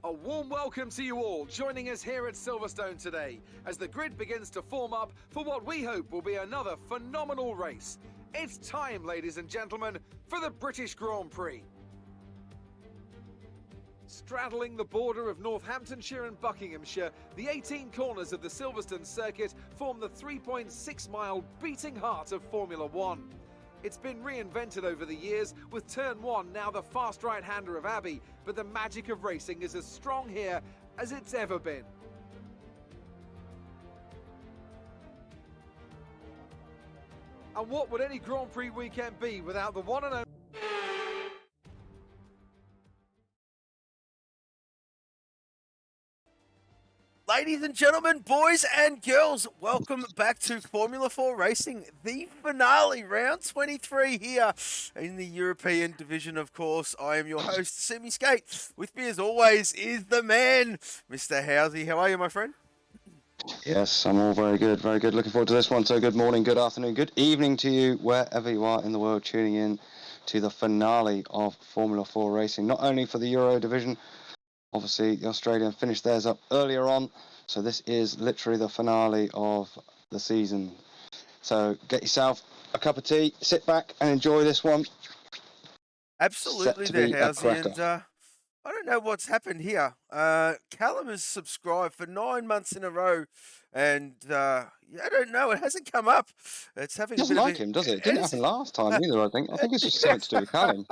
A warm welcome to you all joining us here at Silverstone today as the grid begins to form up for what we hope will be another phenomenal race. It's time, ladies and gentlemen, for the British Grand Prix. Straddling the border of Northamptonshire and Buckinghamshire, the 18 corners of the Silverstone circuit form the 3.6-mile beating heart of Formula 1. It's been reinvented over the years, with Turn 1 now the fast right-hander of Abbey, but the magic of racing is as strong here as it's ever been. And what would any Grand Prix weekend be without the one and only... Ladies and gentlemen, boys and girls, welcome back to Formula 4 Racing, the finale, round 23 here in the European division, of course. I am your host, Semi Skate. With me, as always, is the man, Mr. Housey. How are you, my friend? Yes, I'm all very good, very good. Looking forward to this one. So good morning, good afternoon, good evening to you, wherever you are in the world, tuning in to the finale of Formula 4 Racing. Not only for the Euro division, obviously the Australian finished theirs up earlier on, so this is literally the finale of the season. So get yourself a cup of tea, sit back and enjoy this one. Absolutely there, Housey, and I don't know what's happened here. Callum has subscribed for 9 months in a row, and I don't know. It hasn't come up. It's having Doesn't like him, does it? It didn't happen last time either. I think it's just something to do with Callum.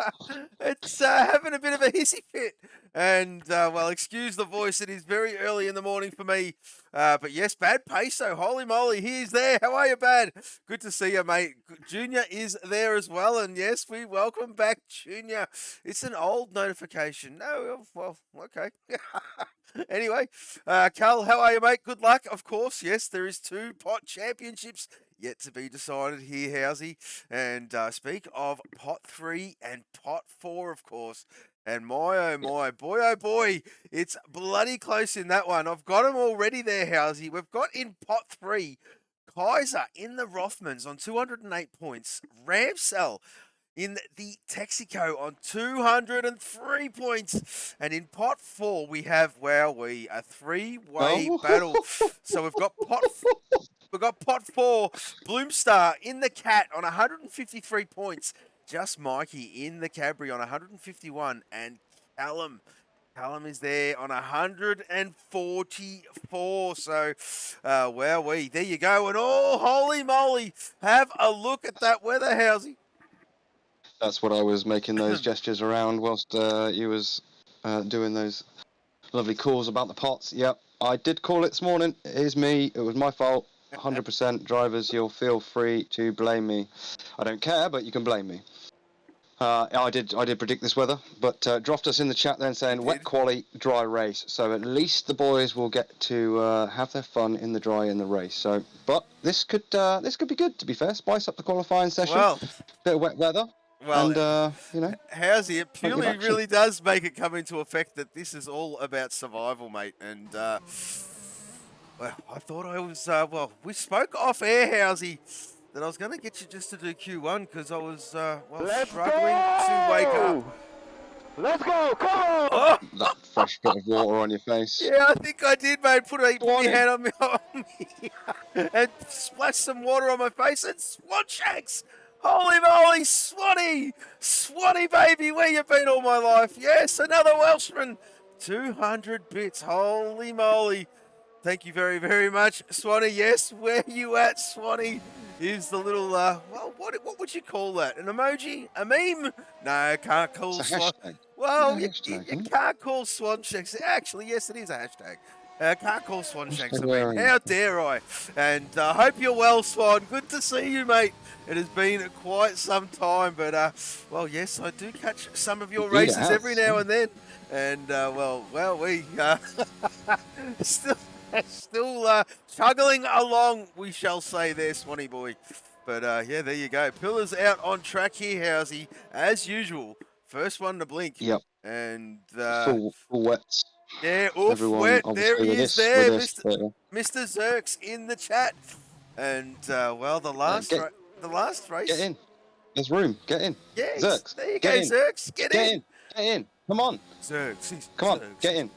It's having a bit of a hissy fit, and well, excuse the voice. It is very early in the morning for me, but yes, Bad Peso. Holy moly, he's there. How are you, Bad? Good to see you, mate. Junior is there as well, and yes, we welcome back Junior. It's an old notification. No, well, okay. Anyway, Cal, how are you, mate? Good luck, of course. Yes, there is 2 pot championships yet to be decided here, Housey. And speak of pot 3 and pot 4, of course. And my, oh boy, it's bloody close in that one. I've got them already there, Housey. We've got in pot 3, Kaiser in the Rothmans on 208 points. Ramsell in the Texaco on 203 points. And in pot 4, we have, a 3-way battle. So we've got pot 4, Bloomstar in the Cat on 153 points. Just Mikey in the Cabri on 151. And Callum is there on 144. So, there you go. And oh, holy moly, have a look at that weather, Housey. That's what I was making those gestures around whilst you was doing those lovely calls about the pots. Yep, I did call it this morning. It is me. It was my fault. 100%. Drivers, you'll feel free to blame me. I don't care, but you can blame me. I did predict this weather, but dropped us in the chat then saying wet quali, dry race. So at least the boys will get to have their fun in the dry in the race. So, but this could be good, to be fair. Spice up the qualifying session. Well, bit of wet weather. Well, and, Housey, it purely really does make it come into effect that this is all about survival, mate. And, well, I thought I was, we spoke off air, Housey, that I was going to get you just to do Q1 because I was, struggling to wake up. Let's go, come on! Oh! That fresh bit of water on your face. Yeah, I think I did, mate. Put your hand on me and splash some water on my face and Swan Shanks! Holy moly, Swanee! Swanee, baby, where you been all my life? Yes, another Welshman. 200 bits, holy moly. Thank you very, very much, Swanee. Yes, where you at, Swanee? Is the little, what would you call that? An emoji? A meme? No, can't call Swan. Well, you can't call Swan Shanks. Actually, yes, it is a hashtag. Can't call Swan Shanks a meme. How dare I? And I hope you're well, Swan. Good to see you, mate. It has been quite some time, but, well, yes, I do catch some of your races every now and then. And, we still chugging along, we shall say there, Swanee boy. But, yeah, there you go. Pillars out on track here, Housey, as usual. First one to blink. Yep. And, full wets. Yeah, oof, wet. There he is there, Mr. Zerks in the chat. And, well, the last race. Get in. There's room. Get in. Yeah, Zerks. There you go, Zerks. Get in. Get in. Come on. Xerxes. Come on, get in.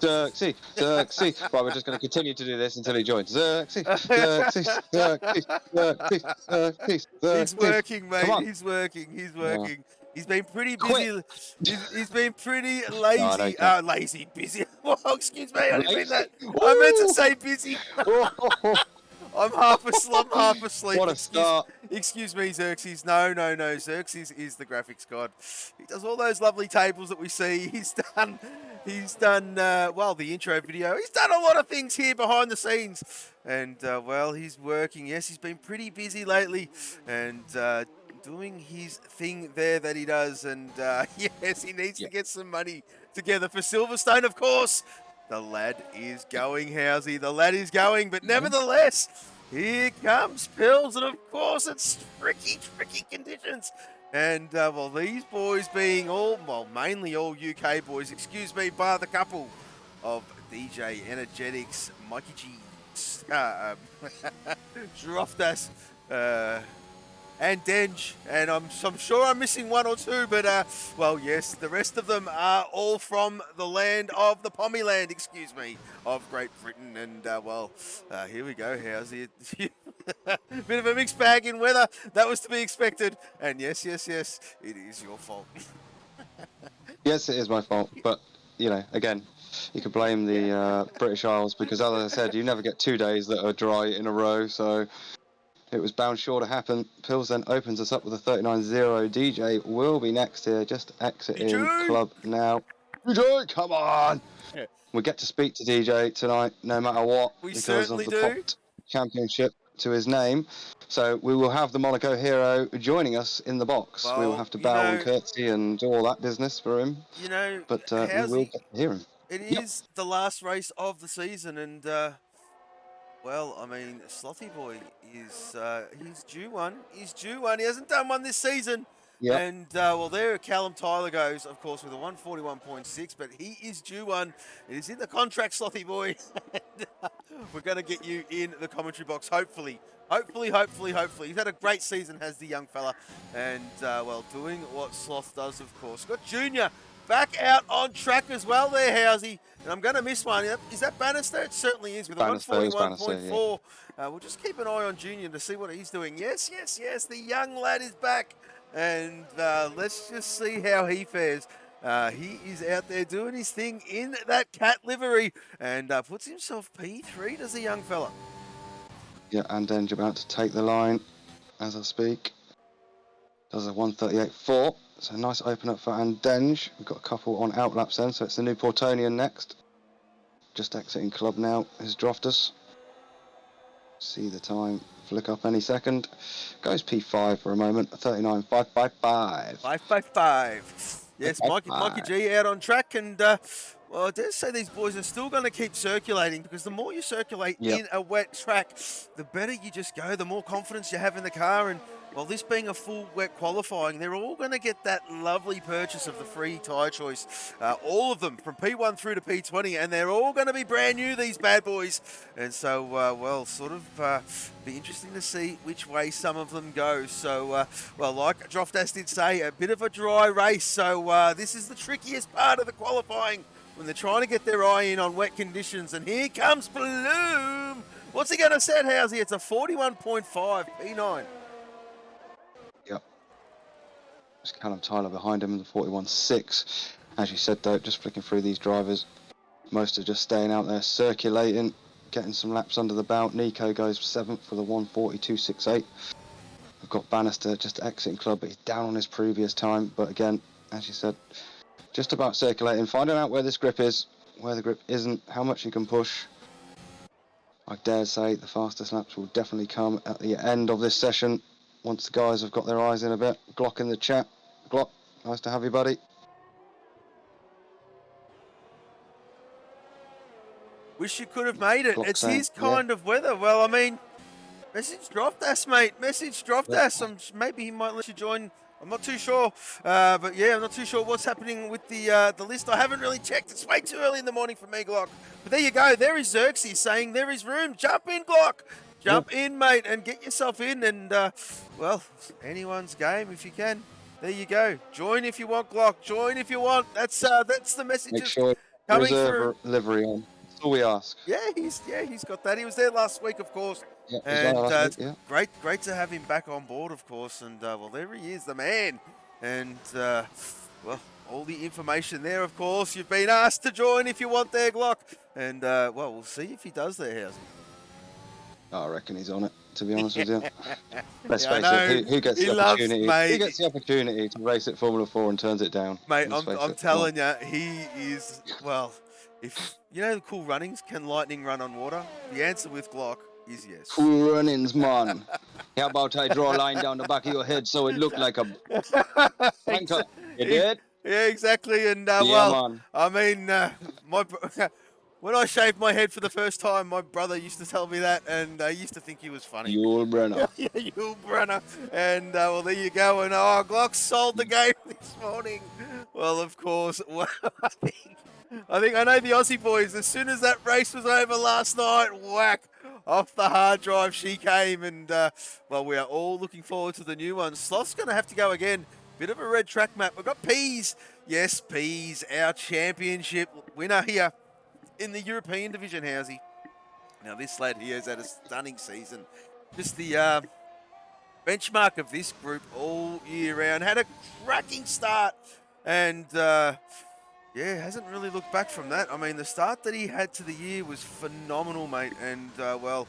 Xerxes. Xerxes. Right, we're just going to continue to do this until he joins. Xerxes. Xerxes. Xerxes. Xerxes. Xerxes. He's working, Come mate. on. He's working. He's Yeah. working. He's been pretty Quit. busy. He's been pretty No, I know lazy. you can't. Lazy, busy. Well, excuse me. I didn't mean that. Lazy? I meant to Ooh. say busy. Oh, I'm half asleep. what a start. Excuse me, Xerxes. No. Xerxes is the graphics god. He does all those lovely tables that we see. He's done well, the intro video. He's done a lot of things here behind the scenes. And, well, he's working. Yes, he's been pretty busy lately. And, doing his thing there that he does. And, yes, he needs to get some money together for Silverstone, of course. The lad is going, Housey. The lad is going, but nevertheless, here comes Pills, and of course it's tricky conditions. And, well, these boys being mainly all UK boys, excuse me, bar the couple of DJ Energetics, Mikey G, Droftas, and Denj, and I'm sure I'm missing one or two, but well, yes, the rest of them are all from the land of the Pommy land, excuse me, of Great Britain, and well, here we go. How's it? Bit of a mixed bag in weather. That was to be expected, and yes, it is your fault. Yes, it is my fault, but you know, again, you could blame the British Isles because, as I said, you never get 2 days that are dry in a row, so. It was bound sure to happen. Pills then opens us up with a 39-0. DJ will be next here, just exiting club now. DJ, come on! Yeah. We get to speak to DJ tonight, no matter what, We because certainly of the do. POT championship to his name. So we will have the Monaco hero joining us in the box. We will Well, have to bow and curtsy and do all that business for him. You know, But we will get to hear him. It is the last race of the season, and well, I mean, Slothy Boy is he's due one. He's due one. He hasn't done one this season. Yep. And well, there Callum Tyler goes, of course, with a 141.6, but he is due one. It is in the contract, Slothy Boy. We're going to get you in the commentary box, hopefully. Hopefully. He's had a great season, has the young fella. And, well, doing what Sloth does, of course. Got Junior back out on track as well there, Housey. And I'm going to miss one. Is that Bannister? It certainly is, with a 141.4. We'll just keep an eye on Junior to see what he's doing. Yes. The young lad is back. And let's just see how he fares. He is out there doing his thing in that cat livery and puts himself P3, does the young fella. Yeah, and Denj about to take the line as I speak. Does a 138.4. It's a nice open up for Andenj. We've got a couple on outlaps then, so it's the new Portonian next. Just exiting club now is Droftus. See the time flick up any second. Goes P5 for a moment. 39.555. 555. Yes, Mikey G out on track, and well, I dare say these boys are still going to keep circulating, because the more you circulate in a wet track, the better you just go, the more confidence you have in the car. And well, this being a full wet qualifying, they're all going to get that lovely purchase of the free tyre choice. All of them from P1 through to P20, and they're all going to be brand new, these bad boys. And so, well, sort of be interesting to see which way some of them go. So, well, like Droftas did say, a bit of a dry race. So this is the trickiest part of the qualifying, when they're trying to get their eye in on wet conditions. And here comes Bloom. What's he going to set, Housey? It's a 41.5 P9. Yep. There's Callum Tyler behind him in the 41.6. As you said, though, just flicking through these drivers, most are just staying out there, circulating, getting some laps under the belt. Nico goes 7th for the 142.68. We've got Bannister just exiting club, but he's down on his previous time. But again, as you said, just about circulating, finding out where this grip is, where the grip isn't, how much you can push. I dare say the fastest laps will definitely come at the end of this session, once the guys have got their eyes in a bit. Glock in the chat. Glock, nice to have you, buddy. Wish you could have made it. Glock It's saying, his kind of weather. Well, I mean, message Droftas, mate. Message Droftas. Maybe he might let you join. I'm not too sure, but yeah, I'm not too sure what's happening with the list. I haven't really checked. It's way too early in the morning for me, Glock. But there you go. There is Xerxes saying there is room. Jump in, Glock. Jump in, mate, and get yourself in. And, well, anyone's game if you can. there you go. Join if you want, Glock. Join if you want. That's the Make messages sure coming through. livery on. That's all we ask. He's got that. He was there last week, of course, Yeah, was that and last week? it's Yeah. great to have him back on board, of course. And well, there he is, the man. And well, all the information there, of course. You've been asked to join if you want there, Glock. And well, we'll see if he does there, Housey. I reckon he's on it, to be honest with you. Let's Yeah, I face know. it, who gets He the loves, opportunity? mate. Who gets the opportunity to race at Formula 4 and turns it down? Mate, Let's face I'm it. telling you, he is, well, if, you know the cool runnings, can lightning run on water? The answer with Glock is yes. Cool runnings, man. How about I draw a line down the back of your head so it looked like a tanker? You did? Yeah, exactly. And Yeah, well, man. I mean, when I shaved my head for the first time, my brother used to tell me that, and I used to think he was funny. Yul Brenner. Yeah, Yul Brenner. And well, there you go. And Glock sold the game this morning. Well, of course. Well, I think I know the Aussie boys. As soon as that race was over last night, whack, off the hard drive she came. And well, we are all looking forward to the new one. Sloth's going to have to go again. Bit of a red track map. We've got Peas. Yes, Peas, our championship winner here in the European division, Housey. Now, this lad here has had a stunning season. Just the benchmark of this group all year round. Had a cracking start. And yeah, hasn't really looked back from that. I mean, the start that he had to the year was phenomenal, mate. And well,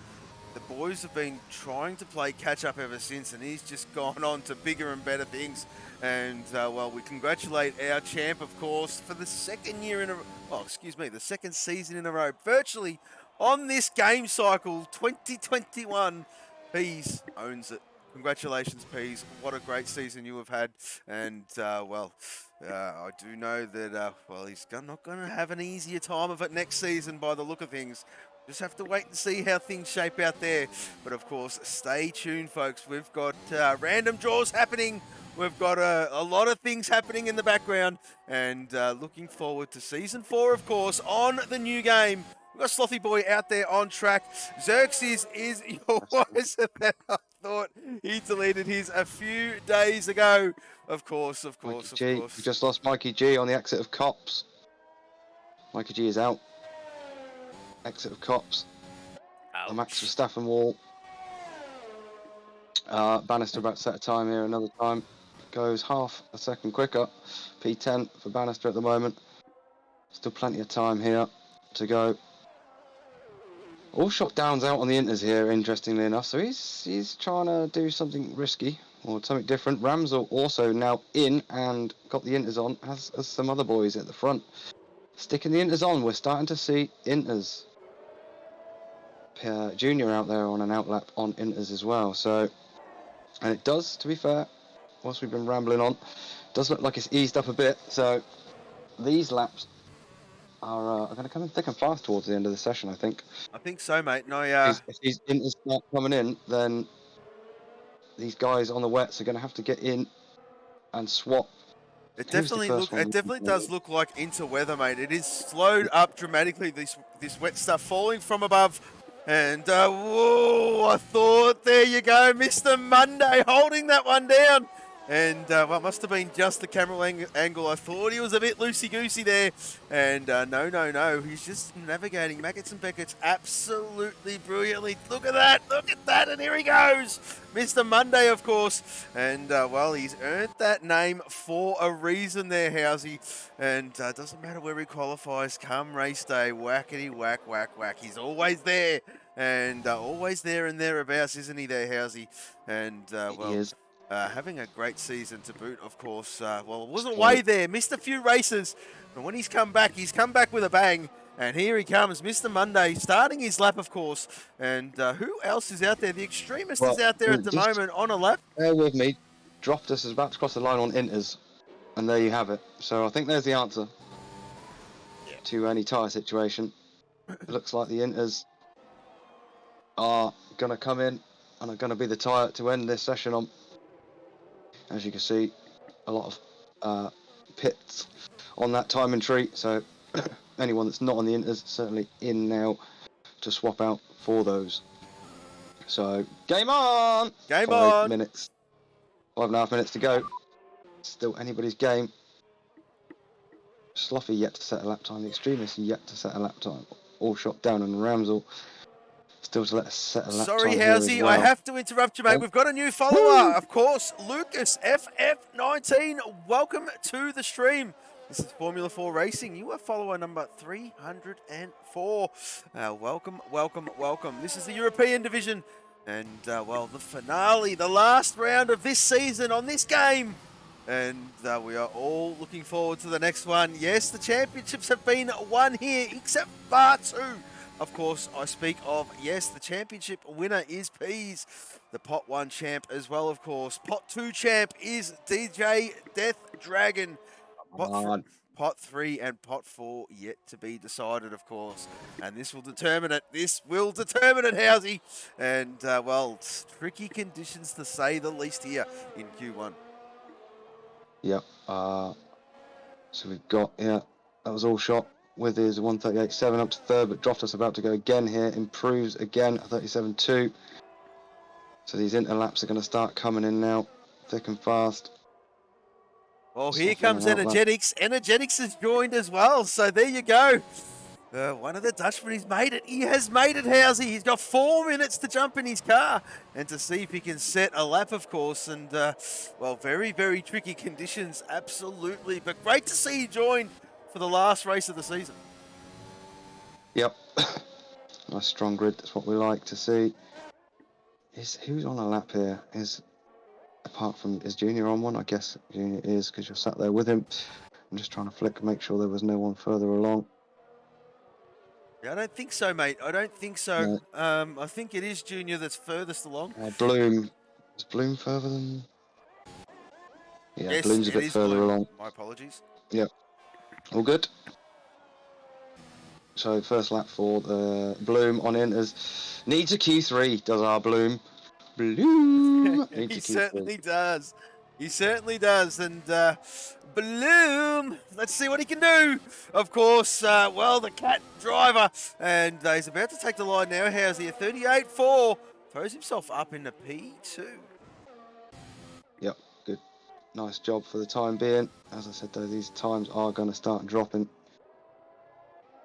the boys have been trying to play catch up ever since, and he's just gone on to bigger and better things. And well, we congratulate our champ, of course, for the second year in a the second season in a row, virtually on this game cycle, 2021. Peas owns it. Congratulations, Peas. What a great season you have had. And well, I do know that well, he's not going to have an easier time of it next season by the look of things. Just have to wait and see how things shape out there. But of course, stay tuned, folks. We've got random draws happening. We've got a lot of things happening in the background. And looking forward to Season 4, of course, on the new game. We've got Slothy Boy out there on track. Xerxes is your wiser than I thought. He deleted his a few days ago. Of course. We just lost Mikey G on the exit of Cops. Mikey G is out. Exit of Cops. The Max Verstappen wall. Bannister about to set a time here. Another time goes half a second quicker. P10 for Bannister at the moment. Still plenty of time here to go. All shot downs out on the inters here, interestingly enough. So he's trying to do something risky or something different. Ramsel also now in and got the inters on, as some other boys at the front. Sticking the inters on, we're starting to see inters. Junior out there on an outlap on inters as well. So, and it does, to be fair, whilst we've been rambling on, does look like it's eased up a bit. So these laps are going to come in thick and fast towards the end of the session, I think. I think so, mate. No, If these inters start coming in, then these guys on the wets are going to have to get in and swap. It definitely does look like interweather, mate. It is slowed up dramatically. This wet stuff falling from above, and whoa! I thought, there you go, Mr. Monday holding that one down. And well, it must have been just the camera angle. I thought he was a bit loosey-goosey there. And no. He's just navigating Maggots and Beckett's absolutely brilliantly. Look at that, and here he goes. Mr. Monday, of course. And well, he's earned that name for a reason there, Housey. And doesn't matter where he qualifies, come race day, whackety whack, whack, whack. He's always there. And always there and thereabouts, isn't he there, Housey? And well... He is. Having a great season to boot, of course. Well, it wasn't way there. Missed a few races. But when he's come back with a bang. And here he comes, Mr. Monday, starting his lap, of course. And who else is out there? The Extremist is out there at the moment on a lap. Bear with me. Droftus is about to cross the line on inters. And there you have it. So I think there's the answer to any tyre situation. It looks like the inters are going to come in and are going to be the tyre to end this session on. As you can see, a lot of pits on that timing tree. So anyone that's not on the inters certainly in now to swap out for those. So game on! 5.5 minutes to go. Still anybody's game. Sloughy yet to set a lap time. The Extremist yet to set a lap time. All shot down, and Ramsel still to let us set a lap Sorry, time here as Housey, well. I have to interrupt you, mate. Oh. We've got a new follower, of course, Lucas FF19. Welcome to the stream. This is Formula 4 Racing. You are follower number 304. Welcome, welcome, welcome. This is the European division. And, well, the finale, the last round of this season on this game. And we are all looking forward to the next one. Yes, the championships have been won here, except bar 2. Of course, I speak of, yes, the championship winner is Peas, the Pot 1 champ as well, of course. Pot 2 champ is DJ Death Dragon. Pot 3 and Pot 4 yet to be decided, of course. And this will determine it. This will determine it, Housey. And, well, tricky conditions to say the least here in Q1. Yep. So we've got, yeah, that was all shot with his 138.7 up to third, but Droftus about to go again here. Improves again, 37.2. So these interlaps are going to start coming in now, thick and fast. Well, here comes Energetics. Energetics has joined as well, so there you go. One of the Dutchmen, he's made it. He has made it, Housey. He's got 4 minutes to jump in his car and to see if he can set a lap, of course. And, well, very, very tricky conditions, absolutely. But great to see you join for the last race of the season. Yep. Nice strong grid. That's what we like to see. Who's on a lap here? Apart from, is Junior on one? I guess Junior is, because you're sat there with him. I'm just trying to flick, make sure there was no one further along. Yeah, I don't think so, mate. I don't think so. No. I think it is Junior that's furthest along. Bloom. Is Bloom further than... Yeah, yes, Bloom's a bit further along. My apologies. Yep. All good. So first lap for the Bloom on inters. Needs a Q3, does our Bloom. Bloom! He certainly does. He certainly does. And Bloom, let's see what he can do. Of course, well, the cat driver. And he's about to take the line now. How's he? 38.4. Throws himself up into P2. Yep, good. Nice job for the time being. As I said, though, these times are going to start dropping.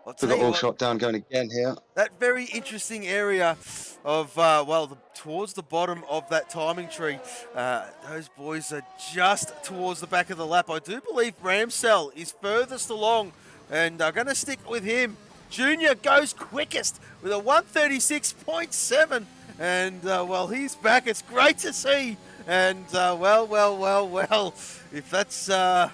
We've got all shot down going again here. That very interesting area of, well, towards the bottom of that timing tree. Those boys are just towards the back of the lap. I do believe Ramsell is furthest along, and I'm going to stick with him. Junior goes quickest with a 136.7, and, well, he's back. It's great to see. And, well, if that's not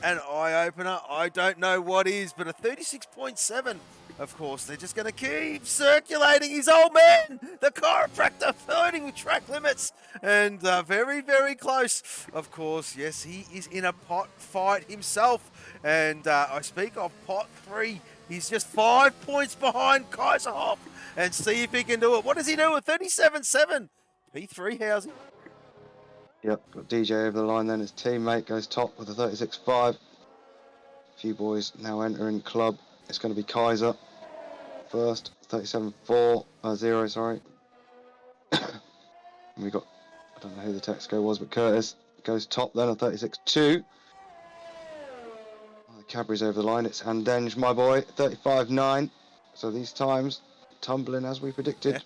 an eye-opener, I don't know what is, but a 36.7, of course, they're just going to keep circulating his old man, the chiropractor, flirting with track limits, and very, very close, of course. Yes, he is in a pot fight himself, and I speak of pot 3. He's just 5 points behind Kaiserhoff, and see if he can do it. What does he do with 37.7? P3, Housey. Yep, got DJ over the line then. His teammate goes top with a 36.5. A few boys now entering club. It's going to be Kaiser first, 37.4, 0, and we got, I don't know who the Texaco was, but Curtis goes top then, a 36.2. The Cadbury's over the line. It's Andenge, my boy, 35.9. So these times tumbling as we predicted.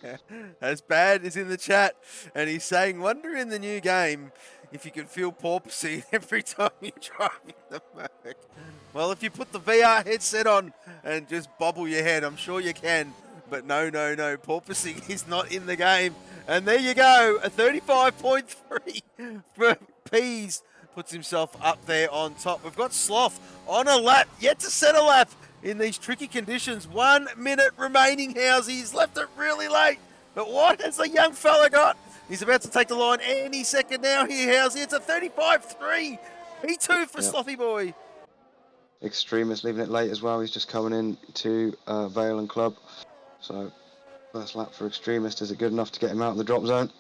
As bad is in the chat, and he's saying, wonder in the new game if you can feel porpoising every time you're driving the Merc. Well, if you put the VR headset on and just bobble your head, I'm sure you can. But no, porpoising is not in the game. And there you go, a 35.3 for Peas. Puts himself up there on top. We've got Sloth on a lap, yet to set a lap in these tricky conditions. 1 minute remaining, Housey. He's left it really late. But what has the young fella got? He's about to take the line any second now here, Housey. It's a 35.3. P2 for Slothy Boy. Extremist leaving it late as well. He's just coming in to Vale and Club. So first lap for Extremist. Is it good enough to get him out of the drop zone?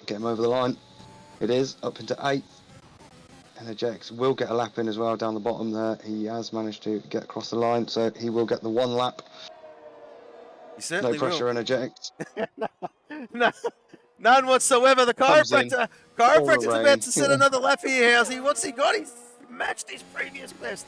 Get him over the line. It is, up into 8th. Energetics will get a lap in as well down the bottom there. He has managed to get across the line, so he will get the 1 lap. He certainly no pressure, will. Energetics. No, none whatsoever. The chiropractor Chiropractor's Pouring about rain. to set another lap here, Housey. What's he got? He's matched his previous best.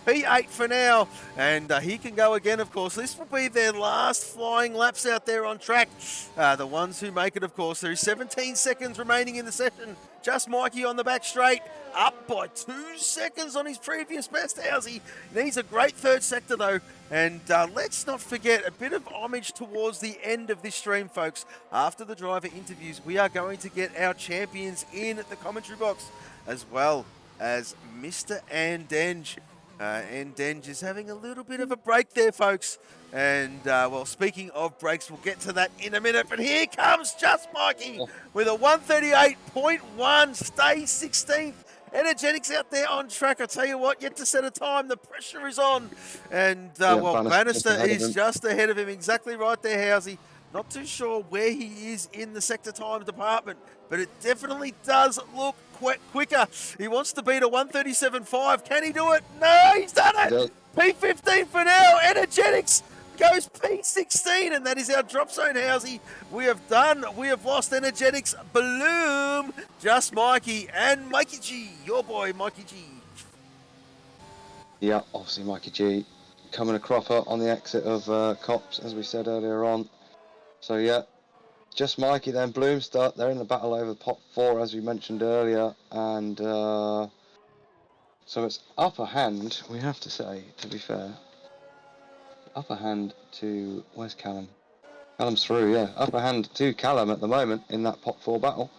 P8 for now, and he can go again, of course. This will be their last flying laps out there on track. The ones who make it, of course. There is 17 seconds remaining in the session. Just Mikey on the back straight, up by 2 seconds on his previous best, Housey. Needs a great third sector, though. And let's not forget a bit of homage towards the end of this stream, folks. After the driver interviews, we are going to get our champions in the commentary box, as well as Mr. Andenge. Andenge is having a little bit of a break there, folks. And, well, speaking of breaks, we'll get to that in a minute. But here comes Just Mikey with a 138.1, stays 16th. Energetics out there on track. I tell you what, yet to set a time. The pressure is on. And, well, Bannister is just ahead of him. Exactly right there, Housey. Not too sure where he is in the sector time department, but it definitely does look quicker. He wants to beat a 137.5. Can he do it? No, he's done it. P15 for now. Energetics goes P16, and that is our drop zone, Housey. We have lost Energetics, Bloom, Just Mikey, and Mikey G, your boy, Mikey G. Yeah, obviously Mikey G coming a cropper on the exit of Cops, as we said earlier on. So yeah, Just Mikey, then Bloom start. They're in the battle over pot 4, as we mentioned earlier, and so it's upper hand, we have to say, to be fair. Upper hand to, where's Callum? Callum's through, yeah. Upper hand to Callum at the moment in that pot 4 battle.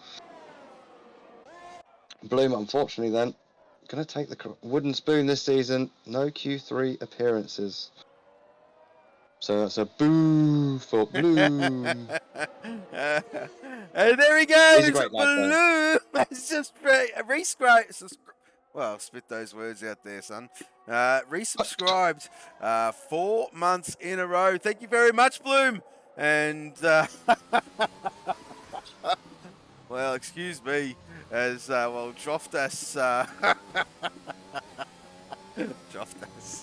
Bloom, unfortunately, then, going to take the wooden spoon this season. No Q3 appearances. So that's a boo for Bloom. And there he goes. He's a great lad, Bloom has just well, spit those words out there, son. Resubscribed 4 months in a row. Thank you very much, Bloom. And, well, excuse me, as, well, Droftas, Droftas.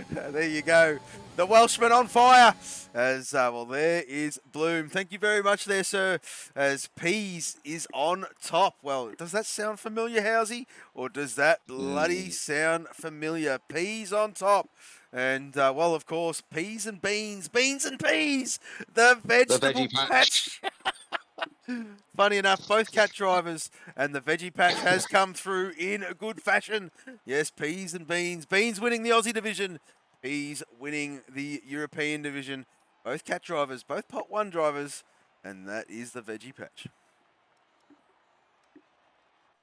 There you go. The Welshman on fire. As, well, there is Bloom. Thank you very much there, sir. As Peas is on top. Well, does that sound familiar, Housey? Or does that bloody sound familiar? Peas on top. And, well, of course, peas and beans. Beans and peas. The vegetable patch. Funny enough, both cat drivers, and the veggie patch has come through in a good fashion. Yes, peas and beans. Beans winning the Aussie division. Peas winning the European division. Both cat drivers, both pot 1 drivers, and that is the veggie patch.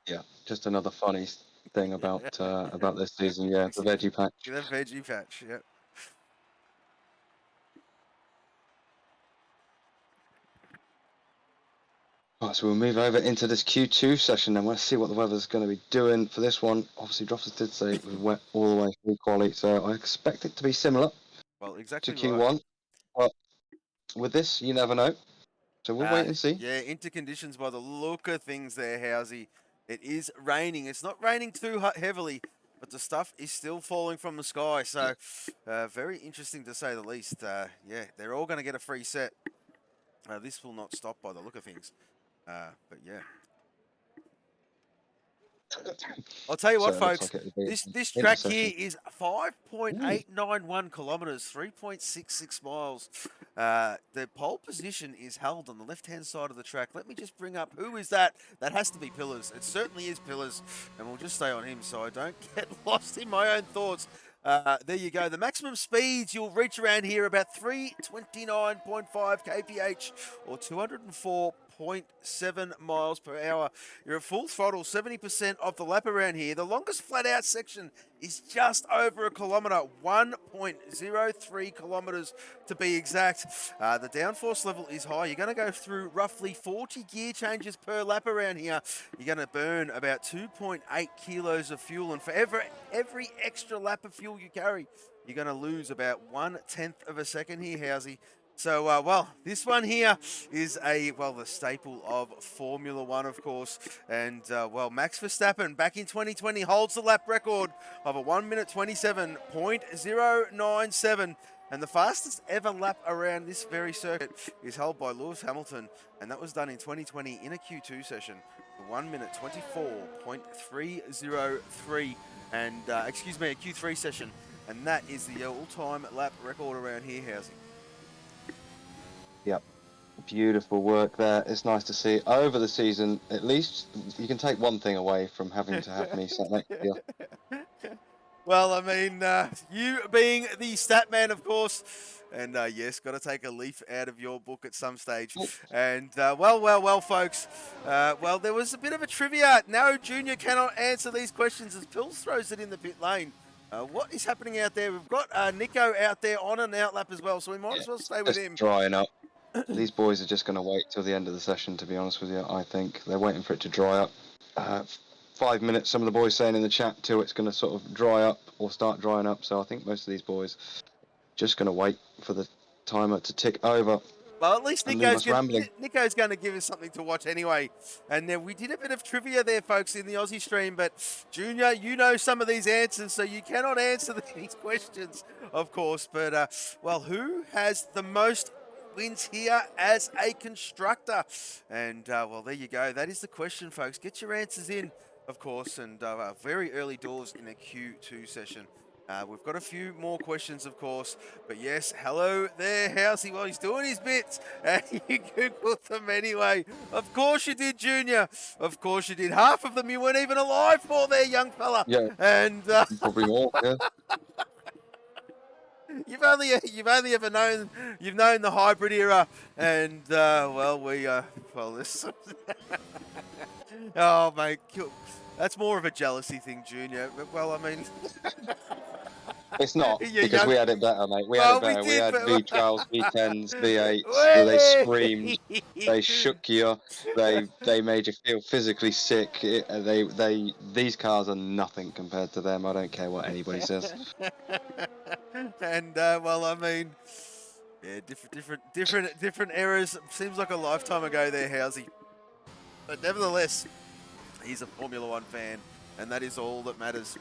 Yeah, just another funny thing about this season. Yeah, the veggie patch. The veggie patch. Yep. Right, so we'll move over into this Q2 session and we'll see what the weather's going to be doing for this one. Obviously, Droffers did say it was wet all the way through quali, so I expect it to be similar exactly to Q1. But with this, you never know. So we'll wait and see. Yeah, into conditions by the look of things there, Housey. It is raining. It's not raining too heavily, but the stuff is still falling from the sky. So very interesting to say the least. Yeah, they're all going to get a free set. This will not stop by the look of things. But yeah. I'll tell you what, folks, like this track here is 5.891 kilometres, 3.66 miles. The pole position is held on the left-hand side of the track. Let me just bring up, who is that? That has to be Pillars. It certainly is Pillars, and we'll just stay on him so I don't get lost in my own thoughts. There you go. The maximum speeds you'll reach around here about 329.5 kph or 204.7 miles per hour. You're at full throttle, 70% of the lap around here. The longest flat out section is just over a kilometre, 1.03 kilometres to be exact. The downforce level is high. You're going to go through roughly 40 gear changes per lap around here. You're going to burn about 2.8 kilos of fuel, and for every extra lap of fuel you carry, you're going to lose about 1/10 of a second here, Housey. So, well, this one here is the staple of Formula 1, of course. And, well, Max Verstappen back in 2020 holds the lap record of a 1 minute 27.097. And the fastest ever lap around this very circuit is held by Lewis Hamilton, and that was done in 2020 in a Q2 session. 1 minute 24.303, and a Q3 session, and that is the all-time lap record around here, Housey. Yep. Beautiful work there. It's nice to see over the season. At least you can take one thing away from having to have me sat next to you. Well, I mean, you being the stat man, of course, and yes, got to take a leaf out of your book at some stage. And well, folks. Well, there was a bit of a trivia. No, Junior cannot answer these questions as Pils throws it in the pit lane. What is happening out there? We've got Nico out there on an outlap as well, so we might as well stay with Just him. drying up. These boys are just going to wait till the end of the session, to be honest with you. I think they're waiting for it to dry up. 5 minutes, some of the boys saying in the chat, till it's going to sort of dry up or start drying up. So I think most of these boys just going to wait for the timer to tick over. Well, at least Nico's going to give us something to watch anyway. And we did a bit of trivia there, folks, in the Aussie stream. But, Junior, you know some of these answers, so you cannot answer these questions, of course. But, well, who has the most wins here as a constructor? And, well, there you go. That is the question, folks. Get your answers in, of course. And very early doors in the Q2 session. We've got a few more questions, of course, but yes, hello there, Housey. Well, he's doing his bits, and you Googled them anyway. Of course you did, Junior. Of course you did. Half of them you weren't even alive for there, young fella. Yeah, and probably more. Yeah. You've only ever known the hybrid era, and this. Oh mate, that's more of a jealousy thing, Junior. Well, I mean. It's not, because we had it better, mate. We had it better. We had V12s, V10s, V8s. They screamed. They shook you. They made you feel physically sick. These cars are nothing compared to them. I don't care what anybody says. And well, I mean, yeah, different eras. Seems like a lifetime ago there, Housey. But nevertheless, he's a Formula One fan, and that is all that matters.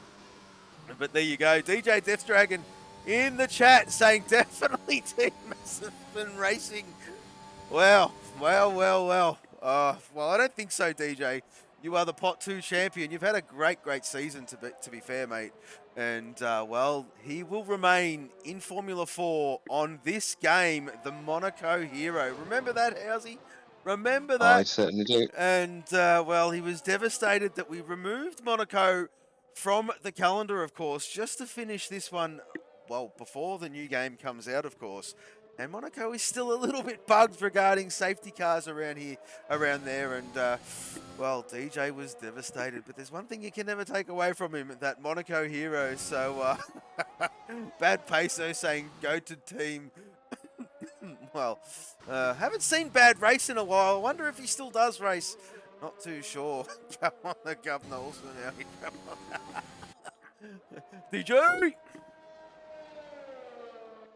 But there you go, DJ Death Dragon in the chat saying definitely Team Massive Racing. Well, I don't think so, DJ. You are the Pot 2 champion. You've had a great season, to be fair, mate. And, well, he will remain in Formula 4 on this game, the Monaco hero. Remember that, Housey? Remember that? I certainly do. And, well, he was devastated that we removed Monaco from the calendar, of course, just to finish this one, well, before the new game comes out, of course. And Monaco is still a little bit bugged regarding safety cars around there. And, well, DJ was devastated. But there's one thing you can never take away from him, that Monaco hero. So, Bad Peso saying, go to team. Well, haven't seen Bad race in a while. I wonder if he still does race. Not too sure. Come on, the governor also now. Come on. DJ!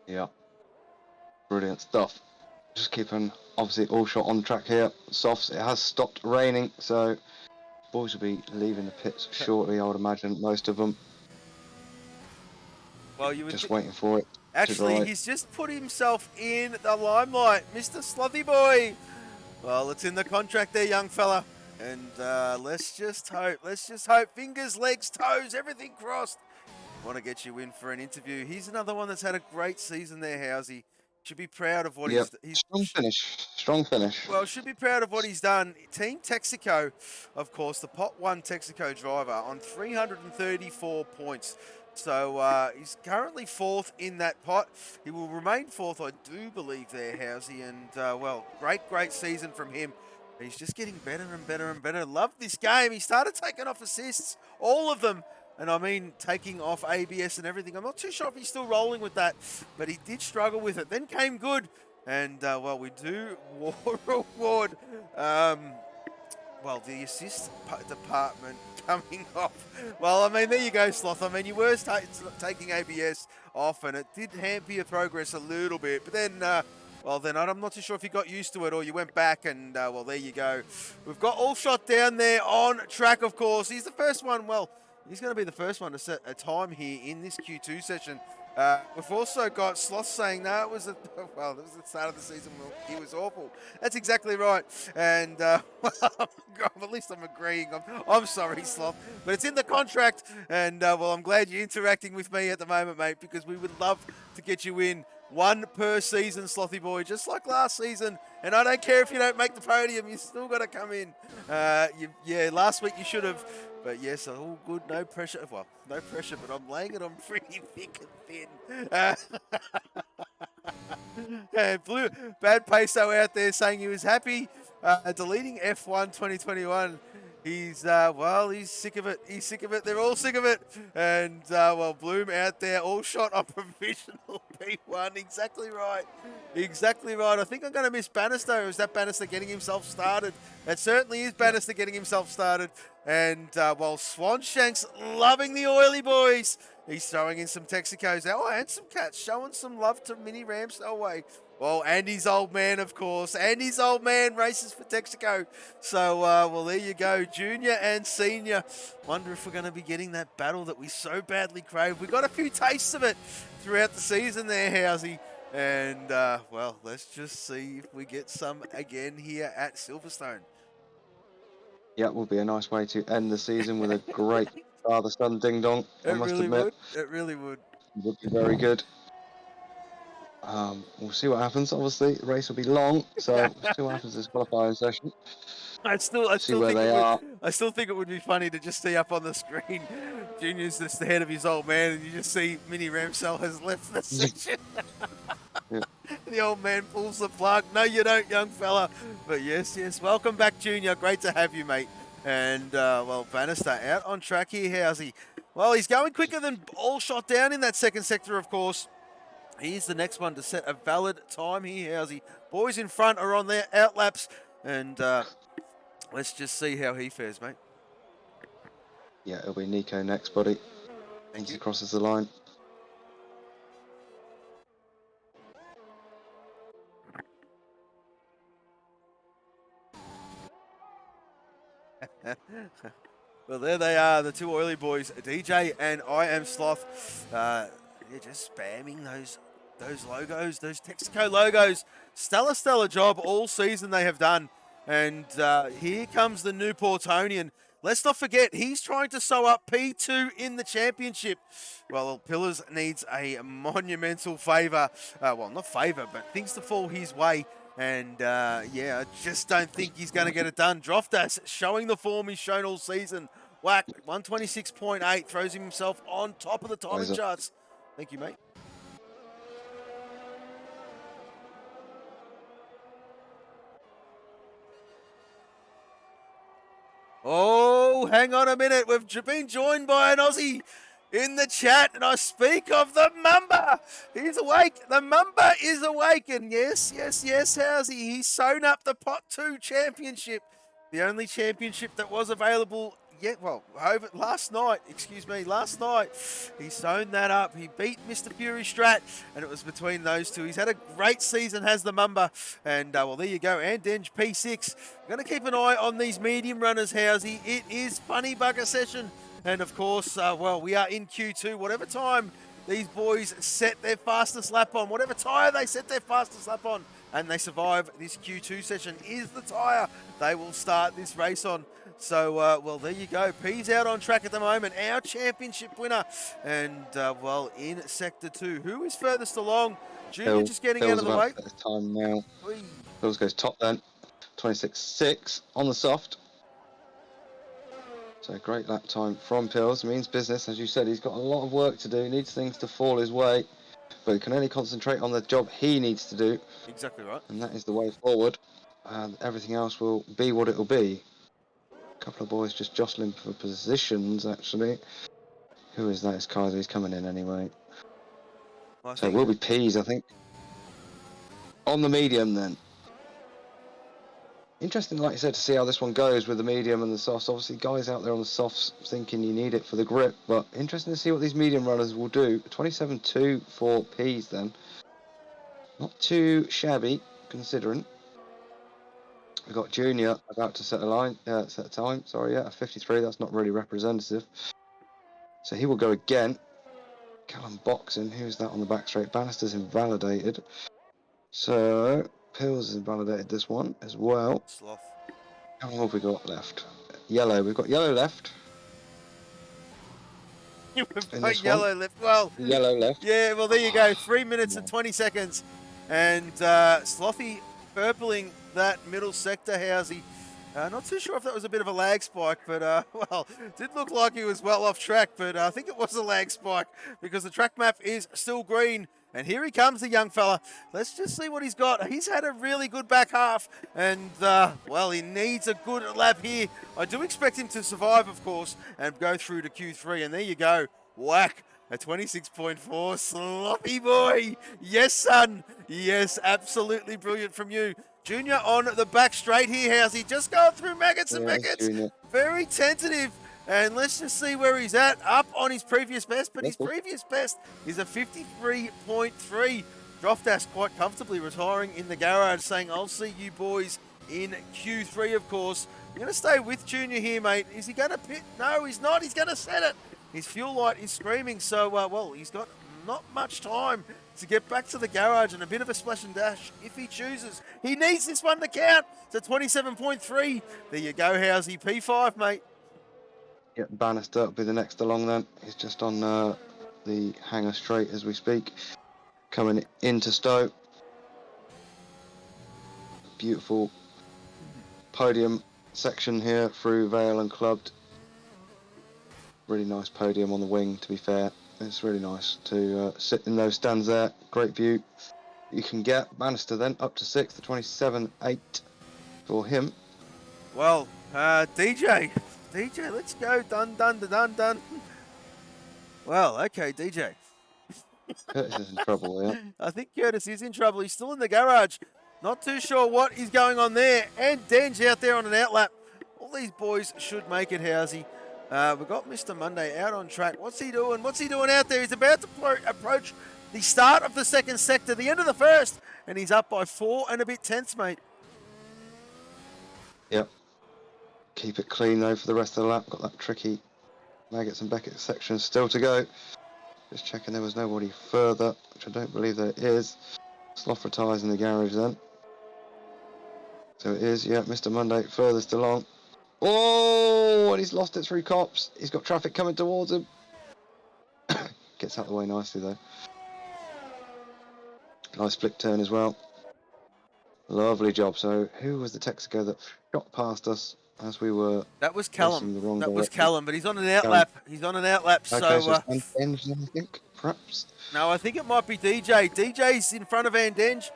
Yeah. Brilliant stuff. Just keeping, obviously, all shot on track here. Softs, it has stopped raining, so boys will be leaving the pits shortly, I would imagine, most of them. Well, you were just waiting for it. Actually, he's just put himself in the limelight, Mr. Slothy Boy. Well, it's in the contract there, young fella. And let's just hope. Fingers, legs, toes, everything crossed. Want to get you in for an interview. He's another one that's had a great season there, Housey. Should be proud of what he's Strong finish. Well, should be proud of what he's done. Team Texaco, of course, the Pot 1 Texaco driver on 334 points. So he's currently fourth in that pot. He will remain fourth, I do believe, there, Housey. And, well, great season from him. He's just getting better and better and better. Love this game. He started taking off assists, all of them. And I mean, taking off ABS and everything. I'm not too sure if he's still rolling with that, but he did struggle with it. Then came good. And, well, we do reward, well, the assist department coming off. Well, I mean, there you go, Sloth. I mean, you were taking ABS off, and it did hamper your progress a little bit. But then, well, then I'm not too sure if you got used to it or you went back, and, well, there you go. We've got Allshot down there on track, of course. He's the first one, well, he's going to be the first one to set a time here in this Q2 session. We've also got Sloth saying, no, it was the start of the season when he was awful. That's exactly right. And, at least I'm agreeing. I'm sorry, Sloth, but it's in the contract. And, I'm glad you're interacting with me at the moment, mate, because we would love to get you in one per season, Slothy boy, just like last season. And I don't care if you don't make the podium, you still got to come in. Last week you should have. But yes, all good, no pressure. Well, no pressure, but I'm laying it on pretty thick and thin. And Blue Bad Peso out there saying he was happy deleting F1 2021. He's sick of it. He's sick of it. They're all sick of it. And Bloom out there, all shot on provisional P1. Exactly right. Exactly right. I think I'm going to miss Bannister. Or is that Bannister getting himself started? It certainly is Bannister getting himself started. And Swanshank's loving the oily boys. He's throwing in some Texacos. Oh, and some cats showing some love to Mini Ramsdale. Well, Andy's old man, of course. Andy's old man races for Texaco. So, there you go. Junior and senior. Wonder if we're going to be getting that battle that we so badly crave. We got a few tastes of it throughout the season there, Housey. And, let's just see if we get some again here at Silverstone. Yeah, it will be a nice way to end the season with a great father-son ding-dong, I must admit. It really would. It would be very good. We'll see what happens. Obviously, the race will be long, so we'll see what happens in this qualifying session. I still think it would be funny to just see up on the screen, Junior's just the head of his old man, and you just see Mini Ramsdale has left the section. Yeah. The old man pulls the plug. No, you don't, young fella. But yes, welcome back, Junior. Great to have you, mate. And Bannister out on track here. How's he? Well, he's going quicker than all shot down in that second sector, of course. He's the next one to set a valid time here. How's he? Boys in front are on their outlaps, and let's just see how he fares, mate. Yeah, it'll be Nico next, buddy. Once he crosses the line. Well, there they are, the two oily boys, DJ and I Am Sloth. Just spamming those logos, those Texaco logos. Stellar job all season they have done. And here comes the new Portonian. Let's not forget, he's trying to sew up P2 in the championship. Well, Pillars needs a monumental favour. Not favour, but things to fall his way. And, I just don't think he's going to get it done. Droftas showing the form he's shown all season. Whack, 126.8, throws himself on top of the timing charts. Thank you, mate. Oh, hang on a minute. We've been joined by an Aussie in the chat, and I speak of the Mamba. He's awake. The Mamba is awake. And yes, how's he? He's sewn up the Pot 2 championship. The only championship that was available last night. He's sewn that up. He beat Mr. Fury Strat, and it was between those two. He's had a great season, has the Mamba. And, there you go. Andenge P6. We're going to keep an eye on these medium runners, Housey. It is funny bugger session. And, of course, we are in Q2. Whatever time these boys set their fastest lap on, whatever tyre they set their fastest lap on, and they survive this Q2 session, is the tyre they will start this race on. So, there you go. P's out on track at the moment. Our championship winner. And, in Sector 2. Who is furthest along? Junior just getting out of the way. Time now. Hills goes top then. 26.6 on the soft. So great lap time from Pills. Means business. As you said, he's got a lot of work to do. Needs things to fall his way. But he can only concentrate on the job he needs to do. Exactly right. And that is the way forward. And everything else will be what it will be. A couple of boys just jostling for positions, actually. Who is that? It's Kaiser. He's coming in anyway. So it will be P's, I think. On the medium, then. Interesting, like you said, to see how this one goes with the medium and the softs. Obviously, guys out there on the softs thinking you need it for the grip, but interesting to see what these medium runners will do. 27.2 for P's, then. Not too shabby, considering. We've got Junior about to set a time. Sorry, a 53. That's not really representative. So he will go again. Callum boxing. Who's that on the back straight? Bannister's invalidated. So Pills has invalidated this one as well. Sloth. How long have we got left? Yellow. We've got yellow left. We've In got this yellow left. Well, Yellow left. yeah, well, there you go. 3 minutes and No. 20 seconds. And Slothy purpling that middle sector, Housey. Not too sure if that was a bit of a lag spike, but, well, did look like he was well off track, but I think it was a lag spike because the track map is still green. And here he comes, the young fella. Let's just see what he's got. He's had a really good back half, and, well, he needs a good lap here. I do expect him to survive, of course, and go through to Q3, and there you go. Whack. A 26.4, sloppy boy. Yes, son. Yes, absolutely brilliant from you. Junior on the back straight here. How's he just going through maggots and maggots? Junior. Very tentative. And let's just see where he's at. Up on his previous best, but his previous best is a 53.3. Droftas quite comfortably retiring in the garage, saying, I'll see you boys in Q3, of course. I'm going to stay with Junior here, mate. Is he going to pit? No, he's not. He's going to set it. His fuel light is screaming, so, well, he's got not much time to get back to the garage and a bit of a splash and dash if he chooses. He needs this one to count. It's a 27.3. There you go, Housey. P5, mate. Yep, Bannister will be the next along then. He's just on the hanger straight as we speak. Coming into Stowe. Beautiful podium section here through Vale and Clubbed. Really nice podium on the wing, to be fair. It's really nice to sit in those stands there. Great view. You can get Bannister then up to 6th, the 27.8 for him. Well, DJ, let's go. Done. Well, okay, DJ. Curtis is in trouble here. I think Curtis is in trouble. He's still in the garage. Not too sure what is going on there. And Denge out there on an outlap. All these boys should make it, Housey. We've got Mr. Monday out on track. What's he doing? What's he doing out there? He's about to approach the start of the second sector, the end of the first, and he's up by 4 and a bit tenths, mate. Yep. Keep it clean though for the rest of the lap. Got that tricky Maggots and Beckett section still to go. Just checking there was nobody further, which I don't believe there is. Sloth retires in the garage then. So it is, yeah, Mr. Monday furthest along. Oh, and he's lost it through cops. He's got traffic coming towards him. Gets out of the way nicely though. Nice flick turn as well. Lovely job. So who was the Texaco that shot past us as we were? That was facing Callum. the wrong That was direction? Callum, but he's on an outlap. He's on an outlap, Okay, so... it's Denge, I think, perhaps. No, I think it might be DJ. DJ's in front of Van Denge.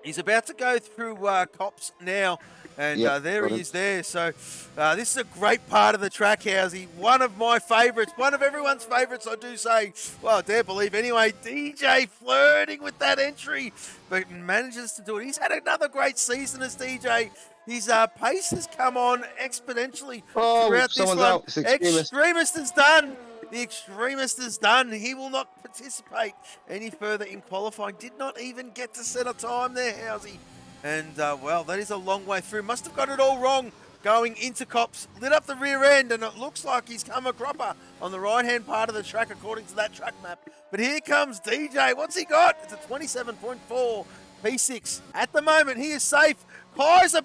He's about to go through Cops now, and Yep, there got he him. is there. So this is a great part of the track, Housey. One of my favourites, one of everyone's favourites, I do say. Well, I dare believe anyway. DJ flirting with that entry, but manages to do it. He's had another great season as DJ. His pace has come on exponentially Oh, throughout this someone's one. out. It's Extremist. Extremist is done. The Extremist is done. He will not participate any further in qualifying. Did not even get to set a time there, Housey. And, well, that is a long way through. Must have got it all wrong going into Cops. Lit up the rear end, and it looks like he's come a cropper on the right-hand part of the track, according to that track map. But here comes DJ. What's he got? It's a 27.4 P6. At the moment, he is safe. Kaiser's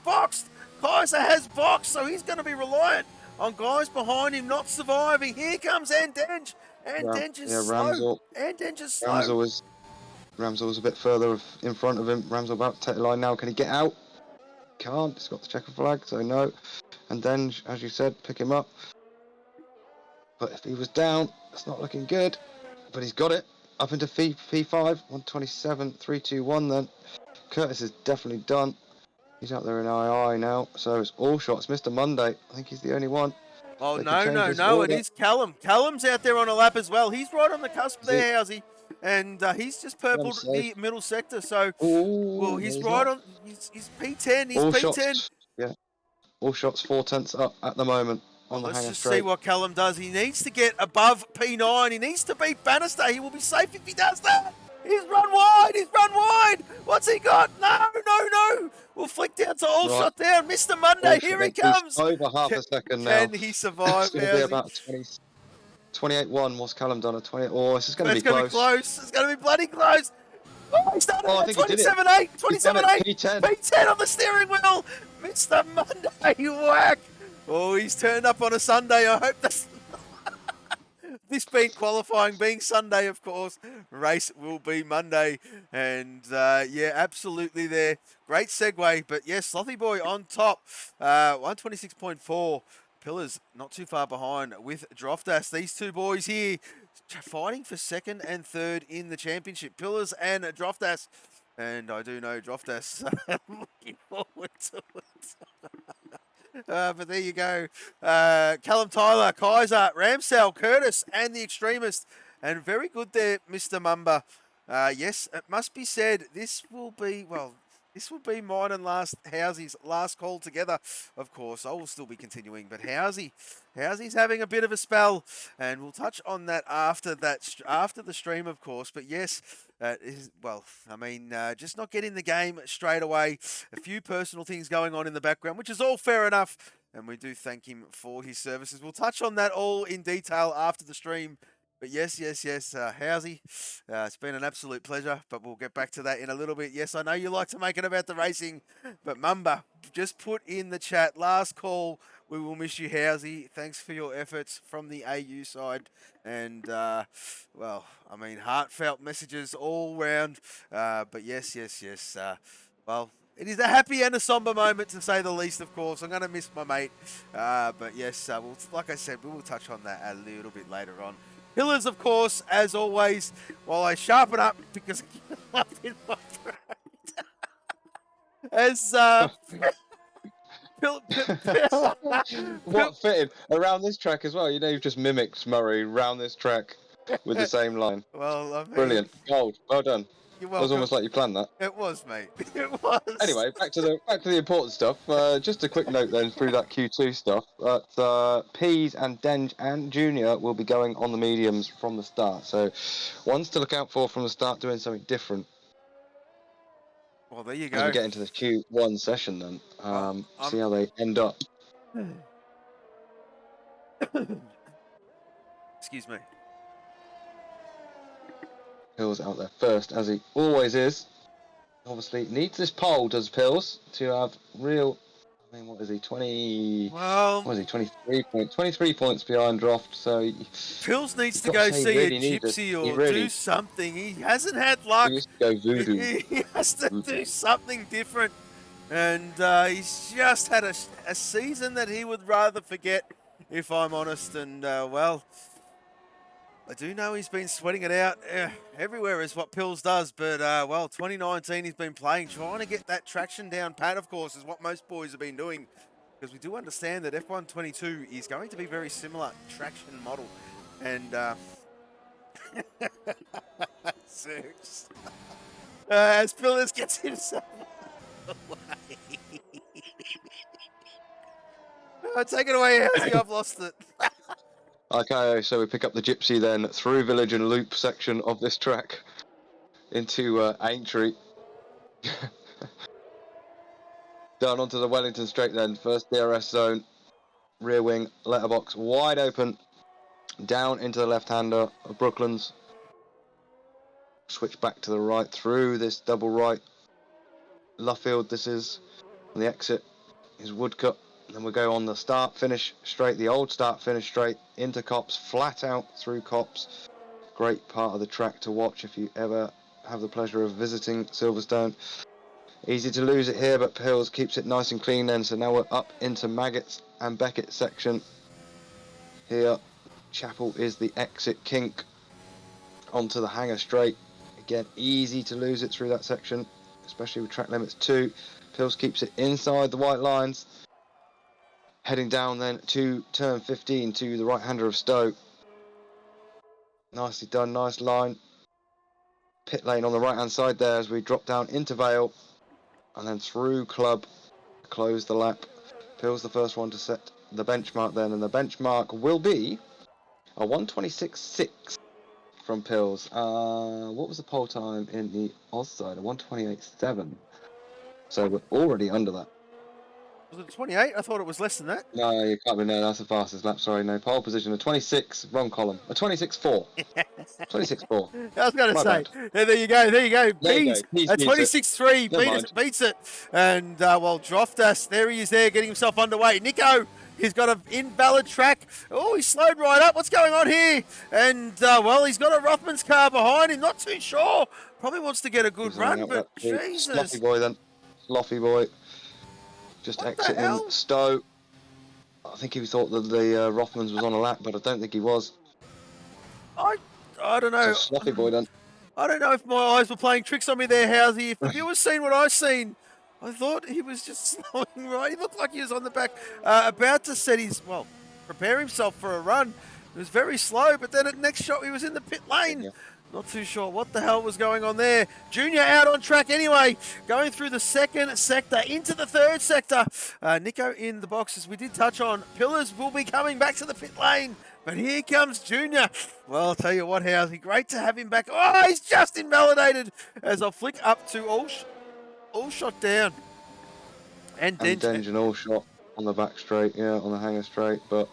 boxed. Kaiser has boxed, so he's going to be reliant on guys behind him not surviving. Here comes Andenge. Andenge is slow. Andenge is slow. Ramsel was a bit further in front of him. Ramsel about to take the line now. Can he get out? Can't. He's got the checker flag, so no. And then, as you said, pick him up. But if he was down, it's not looking good. But he's got it. Up into P5, 127.321 then. Curtis is definitely done. He's out there in II now, so it's all shots. Mr. Monday, I think he's the only one. Oh, They can change no, this it order. is Callum. Callum's out there on a lap as well. He's right on the cusp there, Housey. And he's just purpled the middle sector, so... Ooh, well, he's he's right not. on... He's P10, he's All P10. shots, yeah. All shots 4 tenths up at the moment on the Let's hanger just see straight. what Callum does. He needs to get above P9. He needs to beat Bannister. He will be safe if he does that. He's run wide. He's run wide. What's he got? No. We'll flick down to all shot down. Mr. Monday, here he comes. Over half a second now. Can he survive? It's going to be about 20. 28-1. What's Callum done? A 20. Oh, this is going to be It's going to be close. close. It's going to be bloody close. Oh, he's done it. Oh, I think he did it. 27-8. He's done it. 27-8. P10. P10 on the steering wheel. Mr. Monday whack. Oh, he's turned up on a Sunday. I hope that's... This being qualifying, being Sunday, of course, race will be Monday. And, yeah, absolutely there. Great segue. But, yes, Slothy Boy on top. 126.4. Pillars not too far behind with Droftas. These two boys here fighting for second and third in the championship. Pillars and Droftas. And I do know Droftas. I'm looking forward to it. But there you go. Callum Tyler, Kaiser, Ramsell, Curtis, and the Extremist. And very good there, Mr. Mumba. Yes, it must be said, this will be, well, this will be mine and Housy's last call together. Of course, I will still be continuing, but Housy's having a bit of a spell, and we'll touch on that after the stream, of course. But yes, well, I mean, just not getting the game straight away. A few personal things going on in the background, which is all fair enough, and we do thank him for his services. We'll touch on that all in detail after the stream. But yes, Housey, it's been an absolute pleasure, but we'll get back to that in a little bit. Yes, I know you like to make it about the racing, but Mumba, just put in the chat, last call, we will miss you, Housey. Thanks for your efforts from the AU side. And, well, I mean, heartfelt messages all round. But yes, well, it is a happy and a somber moment, to say the least, of course. I'm going to miss my mate. But yes, like I said, we will touch on that a little bit later on. Pillars, of course, as always, while I sharpen up because I'm in my throat. As What fitted around this track as well? You know, you've just mimicked Murray around this track with the same line. Well, I mean, Brilliant, gold, well done. You're It was welcome. almost like you planned that. It was, mate. It was. Anyway, back to the important stuff. Just a quick note then through that Q2 stuff. That Peas and Denge and Junior will be going on the mediums from the start. So, ones to look out for from the start, doing something different. Well, there you As go. we get into the Q1 session, then see how they end up. Excuse me. Pills out there first, as he always is. Obviously, needs this pole, does Pills, to have real. I mean, what is he? 20. Well, What is he? 23 points behind Droft. So Pills needs to got go to say, see really a needs it. gypsy He or really- do something. He hasn't had luck. He used to go voodoo. He has to do something different. And he's just had a season that he would rather forget, if I'm honest. And, well, I do know he's been sweating it out everywhere is what Pills does. But, well, 2019 he's been playing, trying to get that traction down pat, of course, is what most boys have been doing. Because we do understand that F122 is going to be very similar traction model. And, Zeus. As Pills gets himself away. Take it away, Housey. I've lost it. Okay, so we pick up the Gypsy then through Village and Loop section of this track into Aintree. Down onto the Wellington straight then. First DRS zone. Rear wing letterbox wide open. Down into the left-hander of Brooklands. Switch back to the right through this double right. Luffield, this is. And the exit is Woodcut. Then we go on the start finish straight, the old start finish straight into Cops, flat out through Cops. Great part of the track to watch if you ever have the pleasure of visiting Silverstone. Easy to lose it here, but Pills keeps it nice and clean then. So now we're up into Maggots and Beckett section. Here, Chapel is the exit kink onto the hangar straight. Again, easy to lose it through that section, especially with track limits 2. Pills keeps it inside the white lines. Heading down then to turn 15 to the right-hander of Stowe. Nicely done, nice line. Pit lane on the right-hand side there as we drop down into Vale. And then through Club, close the lap. Pills the first one to set the benchmark then. And the benchmark will be a 126.6 from Pills. What was the pole time in the Oz side? A 128.7. So we're already under that. Was it 28? I thought it was less than that. No, you can't be. No, that's the fastest lap. Sorry, no. Pole position, a 26, wrong column. A 26.4. 26.4. I was going to My say, bad. yeah, there you go. There you go. There you Bees go. He's at beats it. 26.3 Never mind. beats it. And, well, Droftas, there he is there getting himself underway. Nico, he's got an invalid track. Oh, he slowed right up. What's going on here? And, well, he's got a Rothman's car behind him. Not too sure. Probably wants to get a good He's on run, the but outlet too. Jesus. Sloppy boy then. Sloppy boy. Just What the exiting hell? Stowe. I think he thought that the Rothmans was on a lap, but I don't think he was. I don't know. So sloppy boy then. I don't know if my eyes were playing tricks on me there, Housey. If the viewers seen what I've seen, I thought he was just slowing right. He looked like he was on the back, about to set his, well, prepare himself for a run. It was very slow, but then at next shot he was in the pit lane. Yeah. Not too sure what the hell was going on there. Junior out on track anyway, going through the second sector into the third sector. Nico in the boxes. We did touch on Pillars will be coming back to the pit lane. But here comes Junior. Well, I'll tell you what, Housey, great to have him back. Oh, he's just invalidated as I flick up to all shot down. And Denge and all shot on the back straight, yeah, on the hanger straight, but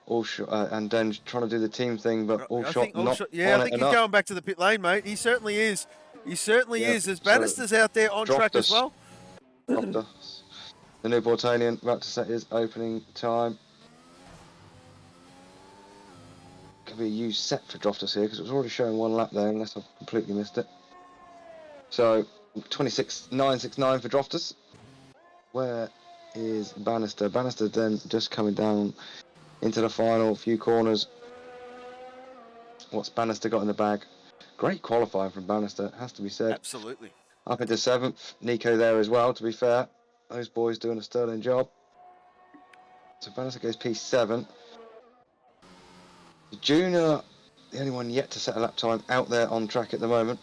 all shot and Denge trying to do the team thing, but all shot not yeah, on I think it he's enough. going back to the pit lane, mate. He certainly is. He certainly Yeah, is. There's so Bannister's out there on track as well. The new Bortanian about to set his opening time. Could be a used set for Droftus here because it was already showing one lap there, unless I've completely missed it. So 26.969 for Droftus. Where is Bannister? Bannister then just coming down into the final few corners. What's Bannister got in the bag? Great qualifying from Bannister, has to be said. Absolutely. Up into 7th. Nico there as well, to be fair. Those boys doing a sterling job. So Bannister goes P7. Junior, the only one yet to set a lap time out there on track at the moment.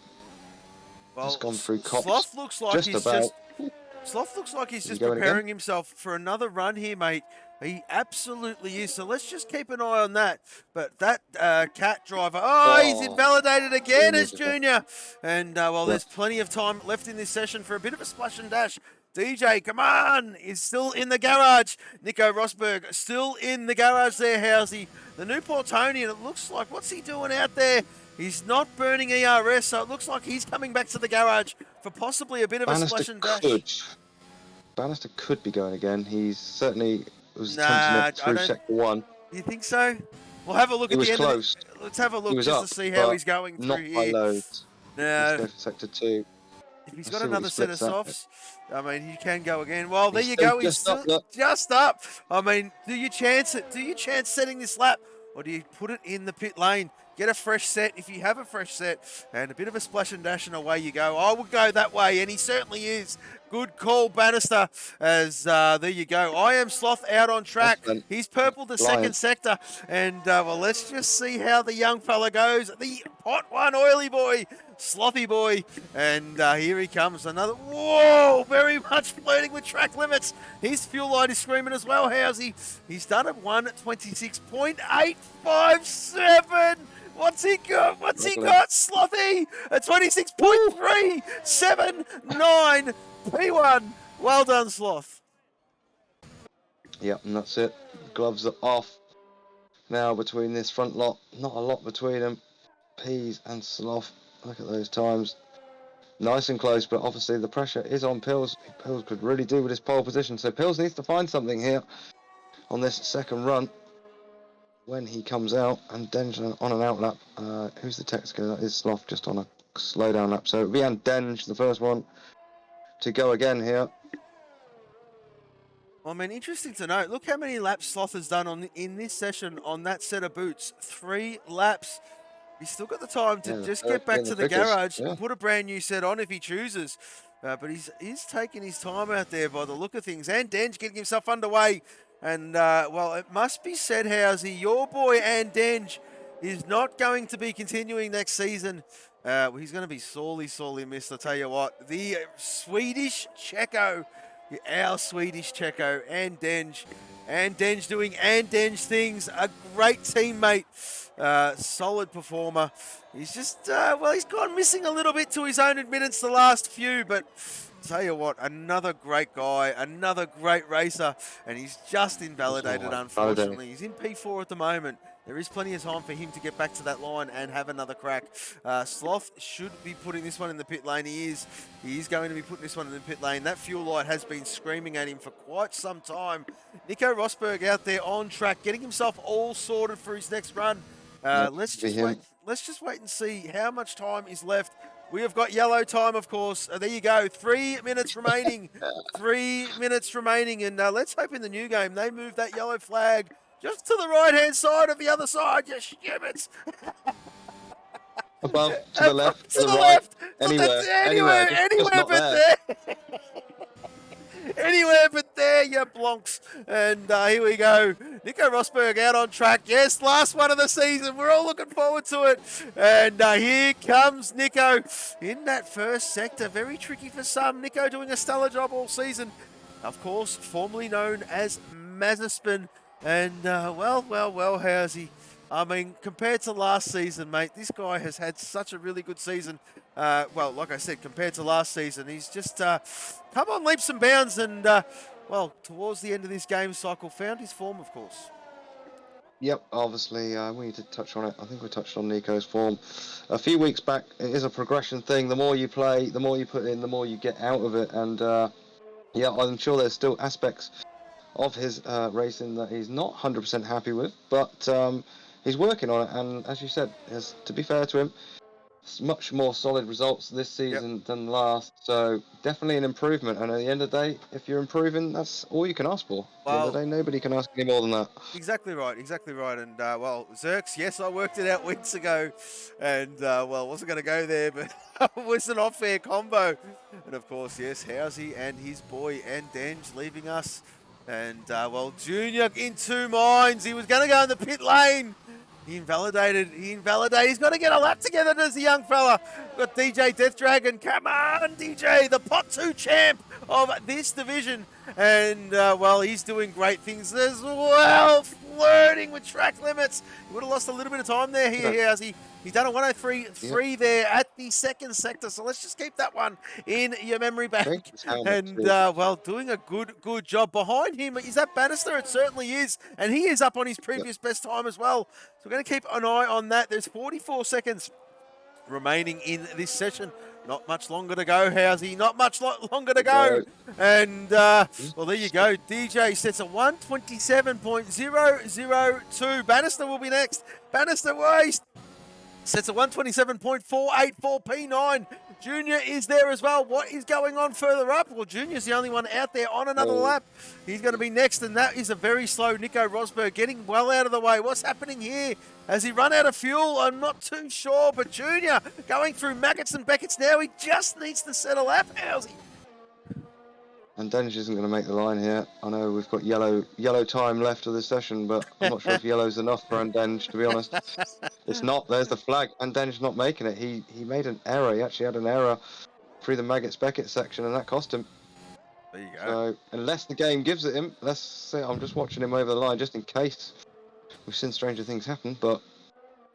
Well, Just gone through cops. Sloth looks like just he's about. just Sloth looks like he's Is he just going preparing himself for another run here, mate. He absolutely is. So let's just keep an eye on that. But that cat driver, he's invalidated again as Junior. And, well, there's plenty of time left in this session for a bit of a splash and dash. DJ, come on, is still in the garage. Nico Rosberg still in the garage there, Housey. The new Portonian, it looks like, what's he doing out there? He's not burning ERS, so it looks like he's coming back to the garage for possibly a bit of a splash and dash. Bannister could be going again. He's certainly was attempting it through sector 1. You think so? We'll have a look He at was the end close. of it. Let's have a look He was just up, to see how but he's going through not here. by loads. No. Let's go for sector 2. If he's Let's got see what another he set of splits softs, I mean, he can go again. Well, there He's you still go. He's just up, still look. just up. I mean, do you chance it? Do you chance setting this lap? Or do you put it in the pit lane? Get a fresh set if you have a fresh set. And a bit of a splash and dash and away you go. I would go that way, and he certainly is. Good call, Bannister, as there you go. I am Sloth out on track. He's purpled the second sector. And, well, let's just see how the young fella goes. The hot one, oily boy, slothy boy. And here he comes. Another, whoa, very much flirting with track limits. His fuel light is screaming as well, Housey. He's done it 1:26.857. What's he got? What's he got, Slothy? A 26.379 P1. Well done, Sloth. Yep, and that's it. Gloves are off. Now between this front lot, not a lot between them. Peas and Sloth. Look at those times. Nice and close, but obviously the pressure is on Pills. Pills could really do with his pole position, so Pills needs to find something here on this second run. When he comes out, and Denge on an out lap. Who's the text guy? That is Sloth just on a slow down lap. So it'll be Denge, the first one to go again here. I mean, interesting to note. Look how many laps Sloth has done in this session on that set of boots. 3 laps. He's still got the time to just get back to the garage and put a brand new set on if he chooses. But he's taking his time out there by the look of things. And Denge getting himself underway. And, well, it must be said, Housey, your boy and Denge is not going to be continuing next season. He's going to be sorely, sorely missed, I'll tell you what. The Swedish Checo, our Swedish Checo, and Denge doing Denge things. A great teammate, solid performer. He's just, well, he's gone missing a little bit to his own admittance the last few, but tell you what, another great guy, another great racer, and he's just invalidated, unfortunately. He's in P4 at the moment. There is plenty of time for him to get back to that line and have another crack. Sloth should be putting this one in the pit lane. He is going to be putting this one in the pit lane. That fuel light has been screaming at him for quite some time. Nico Rosberg out there on track, getting himself all sorted for his next run. Let's just wait and see how much time is left. We have got yellow time, of course. There you go. 3 minutes remaining. 3 minutes remaining. And let's hope in the new game they move that yellow flag just to the right-hand side of the other side, you stupid. Above, to the left, to the the right, left. anywhere Anywhere but there. Anywhere but there, you blonks. And here we go. Nico Rosberg out on track. Yes, last one of the season. We're all looking forward to it. And here comes Nico in that first sector. Very tricky for some. Nico doing a stellar job all season. Of course, formerly known as Mazepin. And, well, how's he? I mean, compared to last season, mate, this guy has had such a really good season. Well, like I said, compared to last season, he's just come on leaps and bounds and, well, towards the end of this game cycle, found his form, of course. Yep, obviously, we need to touch on it. I think we touched on Nico's form a few weeks back. It is a progression thing. The more you play, the more you put in, the more you get out of it. And, yeah, I'm sure there's still aspects of his racing that he's not 100% happy with, but he's working on it. And as you said, to be fair to him, it's much more solid results this season than last. So definitely an improvement. And at the end of the day, if you're improving, that's all you can ask for. At the end of the day, nobody can ask any more than that. Exactly right. And, well, Zerks, yes, I worked it out weeks ago. And, well, wasn't going to go there, but it was an off-air combo. And, of course, yes, Housey and his boy Andenge leaving us. And, well, Junior in 2 minds. He was going to go in the pit lane. He invalidated. He's got to get a lap together, does the young fella. We've got DJ Death Dragon. Come on, DJ, the pot 2 champ of this division. And, well, he's doing great things as well, flirting with track limits. He would have lost a little bit of time there. He's done a 103.3 there at the second sector. So let's just keep that one in your memory bank. And, well, doing a good job. Behind him is that Bannister. It certainly is. And he is up on his previous best time as well. So we're going to keep an eye on that. There's 44 seconds remaining in this session. Not much longer to go, Housey. Not much longer to go. And, well, there you go. DJ sets a 127.002. Bannister will be next. Bannister waste. Sets a 127.484 P9. Junior is there as well. What is going on further up? Well, Junior's the only one out there on another lap. He's going to be next, and that is a very slow Nico Rosberg getting well out of the way. What's happening here? Has he run out of fuel? I'm not too sure, but Junior going through Maggots and Beckett's now. He just needs to set a lap. How's he? And Denge isn't going to make the line here. I know we've got yellow time left of the session, but I'm not sure if yellow's enough for Andenge, to be honest. It's not. There's the flag. Andenge's not making it. He made an error. He actually had an error through the Maggots Beckett section, and that cost him. There you go. So unless the game gives it him, let's say I'm just watching him over the line just in case. We've seen stranger things happen, but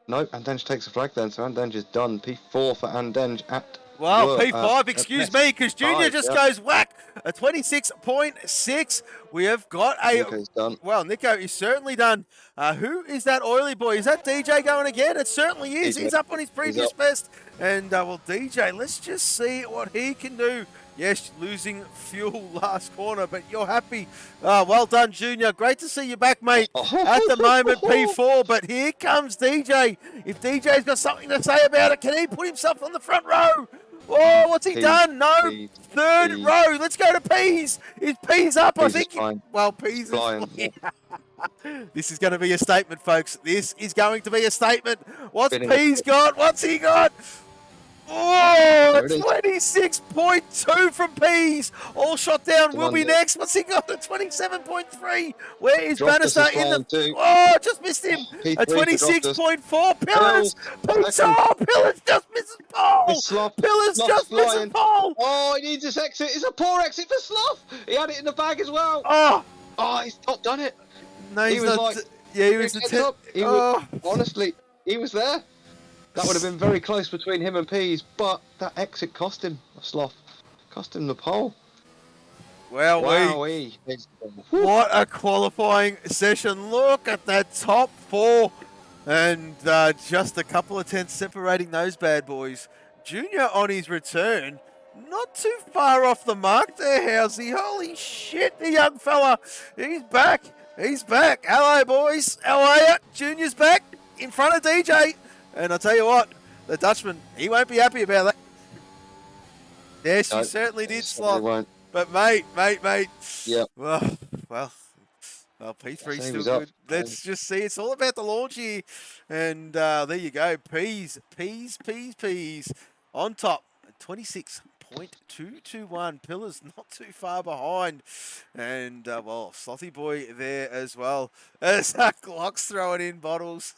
no, Andenge takes a flag then. So Andenge is done. P4 for Andenge at. Well, P5, excuse me, because Junior just goes whack. A 26.6. We have got a... Nico's done. Well, Nico is certainly done. Who is that oily boy? Is that DJ going again? It certainly is. He's up on his previous best. And, well, DJ, let's just see what he can do. Yes, losing fuel last corner, but you're happy. Well done, Junior. Great to see you back, mate. At the moment, P4, but here comes DJ. If DJ's got something to say about it, can he put himself on the front row? Oh, what's he done? No. Third row. Let's go to Peas. Is Peas up? I think. Well, Peas is flying. This is going to be a statement, folks. This is going to be a statement. What's Peas got? What's he got? Oh, 26.2 from Peas. All shot down will be next. What's he got? A 27.3. Where is Bannister in the... Oh, just missed him. A 26.4. Pillars. Pillars just misses pole. Pillars just misses pole. Oh, he needs this exit. It's a poor exit for Sloth. He had it in the bag as well. Oh, he's not done it. No, he's not. Like, yeah, he was the honestly, he was there. That would have been very close between him and Peas, but that exit cost him. Sloth Cost him the pole. Well, Wowee. what a qualifying session. Look at that top four. And just a couple of tenths separating those bad boys. Junior on his return. Not too far off the mark there, Housey. Holy shit, the young fella. He's back. He's back. Hello, boys. How are you? Junior's back in front of DJ. And I'll tell you what, the Dutchman, he won't be happy about that. Yes, you certainly did, Sloth. But mate. Yeah. Well, P3's still good. Let's just see. It's all about the launch here. And there you go. Peas. On top, 26.221. Pillars not too far behind. And, well, Slothy boy there as well. As Glock's throwing in bottles.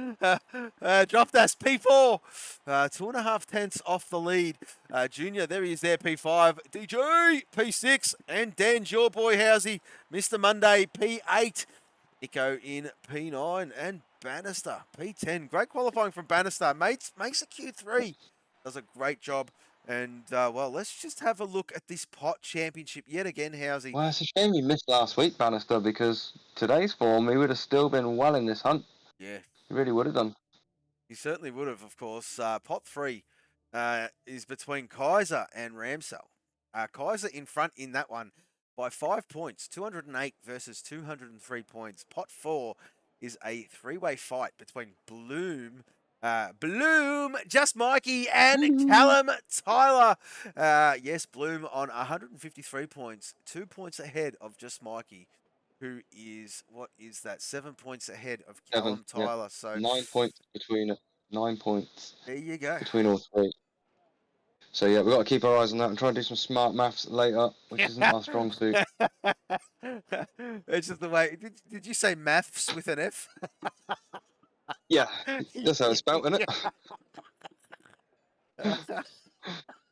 Dropped us P4, 2.5 tenths off the lead. Junior, there he is there, P5. DJ, P6, and Dan, your boy Housey, Mr. Monday, P8. Nico in P9, and Bannister, P10. Great qualifying from Bannister. Makes a Q3. Does a great job. And, well, let's just have a look at this pot championship yet again, Housey. Well, it's a shame you missed last week, Bannister, because today's form, he would have still been well in this hunt. Yeah. He really would have done. He certainly would have, of course. Pot 3 is between Kaiser and Ramsell. Kaiser in front in that one by 5 points, 208 versus 203 points. Pot 4 is a three-way fight between Bloom, Just Mikey, and Callum Tyler. Yes, Bloom on 153 points, 2 points ahead of Just Mikey, who is, what is that, 7 points ahead of Callum Tyler. Yeah. So 9 points between 9 points. There you go. Between all three. So yeah, we've got to keep our eyes on that and try and do some smart maths later, which isn't our strong suit. It's just the way. Did you say maths with an F? Yeah, that's how it's spelled, isn't it?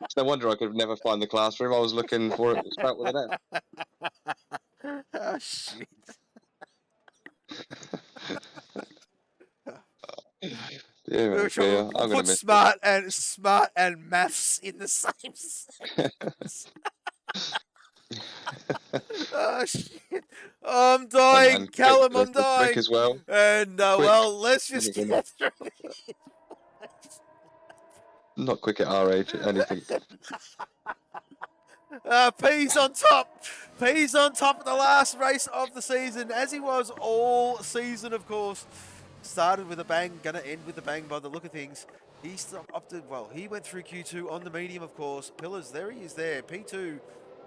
It's no wonder I could never find the classroom. I was looking for it spelled with an F. Oh shit. I'm put smart and maths in the same sentence. Oh shit! I'm dying, Callum. I'm dying. Quick as well. And well, let's just get through it. Not quick at our age, anything. P's on top. P's on top of the last race of the season, as he was all season, of course. Started with a bang, gonna end with a bang by the look of things. He opted, well, he went through Q2 on the medium, of course. Pillars, there he is there, P2.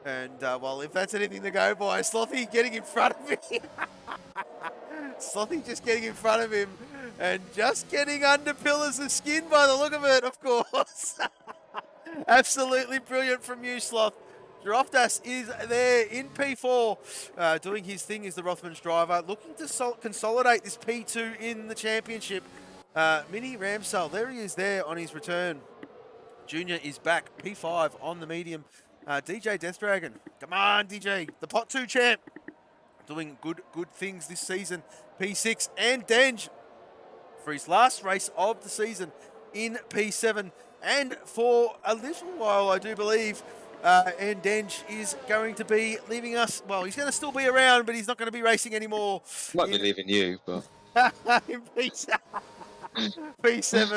And, well, if that's anything to go by, Slothy getting in front of him. Slothy just getting in front of him and just getting under Pillars' skin by the look of it, of course. Absolutely brilliant from you, Sloth. Droftas is there in P4, doing his thing as the Rothmans driver, looking to consolidate this P2 in the championship. Mini Ramsell, there he is there on his return. Junior is back, P5 on the medium. DJ Death Dragon, come on DJ, the pot 2 champ, doing good things this season. P6 and Denge for his last race of the season in P7, and for a little while I do believe. And Denge is going to be leaving us. Well, he's going to still be around, but he's not going to be racing anymore. Might be leaving you, but in P7.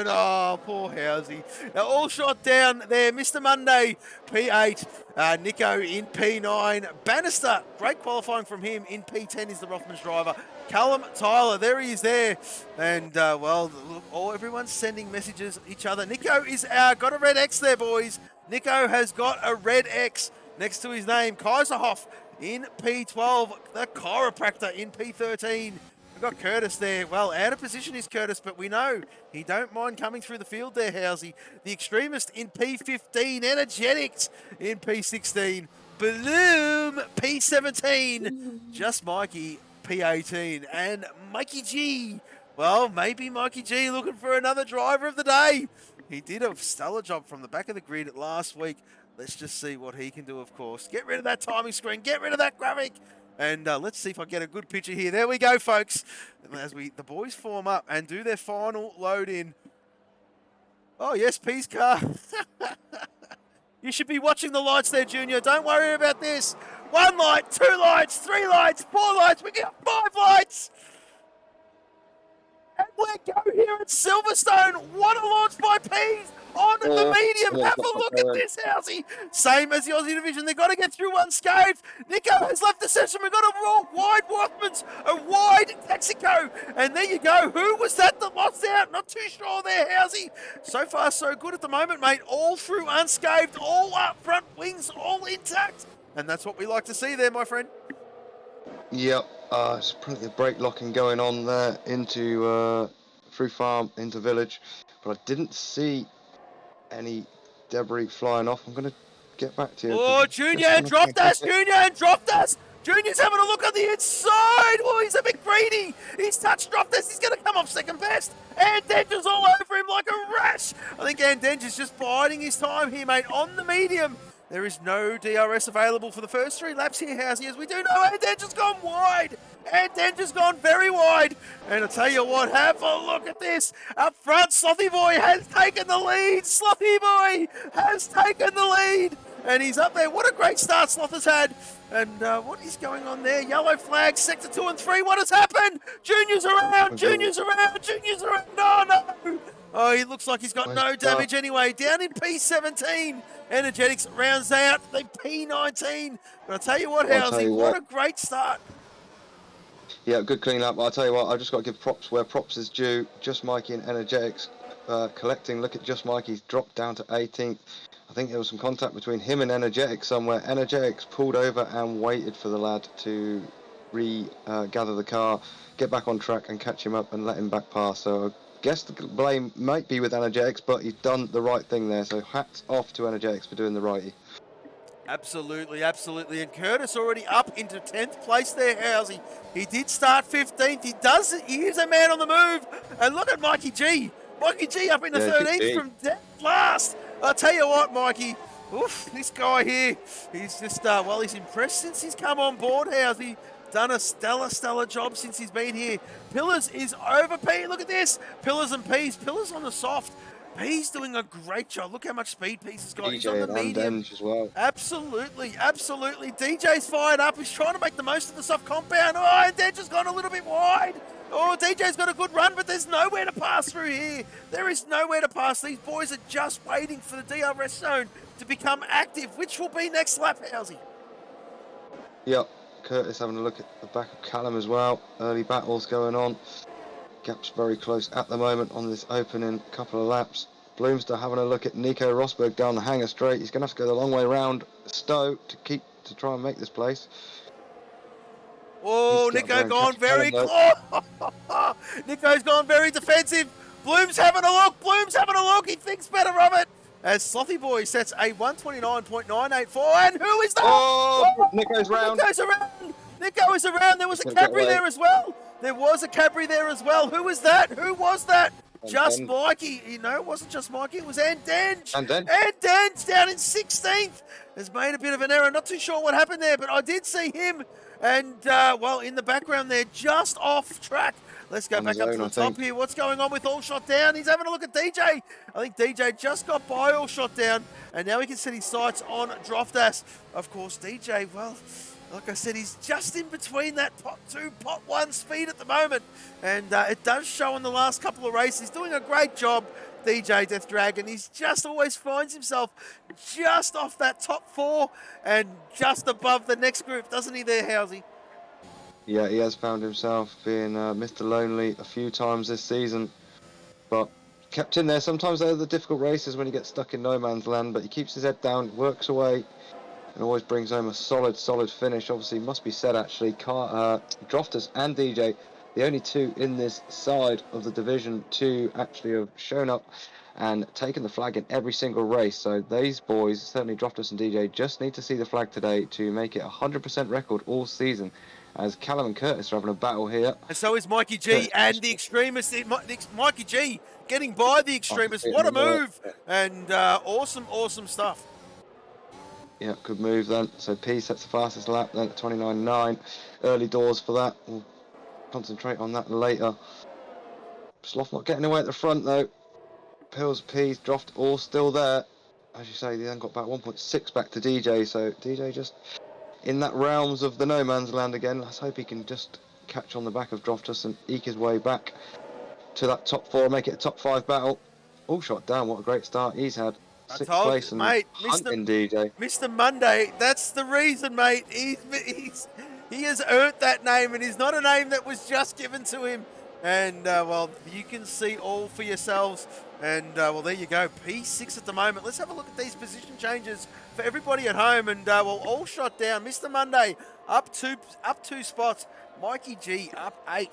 Oh, poor Housey. Now, all shot down there. Mr. Monday, P8. Nico in P9. Bannister, great qualifying from him. In P10 is the Rothmans driver. Callum Tyler, there he is there. And, well, everyone's sending messages each other. Nico is got a red X there, boys. Nico has got a red X next to his name. Kaiserhoff in P12. The chiropractor in P13. We've got Curtis there. Well, out of position is Curtis, but we know he don't mind coming through the field there, Housey. The extremist in P15. Energetics in P16. Bloom, P17. Just Mikey, P18. And Mikey G. Well, maybe Mikey G looking for another driver of the day. He did a stellar job from the back of the grid last week. Let's just see what he can do, of course. Get rid of that timing screen. Get rid of that graphic. And let's see if I get a good picture here. There we go, folks. As the boys form up and do their final load in. Oh, yes, P's car. You should be watching the lights there, Junior. Don't worry about this. 1 light, 2 lights, 3 lights, 4 lights. We got 5 lights. And let go here at Silverstone. What a launch by Pease on the medium. Have a look at this, Housey. Same as the Aussie division. They've got to get through unscathed. Nico has left the session. We've got a wide Rothmans, a wide Texaco. And there you go. Who was that lost out? Not too sure there, Housey. So far, so good at the moment, mate. All through unscathed, all up front wings, all intact. And that's what we like to see there, my friend. Yep, it's probably the brake locking going on there into through farm into village, but I didn't see any debris flying off. I'm going to get back to you. Oh, Junior and dropped us! Junior and dropped us! Junior's having a look on the inside! Oh, he's a bit greedy! He's touched dropped us! He's going to come off second best! And Denger's all over him like a rash! I think Denger's just biding his time here, mate, on the medium. There is no DRS available for the first 3 laps here, Housey, as we do know Denger's gone wide! And Denger's gone very wide! And I tell you what, have a look at this! Up front, Slothy Boy has taken the lead! Slothy Boy has taken the lead! And he's up there. What a great start Sloth has had. And what is going on there? Yellow flag, sector 2 and 3. What has happened? Junior's around, Junior's around, Junior's around. No! Oh, he looks like he's got no damage anyway. Down in P17. Energetics rounds out the P19. But I tell you what, Housey, what a great start. Yeah, good clean up. I'll tell you what, I've just got to give props where props is due. Just Mikey and Energetics collecting. Look at Just Mikey's dropped down to 18th. I think there was some contact between him and Energetics somewhere. Energetics pulled over and waited for the lad to gather the car, get back on track and catch him up and let him back past. So I guess the blame might be with Energetics, but he's done the right thing there. So hats off to Energetics for doing the righty. Absolutely, absolutely. And Curtis already up into 10th place there, Housey. He did start 15th. He is a man on the move. And look at Mikey G. Mikey G up into 13th from dead last. I'll tell you what, Mikey. Oof, this guy here, he's just, well, he's impressed since he's come on board, Housey. Done a stellar job since he's been here. Pillars is over P. Look at this. Pillars and Peas. Pillars on the soft. Pea's doing a great job. Look how much speed Pea's has got. He's on the medium. As well. Absolutely. DJ's fired up. He's trying to make the most of the soft compound. Oh, and Denger's gone a little bit wide. Oh, DJ's got a good run, but there's nowhere to pass through here. There is nowhere to pass. These boys are just waiting for the DRS zone to become active, which will be next lap, Housey. Yep. Curtis having a look at the back of Callum as well. Early battles going on. Gap's very close at the moment on this opening couple of laps. Bloomster having a look at Nico Rosberg down the hanger straight. He's going to have to go the long way round Stowe to try and make this place. Oh, Nico gone very close. Nico's gone very defensive. Bloom's having a look. He thinks better of it. As Slothy Boy sets a 129.984. And who is that? Oh, Nico's round. Nico is around. There was a Cabri there as well. Who was that? Just Mikey. You know, it wasn't just Mikey. It was Andenge. Andenge down in 16th. Has made a bit of an error. Not too sure what happened there, but I did see him. And, well, in the background there, just off track. Let's go back up to the top here. What's going on with All Shot Down? He's having a look at DJ. I think DJ just got by All Shot Down. And now he can set his sights on Droftas. Of course, DJ, well, like I said, he's just in between that pot 2, pot 1 speed at the moment. And it does show in the last couple of races. He's doing a great job, DJ Death Dragon. He's just always finds himself just off that top 4 and just above the next group, doesn't he there, Housey? Yeah, he has found himself being Mr. Lonely a few times this season, but kept in there. Sometimes they're the difficult races when he gets stuck in no man's land, but he keeps his head down, works away, and always brings home a solid finish. Obviously, must be said actually, Droftus and DJ, the only two in this side of the division to actually have shown up and taken the flag in every single race. So these boys, certainly Droftus and DJ, just need to see the flag today to make it a 100% record all season. As Callum and Curtis are having a battle here. And so is Mikey G and the Extremist. Mikey G getting by the Extremist. What a move. And awesome stuff. Yeah, good move then. So P sets the fastest lap then at 29.9. Early doors for that. We'll concentrate on that later. Sloth not getting away at the front though. Pills, Peas, Droft, all still there. As you say, they then got back 1.6 back to DJ. So DJ just in that realms of the no man's land again. Let's hope he can just catch on the back of Droftus and eke his way back to that top 4, make it a top 5 battle. All shot down. What a great start he's had. I 6th told place you, and mate, hunting DJ. Mr. Monday, that's the reason, mate. He has earned that name, and it's not a name that was just given to him. And, well, you can see all for yourselves. And, well, there you go. P6 at the moment. Let's have a look at these position changes for everybody at home. And, well, all shot down. Mr. Monday up two spots. Mikey G up 8.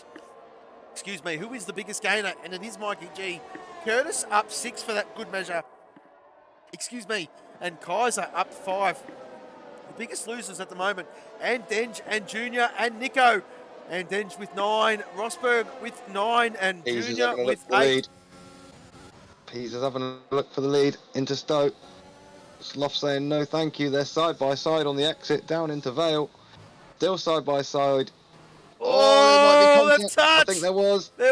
Excuse me, who is the biggest gainer? And it is Mikey G. Curtis up 6 for that good measure. Excuse me. And Kaiser up 5. The biggest losers at the moment. And Denge and Junior and Nico. And Denge with 9. Rosberg with 9. And Peas is Junior having a with look for the 8. lead. Peas is having a look for the lead into Stowe. Slough saying no thank you. They're side by side on the exit down into Vale. Still side by side. Oh, there might be they've contact. touched. I think there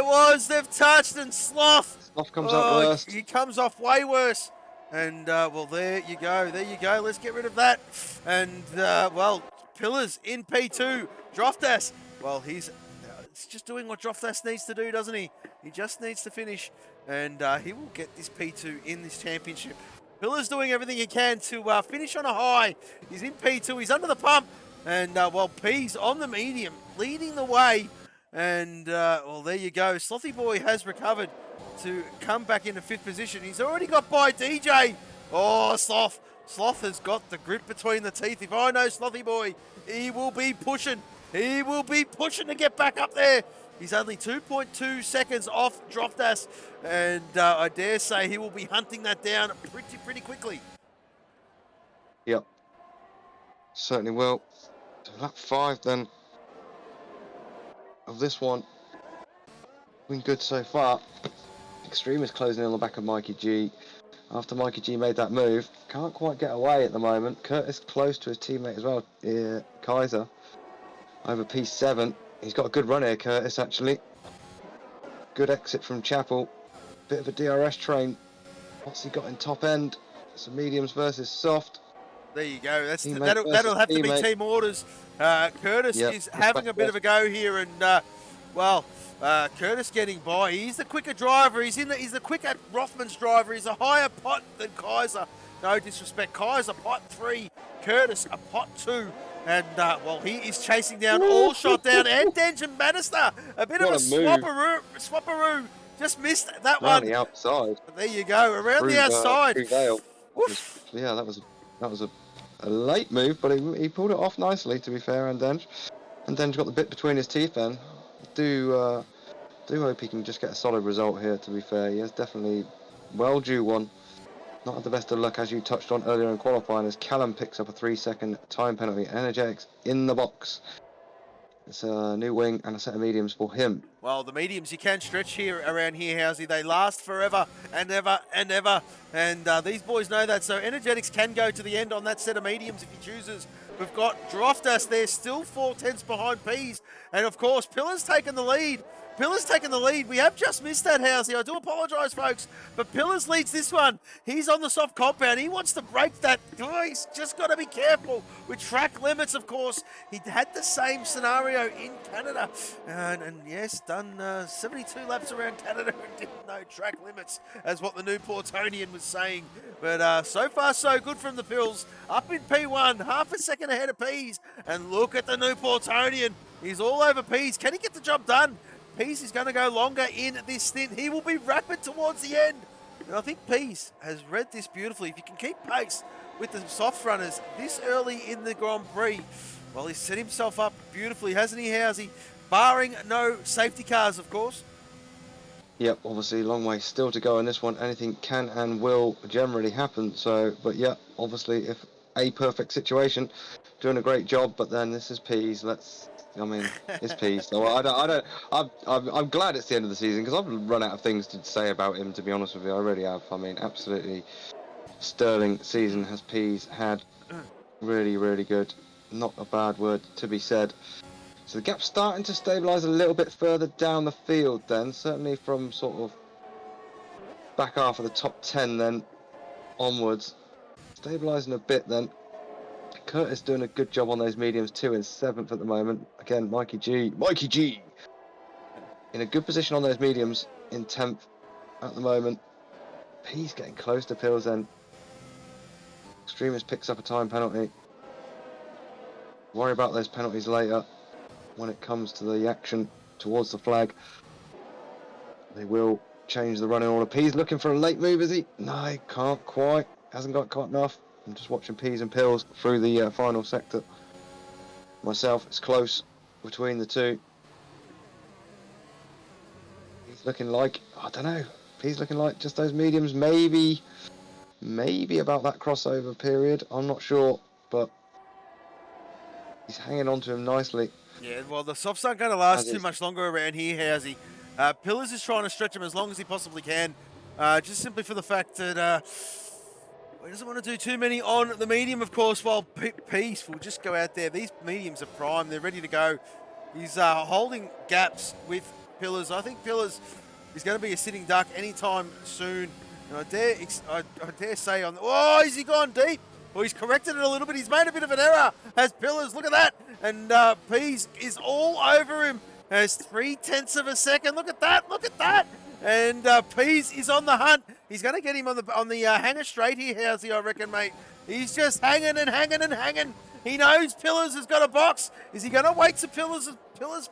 was. They've touched, and Slough. Slough comes out worst. He comes off way worse. And, well, there you go. Let's get rid of that. And, well, Pillars in P2. Droftas. Well, he's just doing what Droftas needs to do, doesn't he? He just needs to finish. And he will get this P2 in this championship. Pillars doing everything he can to finish on a high. He's in P2. He's under the pump. And, well, P's on the medium, leading the way. And, well, there you go. Slothy Boy has recovered to come back into 5th position. He's already got by DJ. Oh, Sloth. Sloth has got the grip between the teeth. If I know Slothy Boy, he will be pushing. He will be pushing to get back up there. He's only 2.2 seconds off Droftas. And I dare say he will be hunting that down pretty quickly. Yep. Certainly will. So lap 5 then of this one. Been good so far. Extreme is closing in on the back of Mikey G. After Mikey G made that move, can't quite get away at the moment. Curtis close to his teammate as well, Kaiser. Over P7. He's got a good run here, Curtis, actually. Good exit from Chapel. Bit of a DRS train. What's he got in top end? Some mediums versus soft. There you go. Teammate That'll have to be teammate. team orders. Curtis is having a bit of a go here, and well, Curtis getting by. He's the quicker driver. He's the quicker Rothman's driver. He's a higher pot than Kaiser. No disrespect. Kaiser pot 3. Curtis a pot 2. And, well, he is chasing down all shot down. And Denge and Bannister. A bit What of a a swapperoo. Just missed that Round one. the outside. But there you go. Around Through, the outside. through Vale. Yeah, that was a late move, but he pulled it off nicely, to be fair, and Denge got the bit between his teeth then. Do hope he can just get a solid result here, to be fair. He has definitely well due one. Not had the best of luck, as you touched on earlier in qualifying, as Callum picks up a 3-second time penalty. Energetics in the box. It's a new wing and a set of mediums for him. Well, the mediums you can stretch here around here, Housey. They last forever and ever and ever. And these boys know that. So Energetics can go to the end on that set of mediums if he chooses. We've got Droftas there, still 4/10 behind Peas. And, of course, Pillar's taken the lead. Pillars taking the lead. We have just missed that, Housey. I do apologise, folks. But Pillars leads this one. He's on the soft compound. He wants to break that. Oh, he's just got to be careful with track limits, of course. He had the same scenario in Canada. And yes, done 72 laps around Canada and didn't know track limits, as what the new Portonian was saying. But so far, so good from the Pills. Up in P1, half a second ahead of Peas. And look at the new Portonian. He's all over Peas. Can he get the job done? Peas is going to go longer in this stint. He will be rapid towards the end. And I think Peas has read this beautifully. If you can keep pace with the soft runners this early in the Grand Prix, well, he's set himself up beautifully, hasn't he, Housey? Barring no safety cars, of course. Yep, obviously, long way still to go in this one. Anything can and will generally happen. So, but yeah, obviously, if a perfect situation, doing a great job. But then this is Peas. It's Peas. So I'm glad it's the end of the season, because I've run out of things to say about him, to be honest with you. I really have. I mean, absolutely sterling season has Peas had. Really, really good. Not a bad word to be said. So the gap's starting to stabilise a little bit further down the field then. Certainly from sort of back half of the top 10 then onwards. Stabilising a bit then. Curtis doing a good job on those mediums too in 7th at the moment. Again, Mikey G in a good position on those mediums in 10th at the moment. He's getting close to Pills then. Extremist picks up a time penalty. Worry about those penalties later when it comes to the action towards the flag. They will change the running order. P's looking for a late move, is he? No, he can't quite. Hasn't got quite enough. I'm just watching P's and Pills through the final sector. Myself, it's close between the two. He's looking like, I don't know. P's looking like just those mediums, maybe about that crossover period. I'm not sure, but he's hanging on to him nicely. Yeah, well, the softs aren't going to last too much longer around here, has he? Pillars is trying to stretch him as long as he possibly can, just simply for the fact that he doesn't want to do too many on the medium, of course, while Peace will just go out there. These mediums are prime. They're ready to go. He's holding gaps with Pillars. I think Pillars is going to be a sitting duck anytime soon. And I dare say on the... Oh, has he gone deep? Well, he's corrected it a little bit. He's made a bit of an error. Has Pillars, look at that. And Pease is all over him. Has 0.3 of a second. Look at that. Look at that. And Pease is on the hunt. He's going to get him on the hanger straight here, Housey, I reckon, mate. He's just hanging and hanging and hanging. He knows Pillars has got a box. Is he going to wait to Pillars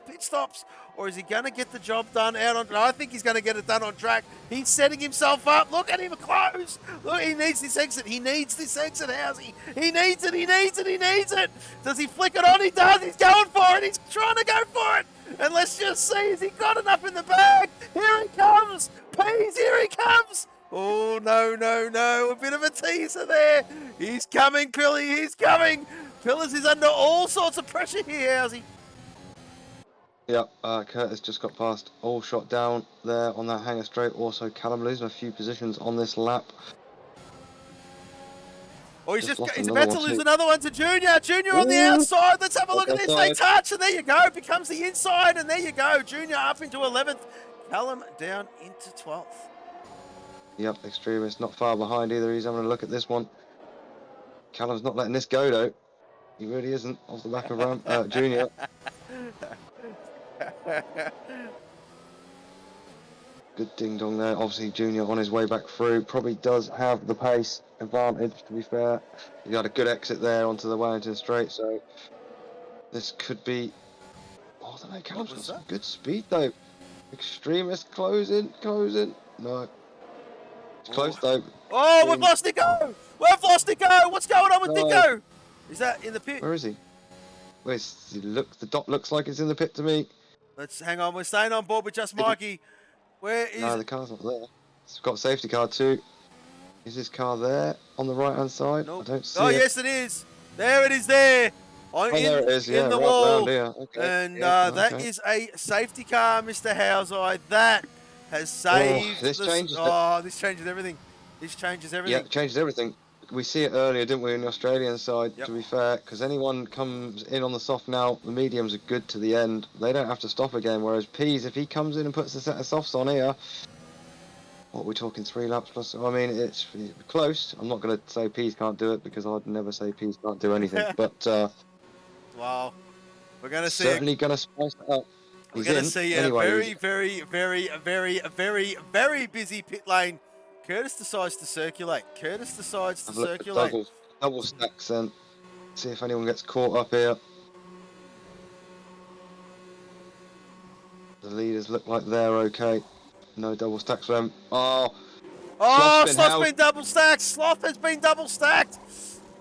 pit stops? Or is he going to get the job done out on... I think he's going to get it done on track. He's setting himself up. Look at him close. Look, he needs this exit. He needs this exit, Housey. He needs it. He needs it. He needs it. Does he flick it on? He does. He's going for it. He's trying to go for it. And let's just see, has he got enough in the bag? Here he comes. Pease, here he comes. Oh, no, no, no. A bit of a teaser there. He's coming, Pilly. He's coming. Pillars is under all sorts of pressure here, Housey. Yep, Curtis just got past all shot down there on that hanger straight. Also, Callum losing a few positions on this lap. Oh, he's about to lose another one to Junior. Junior on the outside. Let's have a look at this. They touch, and there you go. It becomes the inside, and there you go. Junior up into 11th. Callum down into 12th. Yep, Extremist not far behind either. He's having a look at this one. Callum's not letting this go, though. He really isn't, off the back of Junior. Good ding dong there. Obviously, Junior on his way back through probably does have the pace advantage, to be fair. He got a good exit there onto the Wellington Straight, so this could be... Oh, I don't know, Callum's got some good speed though. Extremist closing. No. It's close though. Oh, we've lost Nico! We've lost Nico! What's going on with Nico? Is that in the pit? Where is he? The dot looks like it's in the pit to me. Let's hang on. We're staying on board with just Mikey. Where is No, the car's not there. It's got a safety car too. Is this car there on the right hand side? Nope. I don't see it. Yes, it is. There it is there. There it is, yeah, in the right wall. Okay. And that is a safety car, Mr. Houseye. That has saved... This changes everything. This changes everything. Yeah, it changes everything. We see it earlier, didn't we, on the Australian side, to be fair, because anyone comes in on the soft now, the mediums are good to the end. They don't have to stop again, whereas Pease, if he comes in and puts a set of softs on here, what are we talking, 3 laps plus? I mean, it's close. I'm not going to say Pease can't do it, because I'd never say Pease can't do anything, but... wow. We're going to see... Certainly going to spice it up. We're going to see a very busy pit lane. Curtis decides to circulate. Double stacks then. See if anyone gets caught up here. The leaders look like they're okay. No double stacks for them. Sloth's been double stacked. Sloth has been double stacked.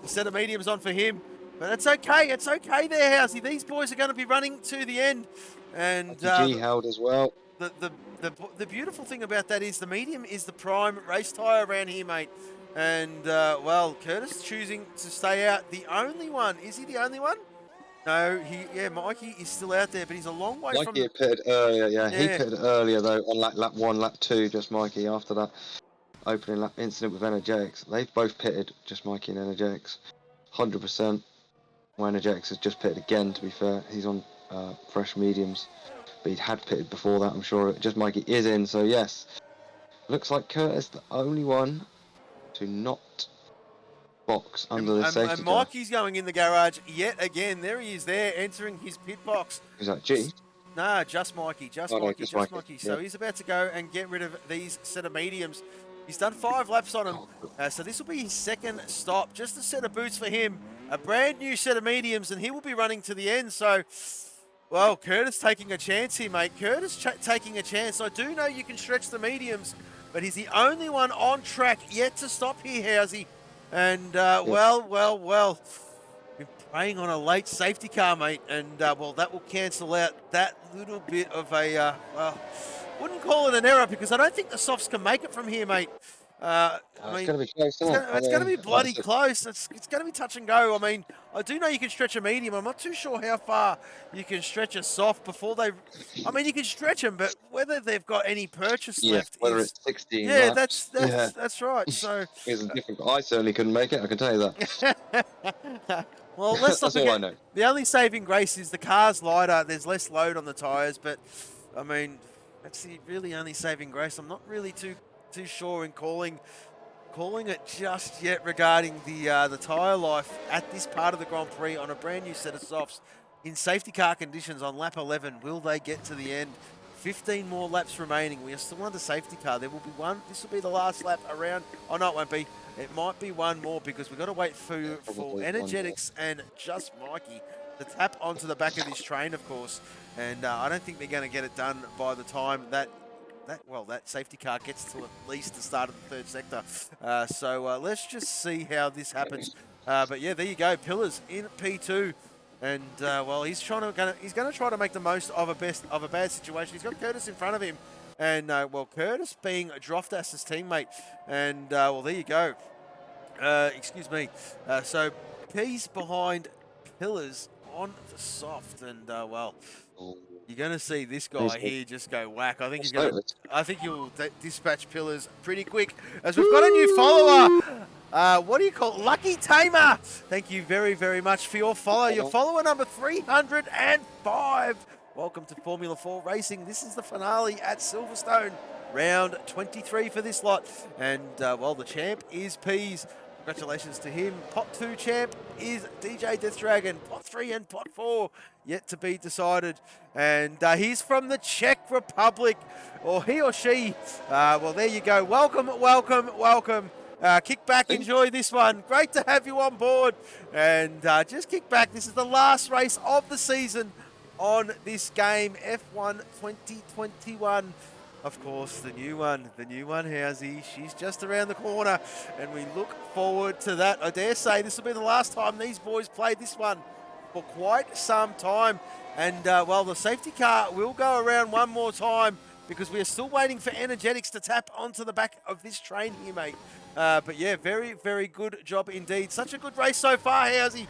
Instead of mediums on for him. But it's okay. It's okay there, Housey. These boys are going to be running to the end. And G held as well. The beautiful thing about that is the medium is the prime race tyre around here, mate. And, well, Curtis choosing to stay out. The only one. Is he the only one? No, Mikey is still out there, but he's a long way from... Mikey pitted earlier, yeah. He pitted earlier, though, on lap 1, lap 2, just Mikey, after that opening lap incident with Energetics. They've both pitted, just Mikey and Energetics. 100%. Well, Energetics has just pitted again, to be fair. He's on fresh mediums. But he had pitted before that, I'm sure. Just Mikey is in, so yes. Looks like Curtis the only one to not box under the safety And car. Mikey's going in the garage yet again. There he is there, entering his pit box. Is that G? Nah, just Mikey, just Oh, no, Mikey, just just Mikey. Mikey. So Yeah. he's about to go and get rid of these set of mediums. He's done 5 laps on them, so this will be his second stop. Just a set of boots for him, a brand new set of mediums, and he will be running to the end. So, well, Curtis taking a chance here, mate. Curtis taking a chance. I do know you can stretch the mediums, but he's the only one on track yet to stop here, Housey. And, well, been preying on a late safety car, mate, and well, that will cancel out that little bit of a well, wouldn't call it an error because I don't think the softs can make it from here, mate. I It's mean, going to be close, isn't it? it's going to be bloody That's close. It's going to be touch and go. I mean, I do know you can stretch a medium. I'm not too sure how far you can stretch a soft before they. I mean, you can stretch them, but whether they've got any purchase left whether is. it's 16 Yeah, laps. that's right. So. It's different. I certainly couldn't make it, I can tell you that. Well, let's not That's all I forget. know. The only saving grace is the car's lighter. There's less load on the tyres, but I mean, that's the really only saving grace. I'm not really too sure in calling it just yet regarding the tyre life at this part of the Grand Prix on a brand new set of softs in safety car conditions on lap 11. Will they get to the end? 15 more laps remaining. We are still under safety car. There will be one. This will be the last lap around. Oh no, it won't be. It might be one more because we've got to wait for Energetics and Just Mikey to tap onto the back of this train, of course. And I don't think they're going to get it done by the time that safety car gets to at least the start of the third sector. So let's just see how this happens. But yeah, there you go. Pillars in P2. And well, he's going to try to make the most of a bad situation. He's got Curtis in front of him. And, well, Curtis being Droftas's teammate. And, well, there you go. Excuse me. So, P's behind Pillars on the soft. And, well, you're going to see this guy here just go whack. I think he'll dispatch Pillars pretty quick. As we've got a new follower. What do you call it? Lucky Tamer. Thank you very, very much for your follow. Your follower number 305. Welcome to Formula 4 Racing. This is the finale at Silverstone. Round 23 for this lot. And, well, the champ is Peas. Congratulations to him. Pot 2 champ is DJ Death Dragon. Pot 3 and Pot 4 yet to be decided. And he's from the Czech Republic. Or he or she. Well, there you go. Welcome. Kick back, enjoy this one. Great to have you on board. And just kick back. This is the last race of the season on this game, F1 2021. Of course, the new one, Housey. She's just around the corner, and we look forward to that. I dare say this will be the last time these boys play this one for quite some time. And, well, the safety car will go around one more time because we are still waiting for Energetics to tap onto the back of this train here, mate. But, yeah, very, very good job indeed. Such a good race so far, Housey.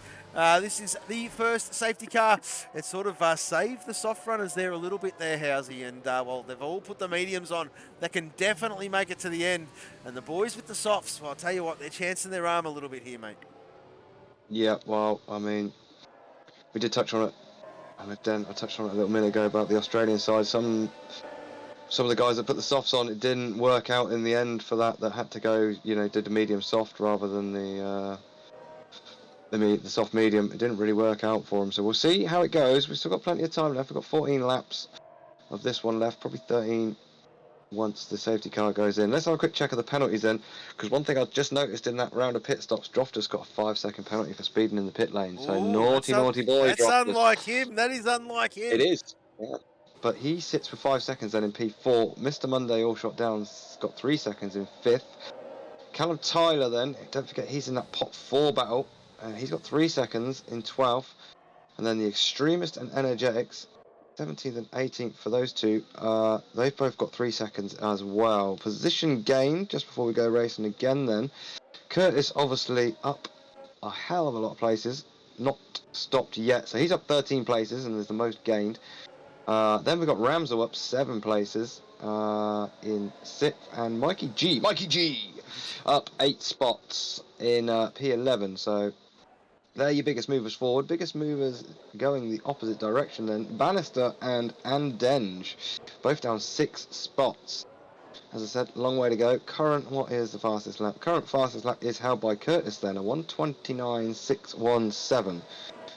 This is the first safety car. It sort of saved the soft runners there a little bit there, Housey. And, well, they've all put the mediums on that can definitely make it to the end. And the boys with the softs, well, I'll tell you what, they're chancing their arm a little bit here, mate. Yeah, well, I mean, we did touch on it. I touched on it a little minute ago about the Australian side. Some of the guys that put the softs on, it didn't work out in the end for that had to go, did the medium soft rather than the soft medium. It didn't really work out for them, so we'll see how it goes. We've still got plenty of time left. We've got 14 laps of this one left, probably 13 once the safety car goes in. Let's have a quick check of the penalties then, because one thing I just noticed in that round of pit stops, Drofter's got a 5-second penalty for speeding in the pit lane. So Ooh, naughty boy. That's unlike him. That is unlike him. It is. Yeah. But he sits for 5 seconds then in P4. Mr. Monday, all shot down's got 3 seconds in 5th. Callum Tyler then, don't forget he's in that pot 4 battle. He's got 3 seconds in 12th. And then the Extremist and Energetics, 17th and 18th for those two. They've both got 3 seconds as well. Position gain, just before we go racing again then. Curtis obviously up a hell of a lot of places. Not stopped yet. So he's up 13 places and is the most gained. Then we've got Ramsel up 7 places in 6th. And Mikey G up 8 spots in P11. So they're your biggest movers forward. Biggest movers going the opposite direction then. Bannister and Andenge, both down 6 spots. As I said, long way to go. What is the fastest lap? Current fastest lap is held by Curtis then, a 1:29.617.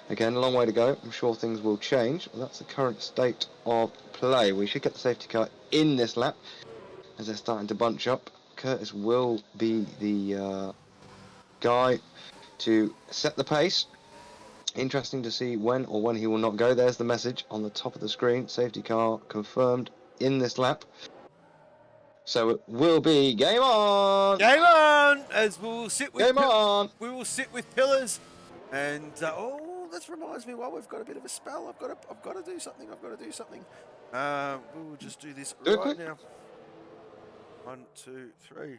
Again, a long way to go. I'm sure things will change. Well, that's the current state of play. We should get the safety car in this lap as they're starting to bunch up. Curtis will be the guy to set the pace. Interesting to see when he will not go. There's the message on the top of the screen. Safety car confirmed in this lap. So it will be game on. Game on! As we will sit with Game on. we will sit with pillars, and that reminds me. While we've got a bit of a spell, I've got to do something. We will just do this right now. 1, 2, 3.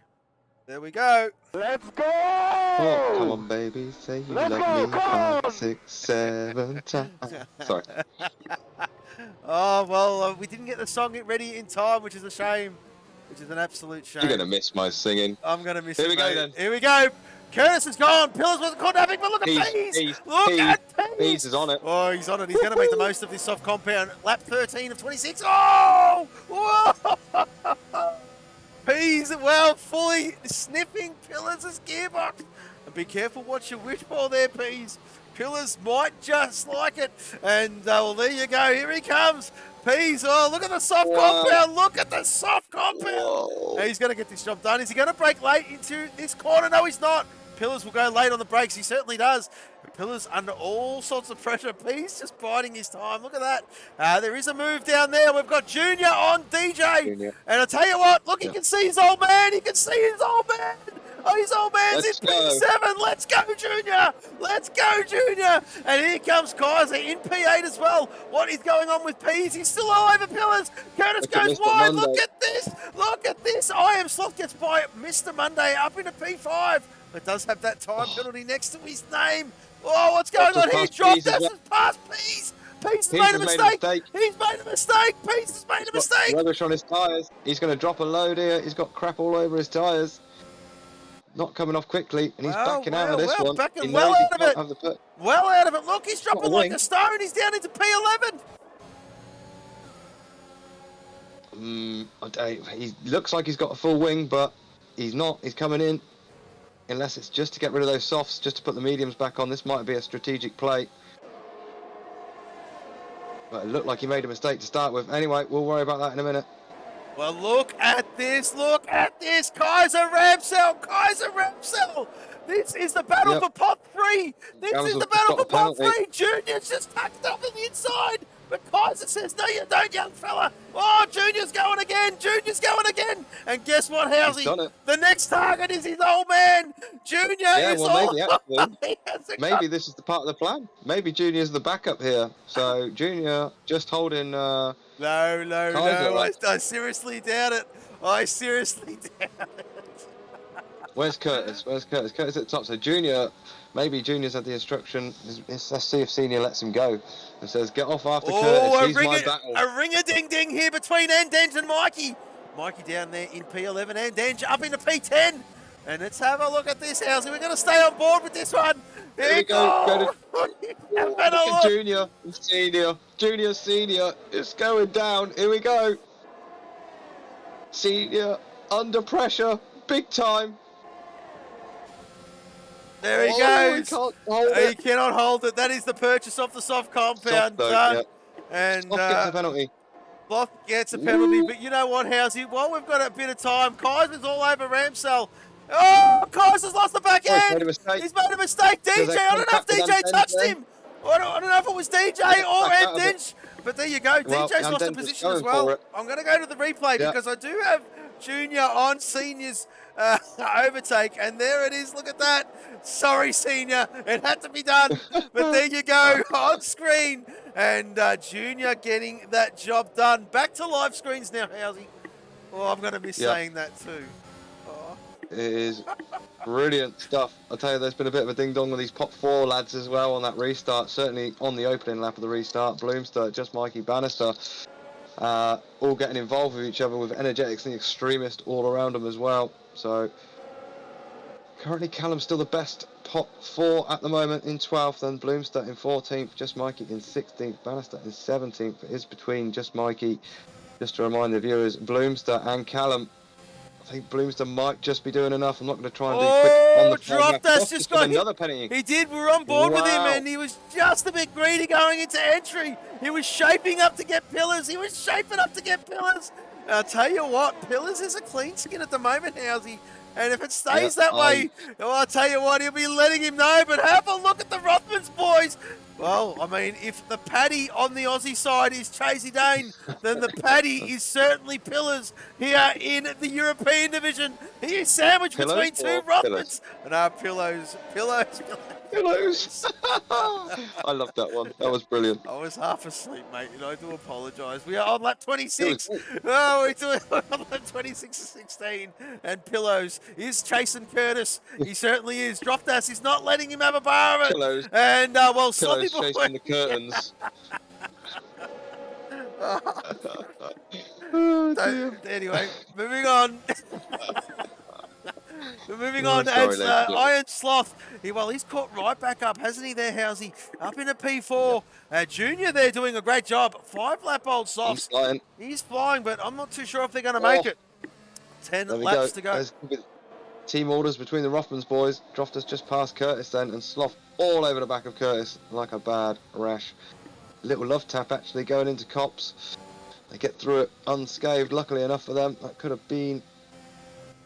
There we go. Let's go! Oh, come on, baby, say you Let's love go, me come 5, 6, 7 times. Sorry. Oh well, we didn't get the song ready in time, which is a shame. Which is an absolute shame. You're gonna miss my singing. I'm gonna miss Here it. we go, mate. then. Here we go. Curtis is gone. Pillars wasn't caught nothing, but look at Pease. Look at Pease. Pease is on it. Oh, he's on it. He's going to make the most of this soft compound. Lap 13 of 26. Oh! Whoa! Pease, well, fully sniffing Pillars' gearbox. And be careful what you wish for there, Pease. Pillars might just like it. And, well, there you go. Here he comes. Pease, oh, look at the soft compound. Look at the soft compound. Whoa. He's going to get this job done. Is he going to brake late into this corner? No, he's not. Pillars will go late on the brakes. He certainly does. But Pillars under all sorts of pressure. Pease just biding his time. Look at that. There is a move down there. We've got Junior on DJ. Junior. And I tell you what, look, he can see his old man. He can see his old man. Oh, his old man's Let's in go. P7. Let's go, Junior. Let's go, Junior. And here comes Kaiser in P8 as well. What is going on with Pease? He's still all over Pillars. Curtis Look at goes Mr. wide. Monday. Look at this. Look at this. I Am Sloth gets by Mr. Monday up into P5. It does have that time penalty next to his name. Oh, what's going on? He's dropped us past Pease. Pease has made a mistake. He's made a mistake. Pease has made a mistake. Rubbish on his tyres. He's going to drop a load here. He's got crap all over his tyres. Not coming off quickly, and he's backing out of this one. Backing He well knows he out of can't it. have the put. Well out of it. Look, he's dropping Got a like wing. a stone. He's down into P11. He looks like he's got a full wing, but he's not. He's coming in. Unless it's just to get rid of those softs, just to put the mediums back on. This might be a strategic play. But it looked like he made a mistake to start with. Anyway, we'll worry about that in a minute. Well, look at this. Look at this. Kaiser Ramsell. Kaiser Ramsell. This is the battle for pot 3. This is the battle for pot 3. Junior's just tucked up in the inside. But Kaiser says, no, you don't, young fella. Oh, Junior's going again. Junior's going again. And guess what, Housey? The next target is his old man. Junior is maybe actually. Maybe this is the part of the plan. Maybe Junior's the backup here. So Junior just holding. No. I seriously doubt it. I seriously doubt it. Where's Curtis? Curtis at the top. So Junior, maybe Junior's had the instruction. Let's see if Senior lets him go and says, get off after Curtis. He's my battle. A ring-a-ding-ding here between Andenge and Mikey. Mikey down there in P11. Andenge up into P10. And let's have a look at this, Housey. We're going to stay on board with this one. Here we go. Look at Junior and Senior. Junior, Senior. It's going down. Here we go. Senior under pressure. Big time. There he goes. He cannot hold it. That is the purchase of the soft compound done. Yeah. And Sloth gets a penalty. Sloth gets a penalty. But you know what, Housey? While we've got a bit of time, Kaiser's all over Ramsell. Oh, Kaiser's lost the back end. He's made a mistake. DJ, I don't know if DJ touched him. I don't know if it was DJ or Andenge. But there you go. DJ's lost the position as well. I'm going to go to the replay because I do have Junior on Senior's overtake. And there it is. Look at that. Sorry, Senior. It had to be done. But there you go on screen. And Junior getting that job done. Back to live screens now, Housey. Oh, I'm going to miss saying that too. Oh. It is brilliant stuff. I'll tell you, there's been a bit of a ding-dong with these pot 4 lads as well on that restart. Certainly on the opening lap of the restart. Bloomster, just Mikey Bannister, all getting involved with each other with Energetics and the Extremist all around them as well. So currently Callum's still the best pot 4 at the moment in 12th, and Bloomster in 14th, just Mikey in 16th, Bannister in 17th. It is between just Mikey, just to remind the viewers, Bloomster and Callum. I think Bloomston might just be doing enough. I'm not going to try and do quick on the fly. Dropped us, just got another penny. He did. We were on board with him, Wow. and he was just a bit greedy going into entry. He was shaping up to get Pillars. He was shaping up to get Pillars. And I'll tell you what, Pillars is a clean skin at the moment, Housey. And if it stays that way, I'll tell you what, he'll be letting him know. But have a look at the Rothmans, boys. Well, I mean, if the Paddy on the Aussie side is Chasey Dane, then the Paddy is certainly Pillars here in the European division. He is sandwiched between two Rothmans. And pillows. Pillows. I love that one. That was brilliant. I was half asleep, mate, and I do apologise. We are on lap 26. Oh, we're doing on lap 26 to 16. And Pillows is chasing Curtis. He certainly is. Dropdas is not letting him have a bar of it. Pillows. And, Sloppy Pillows chasing the curtains. So, anyway, moving on. We're moving on sorry, as Iron Sloth. He's caught right back up, hasn't he there, Housey? Up in a P4. Junior there doing a great job. 5-lap-old Sloth. He's flying, but I'm not too sure if they're going to make it. 10 laps to go. Team orders between the Rothmans boys. Drofter's just past Curtis then, and Sloth all over the back of Curtis like a bad rash. Little love tap actually going into Cops. They get through it unscathed, luckily enough for them. That could have been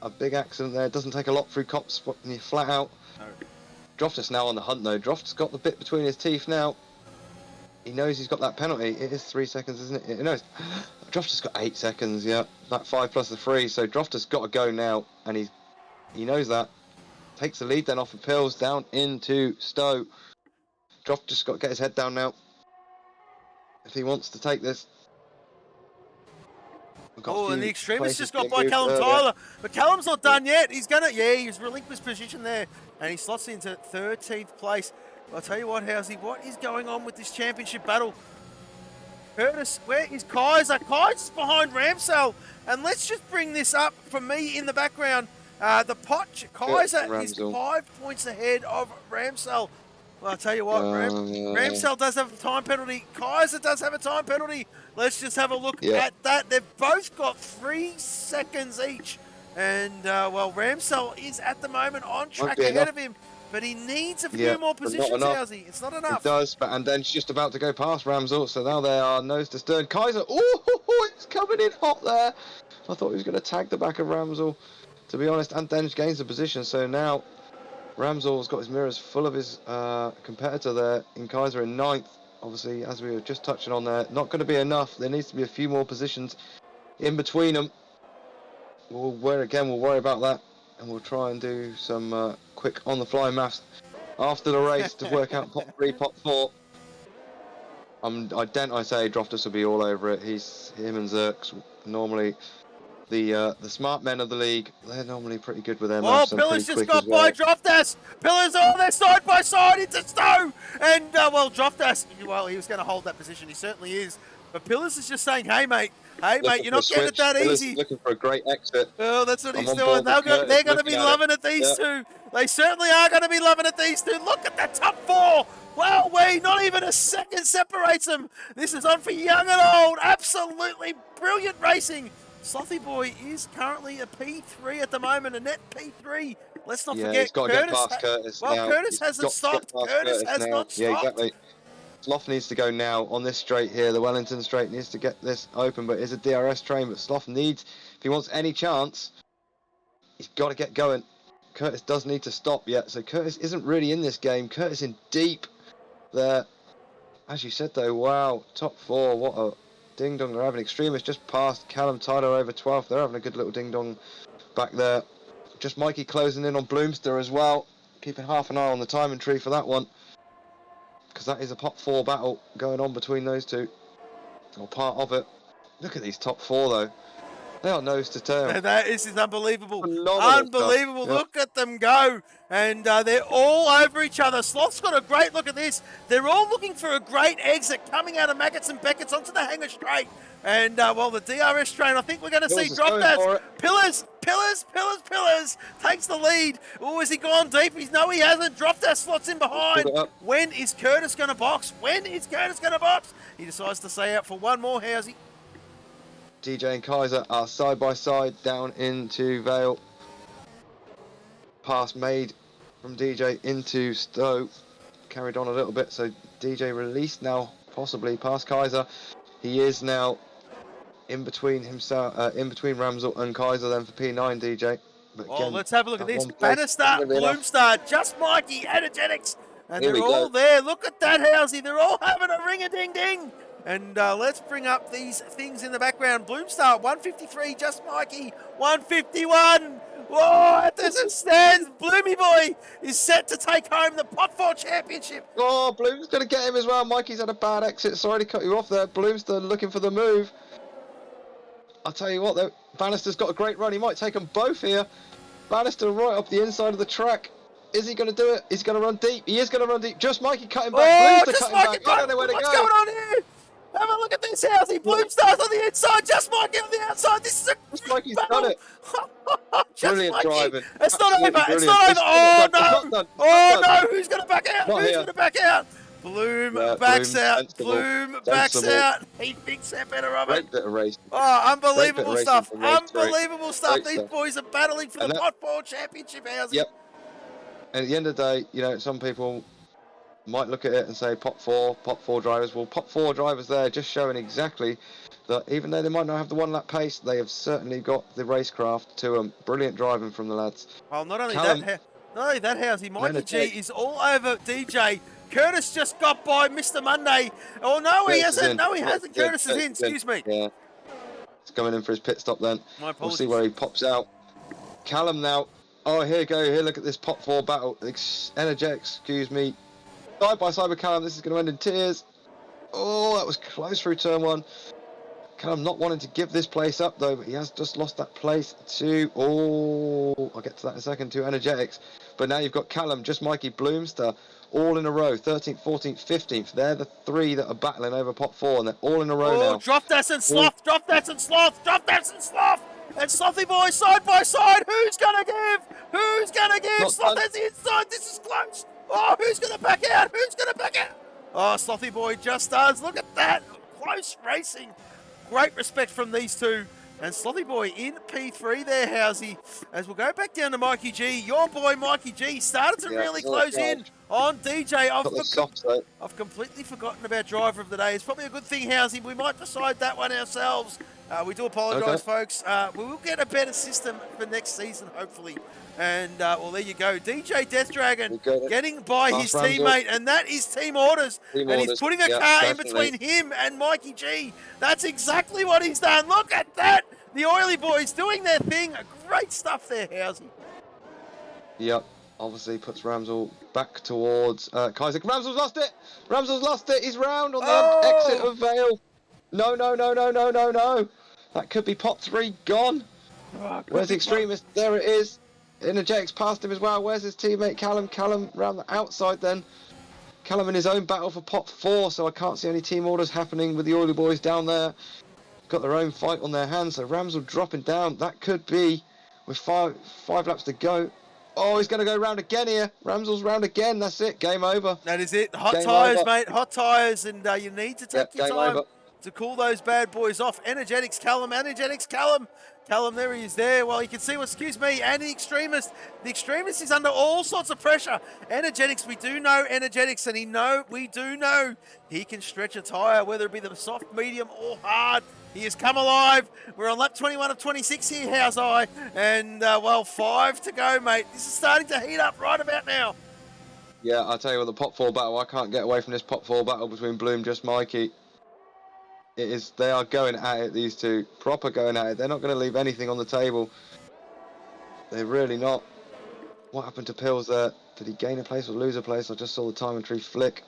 a big accident there. It doesn't take a lot through Cops when you're flat out. No. Drofter's now on the hunt though. Drofter's got the bit between his teeth now. He knows he's got that penalty. It is 3 seconds, isn't it? He knows. Drofter's got 8 seconds, yeah. That 5 plus the 3. So Drofter's got to go now, and he knows that. Takes the lead then off of Pills down into Stowe. Drofter's got to get his head down now if he wants to take this. And the extremist just got by Callum Tyler. But Callum's not done yet. He's he's relinquished position there. And he slots into 13th place. I'll tell you what, Housey, what is going on with this championship battle? Curtis, where is Kaiser? Kaiser's behind Ramsell. And let's just bring this up for me in the background. Kaiser is 5 points ahead of Ramsell. Well, I'll tell you what, Ramsell does have a time penalty. Kaiser does have a time penalty. Let's just have a look at that. They've both got 3 seconds each. And, Ramsell is at the moment on track ahead of him. But he needs a few more positions, Housey. It's not enough. It does, and then she's just about to go past Ramsell. So now they are nose to stern. Kaiser, it's coming in hot there. I thought he was going to tag the back of Ramsell, to be honest. And then gains the position. So now Ramsell's got his mirrors full of his competitor there in Kaiser in 9th. Obviously, as we were just touching on there, not going to be enough. There needs to be a few more positions in between them. We'll worry about that, and we'll try and do some quick on-the-fly maths after the race to work out pot 3, pot 4. I say Droftus will be all over it. Him and Zerks normally the smart men of the league. They're normally pretty good with their maths. Pillars just got by Droftus. Pillars, they're side by side into Stowe. And, Droftus, he was going to hold that position. He certainly is. But Pillars is just saying, hey, mate, you're not getting it that easy. Looking for a great exit. Oh, that's what he's doing. They're going to be loving it, these two. They certainly are going to be loving it, these two. Look at the top 4. Well, not even a second separates them. This is on for young and old. Absolutely brilliant racing. Slothy Boy is currently a P3 at the moment, a net P3. Let's not forget, he's got to get past Curtis now. Curtis hasn't stopped. Curtis has not stopped. Yeah, exactly. Sloth needs to go now on this straight here. The Wellington straight needs to get this open, but it's a DRS train. But Sloth needs, if he wants any chance, he's got to get going. Curtis does need to stop yet, so Curtis isn't really in this game. Curtis in deep there. As you said though, wow, top 4, what a ding dong they're having. Extremist just past Callum Tyler over 12th. They're having a good little ding dong back there. Just Mikey closing in on Bloomster as well. Keeping half an eye on the timing tree for that one, because that is a pot 4 battle going on between those two, or part of it. Look at these top 4 though. They are nose to tail. This is unbelievable. Unbelievable. Yep. Look at them go. And they're all over each other. Sloth's got a great look at this. They're all looking for a great exit coming out of Maggots and Beckett's onto the hanger straight. And, the DRS train, I think we're going to see Drofdas. Pillars takes the lead. Oh, has he gone deep? He hasn't. Drofdas slots in behind. When is Curtis going to box? He decides to stay out for one more, Housey. DJ and Kaiser are side by side down into Vale. Pass made from DJ into Stowe. Carried on a little bit, so DJ released now, possibly past Kaiser. He is now in between himself, in between Ramsel and Kaiser then for P9 DJ. But Oh, again, let's have a look at that this. one place Bannister, isn't gonna be enough. Bloomstar, Just Mikey, Energetics. And Here they're we all go. there. Look at that, Housey. They're all having a ring-a-ding-ding. And let's bring up these things in the background. Bloomstar, 153. Just Mikey, 151. Whoa, as it stands, Bloomy Boy is set to take home the Pot 4 Championship. Oh, Bloom's going to get him as well. Mikey's had a bad exit. Sorry to cut you off there. Bloom's still looking for the move. I'll tell you what, though. Bannister's got a great run. He might take them both here. Bannister right up the inside of the track. Is he going to do it? He's going to run deep. He is going to run deep. Just Mikey cutting back. Oh, Bloom's Just cutting Mikey, back. I don't know where to what's go. going on here? Have a look at this, Housey. Bloomstar's on the inside. Just Mikey on the outside. This is a Just Mikey's battle. done it. Just Brilliant Mikey. driving. It's not Absolutely over. It's brilliant. not over. It's Oh, not done. It's no. not done. It's Oh, not done. no. Who's going to back out? Not Who's here. going to back out? Bloom backs Bloom, out. sensible. Bloom backs Sensible. out. He thinks they're better of it. Great bit of racing. Oh, Great bit unbelievable of stuff. racing from race three. Unbelievable stuff. Great These stuff. boys are battling for And the that- Pot 4 Championship, Housey. Yep. And at the end of the day, you know, some people might look at it and say Pot 4 drivers. Well, Pot 4 drivers there just showing exactly that even though they might not have the one lap pace, they have certainly got the racecraft to them. Brilliant driving from the lads. Well, not only Callum- that, Housey, Mikey Leonard G Tate. is all over DJ. Curtis just got by Mr. Monday. Oh, no, he Curtis is hasn't. in. No, he hasn't. Curtis is in. Curtis Excuse me. Yeah. He's coming in for his pit stop then. My We'll apologies. see where he pops out. Callum now. Oh, here you go. Here, look at this Pot 4 battle. Energetic, excuse me. Side by side with Callum. This is going to end in tears. Oh, that was close through turn 1. Callum not wanting to give this place up though, but he has just lost that place to, oh, I'll get to that in a second, to Energetics. But now you've got Callum, Just Mikey, Bloomster, all in a row, 13th, 14th, 15th. They're the three that are battling over Pot 4, and they're all in a row Oh, now. drop that and sloth. Drop that and sloth. Drop that and sloth. And Slothy Boy side by side. Who's going to give? Who's going to give? Not Sloth done. has the inside. This is close. Oh, who's going to back out? Who's going to back out? Oh, Slothy Boy just does. Look at that. Close racing. Great respect from these two. And Slothy Boy in P3 there, Housey. As we'll go back down to Mikey G. Your boy Mikey G started to Yeah, really it's all close in on DJ. Got the softs though. I've completely forgotten about driver of the day. It's probably a good thing, Housey. We might decide that one ourselves. We do apologise, Okay. folks. We will get a better system for next season, hopefully. And, well, there you go. DJ Death Dragon We got it. getting by Pass his Ramsel. teammate, and that is team orders. Team and he's orders. putting a Yeah, car in definitely. between him and Mikey G. That's exactly what he's done. Look at that. The Oily Boys doing their thing. Great stuff there, Housey. Yep. Obviously puts Ramsel back towards Kaiser. Ramsel's lost it. Ramsel's lost it. He's round on the Oh! exit of Vale. No, no, no, no, no, no, no. That could be pot 3 gone. Oh, good Where's the big extremist? There it is. Energetics past him as well. Where's his teammate Callum? Callum round the outside then. Callum in his own battle for pot 4, so I can't see any team orders happening with the Oily Boys down there. Got their own fight on their hands, so Ramsel dropping down. That could be with five laps to go. Oh, he's going to go round again here. Ramsel's round again. That's it. Game over. That is it. Hot Game tyres, over. mate. Hot tyres, and you need to take Yeah, your game time over. to cool those bad boys off. Energetics, Callum. Energetics, Callum. Callum, there he is there. Well, you can see, excuse me, and the extremist. The extremist is under all sorts of pressure. Energetics, we do know Energetics, and we do know he can stretch a tyre, whether it be the soft, medium, or hard. He has come alive. We're on lap 21 of 26 here, how's I? And, well, 5 to go, mate. This is starting to heat up right about now. Yeah, I'll tell you what, the pot 4 battle, I can't get away from this pot 4 battle between Bloom, Just Mikey. It is, they are going at it, these two. Proper going at it. They're not going to leave anything on the table. They're really not. What happened to Pills there? Did he gain a place or lose a place? I just saw the time tree flick.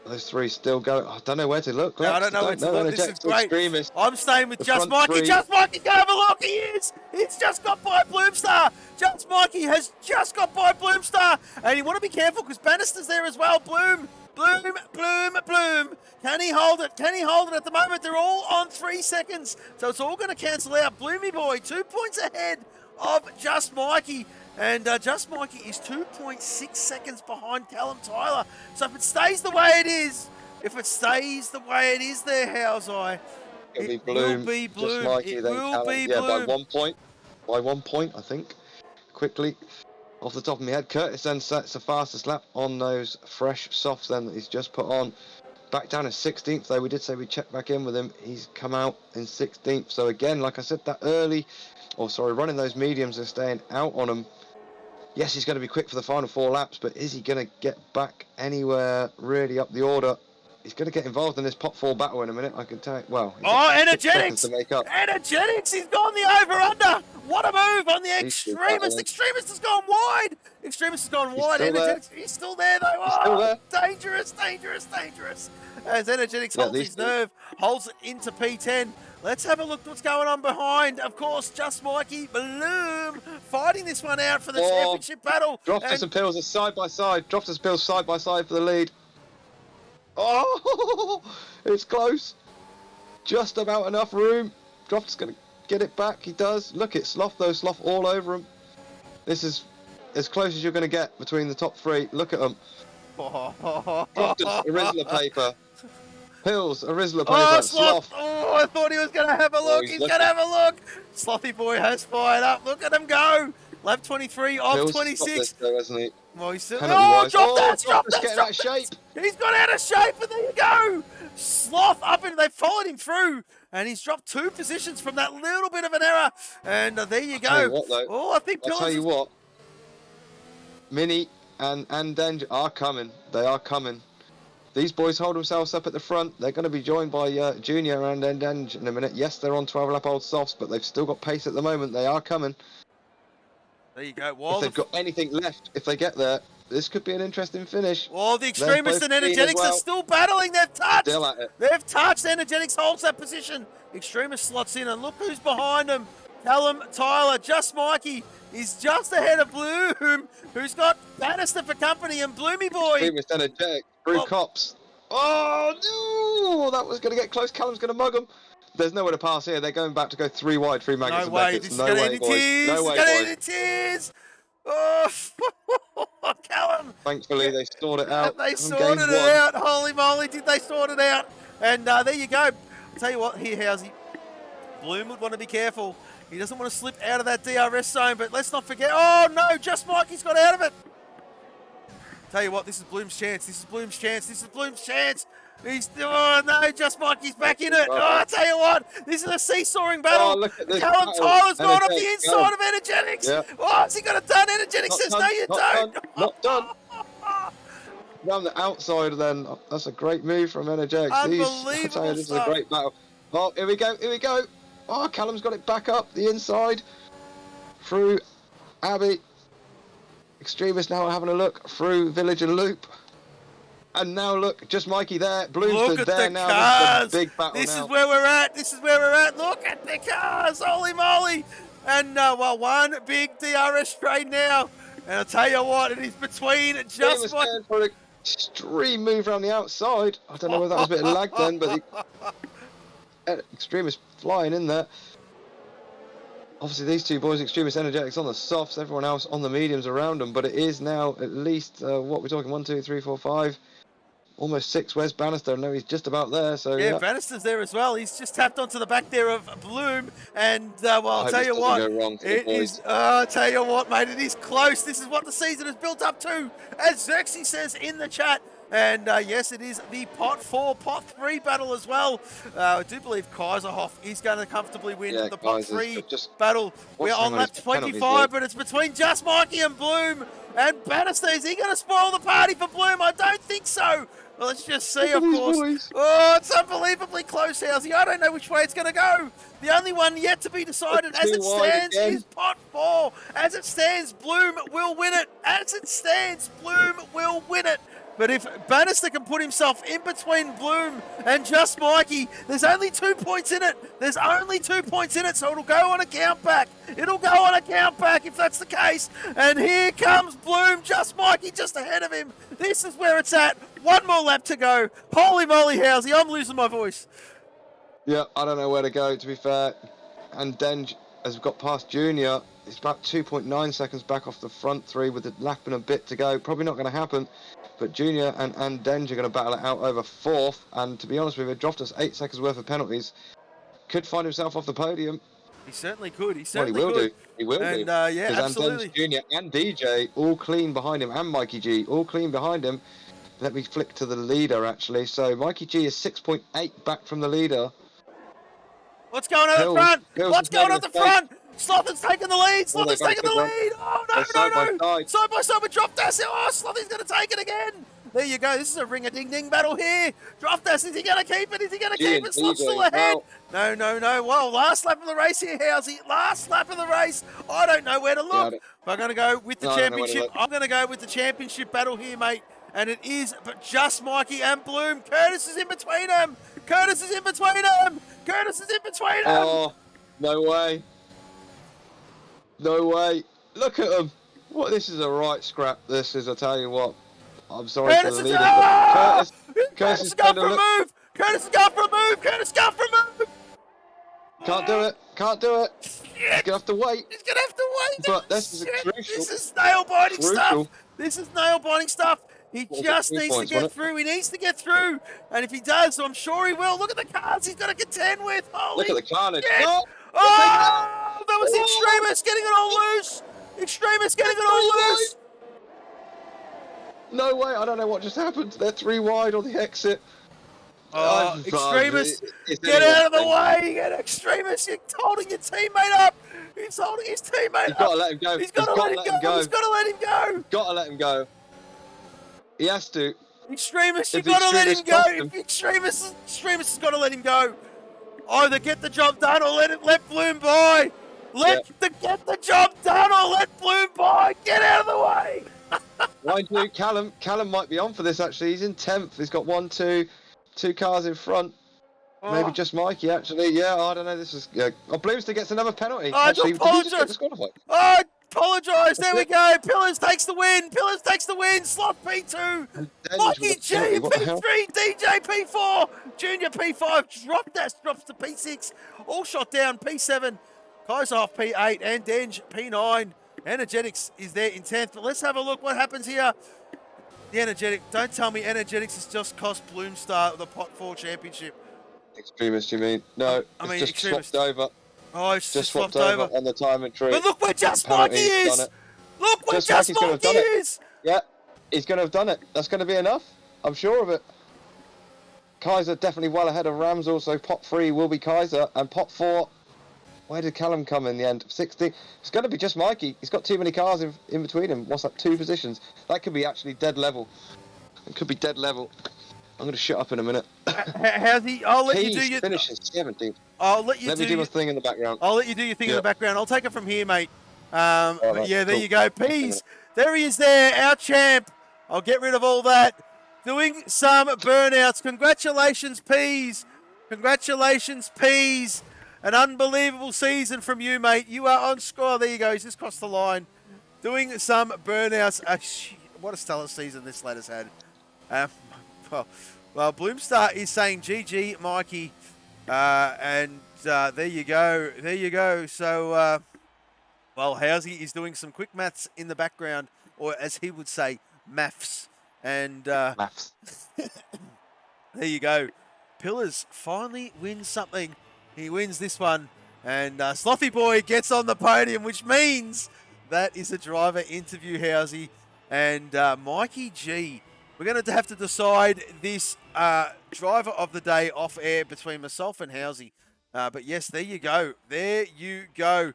Those three still go. I don't know where to look. No, I don't know where to look. This is Energetics, great. Extremist. I'm staying with The Just front Mikey. three. Just Mikey, go have a look. He is. He's just got by Bloomstar. Just Mikey has just got by Bloomstar. And you want to be careful because Bannister's there as well. Bloom. Can he hold it? Can he hold it at the moment? They're all on 3 seconds. So it's all going to cancel out. Bloomy Boy, 2 points ahead of Just Mikey. And Just Mikey is 2.6 seconds behind Callum Tyler. So if it stays the way it is, there, how's I? It'll be It Bloom. will be Just Bloom. Mikey, It then will Callum. be Yeah, by Bloom. 1 point. By 1 point, I think. Quickly, off the top of my head, Curtis then sets the fastest lap on those fresh softs then that he's just put on. Back down to 16th, though. We did say we'd check back in with him. He's come out in 16th. So again, like I said, that running those mediums and staying out on him. Yes, he's going to be quick for the final 4 laps, but is he going to get back anywhere really up the order? He's going to get involved in this pot 4 battle in a minute, I can tell you. Well, he's got 6 seconds to Energetics! make up. Energetics! He's gone the over-under! What a move on the He's still Extremist! battling. Extremist has gone wide! Extremist has gone He's wide. still there. Energetics, he's still there though. He's still there. Dangerous, dangerous, dangerous. As Energetics Yeah, holds these his two. nerve, holds it into P10. Let's have a look at what's going on behind. Of course, Just Mikey, Bloom, fighting this one out for the championship battle. Droftus and Pills are side by side. Droftus and Pills side by side for the lead. Oh, it's close. Just about enough room. Droftus going to get it back. He does. Look, it's Sloth though. Sloth all over him. This is as close as you're going to get between the top 3. Look at them. Droftus, a Rizzler paper. Pills, a Rizzler paper. Oh, Sloth! Sloth. Oh, I thought he was going to have a look. He's going to have a look. Slothy boy has fired up. Look at him go. Lap 23 off Pills 26. This though, hasn't he? Well, he's still. Penalty-wise. Drop that! Droftus getting out of shape. He's got out of shape, and there you go. Sloth up, and they followed him through, and he's dropped 2 positions from that little bit of an error. And there you go. Tell you what, though. Oh, I think I'll tell you what. Mini and Danger are coming. They are coming. These boys hold themselves up at the front. They're going to be joined by Junior and Danger in a minute. Yes, they're on 12-lap-old softs, but they've still got pace at the moment. They are coming. There you go. If they've got anything left, if they get there, this could be an interesting finish. Well, the Extremists and both keen as Energetics well. are still battling. They've touched. Still at it. They've touched. Energetics holds that position. Extremist slots in, and look who's behind them. Callum, Tyler, Just Mikey is just ahead of Bloom, who's got Bannister for company, and Bloomy Boy. Extremist energetic. Through cops. Oh, no! That was going to get close. Callum's going to mug him. There's nowhere to pass here. They're going back to go 3 wide, 3 magnets No and way. Beckett's. This is No going to way, end in boys. tears. No way, It's going to end boys. in tears. Oh, Callum. Thankfully, they sorted it out. They on sorted game it 1. out. Holy moly, did they sort it out? And there you go. I'll tell you what, here, Housey. Bloom would want to be careful. He doesn't want to slip out of that DRS zone, but let's not forget. Oh, no, Just Mikey's got out of it. Tell you what, this is Bloom's chance. This is Bloom's chance. This is Bloom's chance. Oh, no, Just Mikey's back in it. Oh, I tell you what, this is a seesawing battle. Oh, look at this Callum battle. Tyler's gone up the Energetics, inside go. of Energetics. Yeah. Oh, has he got it done? Energetics says, no, you don't. Not done. Round the outside then. That's a great move from Energetics. I tell Unbelievable you, this stuff. is a great battle. Oh, here we go. Here we go. Oh, Callum's got it back up the inside. Through Abbey. Extremists now having a look through Village and Loop. And now look, Just Mikey there. Bloom's Look at there the now. cars. This is a big battle This now. is where we're at. This is where we're at. Look at the cars. Holy moly. And, well, one big DRS trade now. And I'll tell you what, it is between Just Just Mikey. going for an extreme move around the outside. I don't know whether that was a bit of lag then, but the Extremist flying in there. Obviously, these two boys, Extremist Energetics on the softs, everyone else on the mediums around them. But it is now at least, what we're talking, 1, 2, 3, 4, 5. Almost 6. Where's Bannister? No, he's just about there. So Yeah, Bannister's there as well. He's just tapped onto the back there of Bloom. And, well, I'll tell you what, it is, I'll tell you what, mate, it is close. This is what the season has built up to, as Xerxes says in the chat. And, yes, it is the pot 4, pot 3 battle as well. I do believe Kaiserhoff is going to comfortably win the pot 3 battle. We're on lap 25, but it's between Just Mikey and Bloom. And Bannister, is he going to spoil the party for Bloom? I don't think so. Well, let's just see, of course. Oh, it's unbelievably close, Housey. I don't know which way it's going to go. The only one yet to be decided as it stands is pot 4. As it stands, Bloom will win it. As it stands, Bloom will win it. But if Bannister can put himself in between Bloom and Just Mikey, there's only 2 points in it. There's only 2 points in it, so it'll go on a count back. It'll go on a count back if that's the case. And here comes Bloom, Just Mikey just ahead of him. This is where it's at. One more lap to go. Holy moly, Housey, I'm losing my voice. Yeah, I don't know where to go, to be fair. And then, as we've got past Junior, it's about 2.9 seconds back off the front 3 with the lap and a bit to go. Probably not going to happen. But Junior and Denge are going to battle it out over 4th. And to be honest with you, it dropped us 8 seconds worth of penalties. could find himself off the podium. He certainly could. He Well, he certainly will could. do. He will And do. yeah, Because absolutely. Jr. and DJ all clean behind him, and Mikey G all clean behind him. Let me flick to the leader, actually. So Mikey G is 6.8 back from the leader. What's going on at the Hills- front? Hills What's has made going a on at the mistake. front? Slothy's taking the lead. Oh, Slothy's they've got a taking the good run. lead. Oh, They're side by no. side. Side by side with Drop Dash. Oh, Slothy's going to take it again. There you go. This is a ring-a-ding-ding battle here. Drop Dash, is he going to keep it? Is he going to keep it? Slot's still ahead. No. Well, last lap of the race here, Housey. Last lap of the race. I don't know where to look. I'm going to go with the championship. I'm going to go with the championship battle here, mate. And it is but just Mikey and Bloom. Curtis is in between them. Oh, no way. No way. Look at them. What? This is a right scrap. This is, I tell you what. I'm sorry for Curtis the is leader, but Curtis is going going for to a look. move. Curtis is going for a move. Can't do it. Can't do it. He's Shit. going to have to wait. He's going to have to wait. But this is Shit. crucial. This is nail-biting stuff. Crucial. This is nail-biting stuff. He What was it, just 3 needs to points, get wasn't it? through. He needs to get through. And if he does, I'm sure he will. Look at the cars he's got to contend with. Holy Look at the carnage. shit. No! Oh, that was Oh! Extremis getting it all loose. Extremis getting it all loose. No way. I don't know what just happened. They're 3 wide on the exit. Oh, Extremis, It's get out of the anyone's way. Get Extremis. You're holding your teammate up. He's holding his teammate You've up. got to let him go. He's got to let him go. He's got to let him go. Got to let him go. He has to. Extremis, you've If got to let him Extremis go. cost him. If Extremis has got to let him go. Either get the job done or let Bloom by. Get the job done or let Bloom by. Get out of the way. Mind you, Callum might be on for this, actually. He's in 10th. He's got 2 cars in front. Maybe just Mikey, actually. Yeah, I don't know. This is... Bloomster gets another penalty. I Actually, do did he just get apologise. disqualified? I apologise. There we go. Pillars takes the win. Slot P2. Mikey G, What the hell? P3, DJ P4, Junior P5, drops to P6, all shot down, P7, Kaiser off P8, and Denge P9. Energetics is there in 10th, but let's have a look what happens here. The Energetic, don't tell me Energetics has just cost Bloomstar the Pot 4 championship. Extremist, you mean? No, I mean, it's just Extremist. swapped over. Oh, it's Just swapped swapped over. on the timing tree. But look where Just Penalty, Mikey he's is. done it. Look where Just Just Mikey's gonna have Mikey done it. is. Yeah, he's going to have done it. That's going to be enough. I'm sure of it. Kaiser definitely well ahead of Rams. Also, pot 3 will be Kaiser. And pot 4, where did Callum come in the end? 60. It's going to be just Mikey. He's got too many cars in between him. What's that? 2 positions. That could be actually dead level. It could be dead level. I'm going to shut up in a minute. How's he? I'll let you do your. Finishes 17th. I'll let you Let me do my thing in the background. I'll let you do your thing in Yeah. the background. I'll take it from here, mate. right, Yeah, there cool. you go. Peas. There he is there, our champ. I'll get rid of all that. Doing some burnouts. Congratulations, Peas. Congratulations, Peas. An unbelievable season from you, mate. You are on score. There you go. He's just crossed the line. Doing some burnouts. What a stellar season this lad has had. Well, Bloomstar is saying GG, Mikey. And there you go. There you go. So, well, Housey is doing some quick maths in the background, or as he would say, maths. And Maths. there you go. Pillars finally wins something. He wins this one. And Slothy Boy gets on the podium, which means that is a driver interview, Housey. And Mikey G. We're going to have to decide this driver of the day off air between myself and Housey. But yes, there you go. There you go.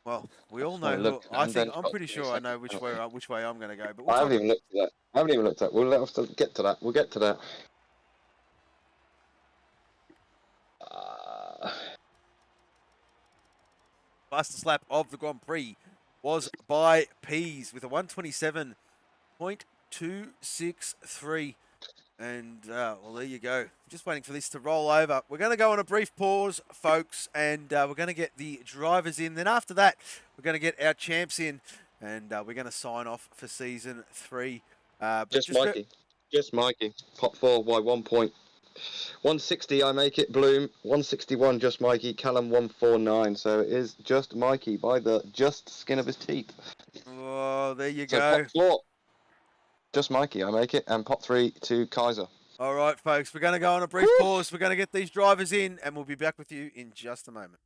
Well, we all know. I'm pretty sure I know which way I'm going to go. But I haven't even looked at that. I haven't even looked at that. We'll have to get to that. We'll get to that. fastest lap of the Grand Prix was by Peas with a 127.263. And, well, there you go. Just waiting for this to roll over. We're going to go on a brief pause, folks, and we're going to get the drivers in. Then after that, we're going to get our champs in, and we're going to sign off for Season 3. Just Mikey. Just Mikey. Pot 4 by 1 point. 160, I make it. Bloom. 161, just Mikey. Callum, 149. So it is just Mikey by the just skin of his teeth. Oh, there you So go. pot 4. Just Mikey, I make it. And pot 3 to Kaiser. All right, folks, we're going to go on a brief pause. We're going to get these drivers in, and we'll be back with you in just a moment.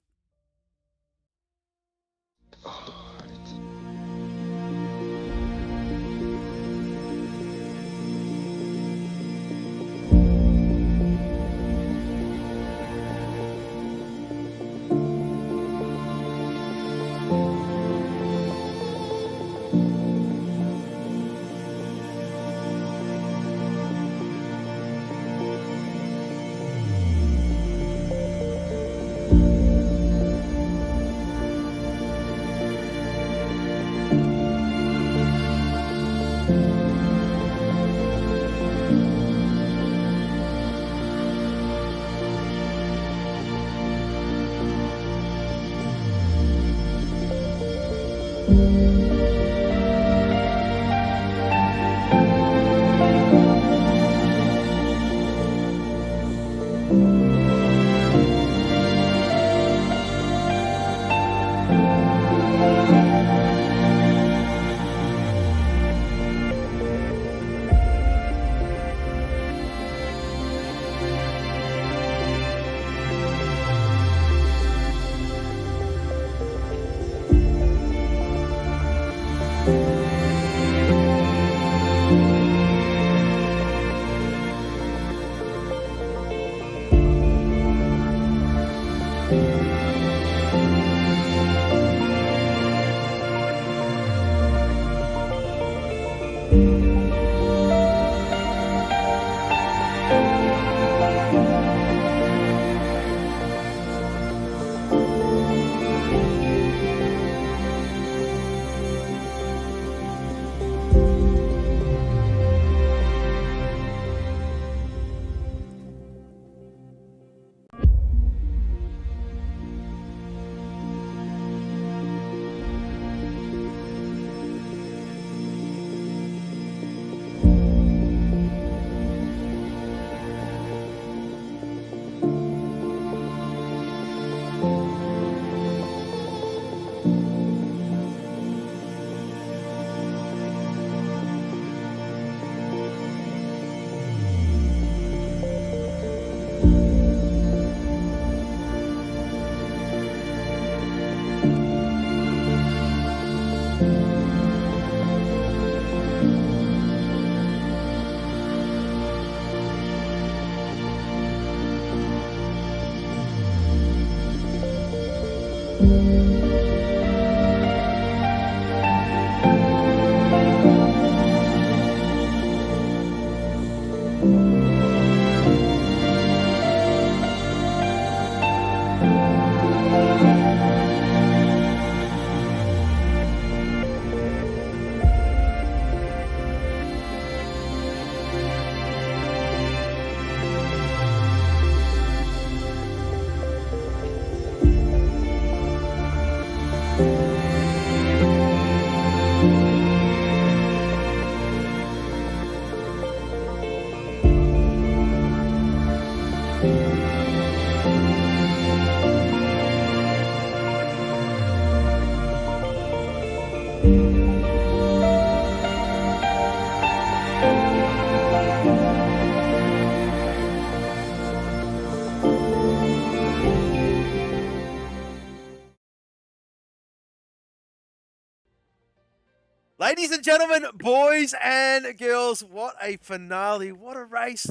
Ladies and gentlemen, boys and girls, what a finale. What a race.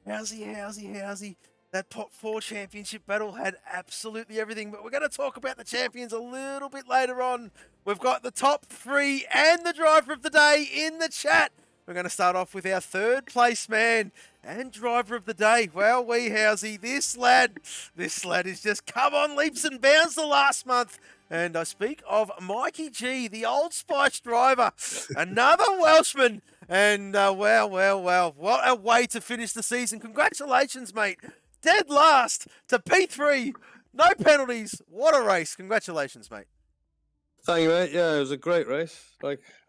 Howsy. That Pot 4 championship battle had absolutely everything, but we're going to talk about the champions a little bit later on. We've got the top three and the driver of the day in the chat. We're going to start off with our third place man and driver of the day. Well, Housey, this lad is just come on leaps and bounds the last month. And I speak of Mikey G, the Old Spice driver, another Welshman. And wow, what a way to finish the season. Congratulations, mate. Dead last to P3. No penalties. What a race. Congratulations, mate. Thank you, mate. Yeah, it was a great race.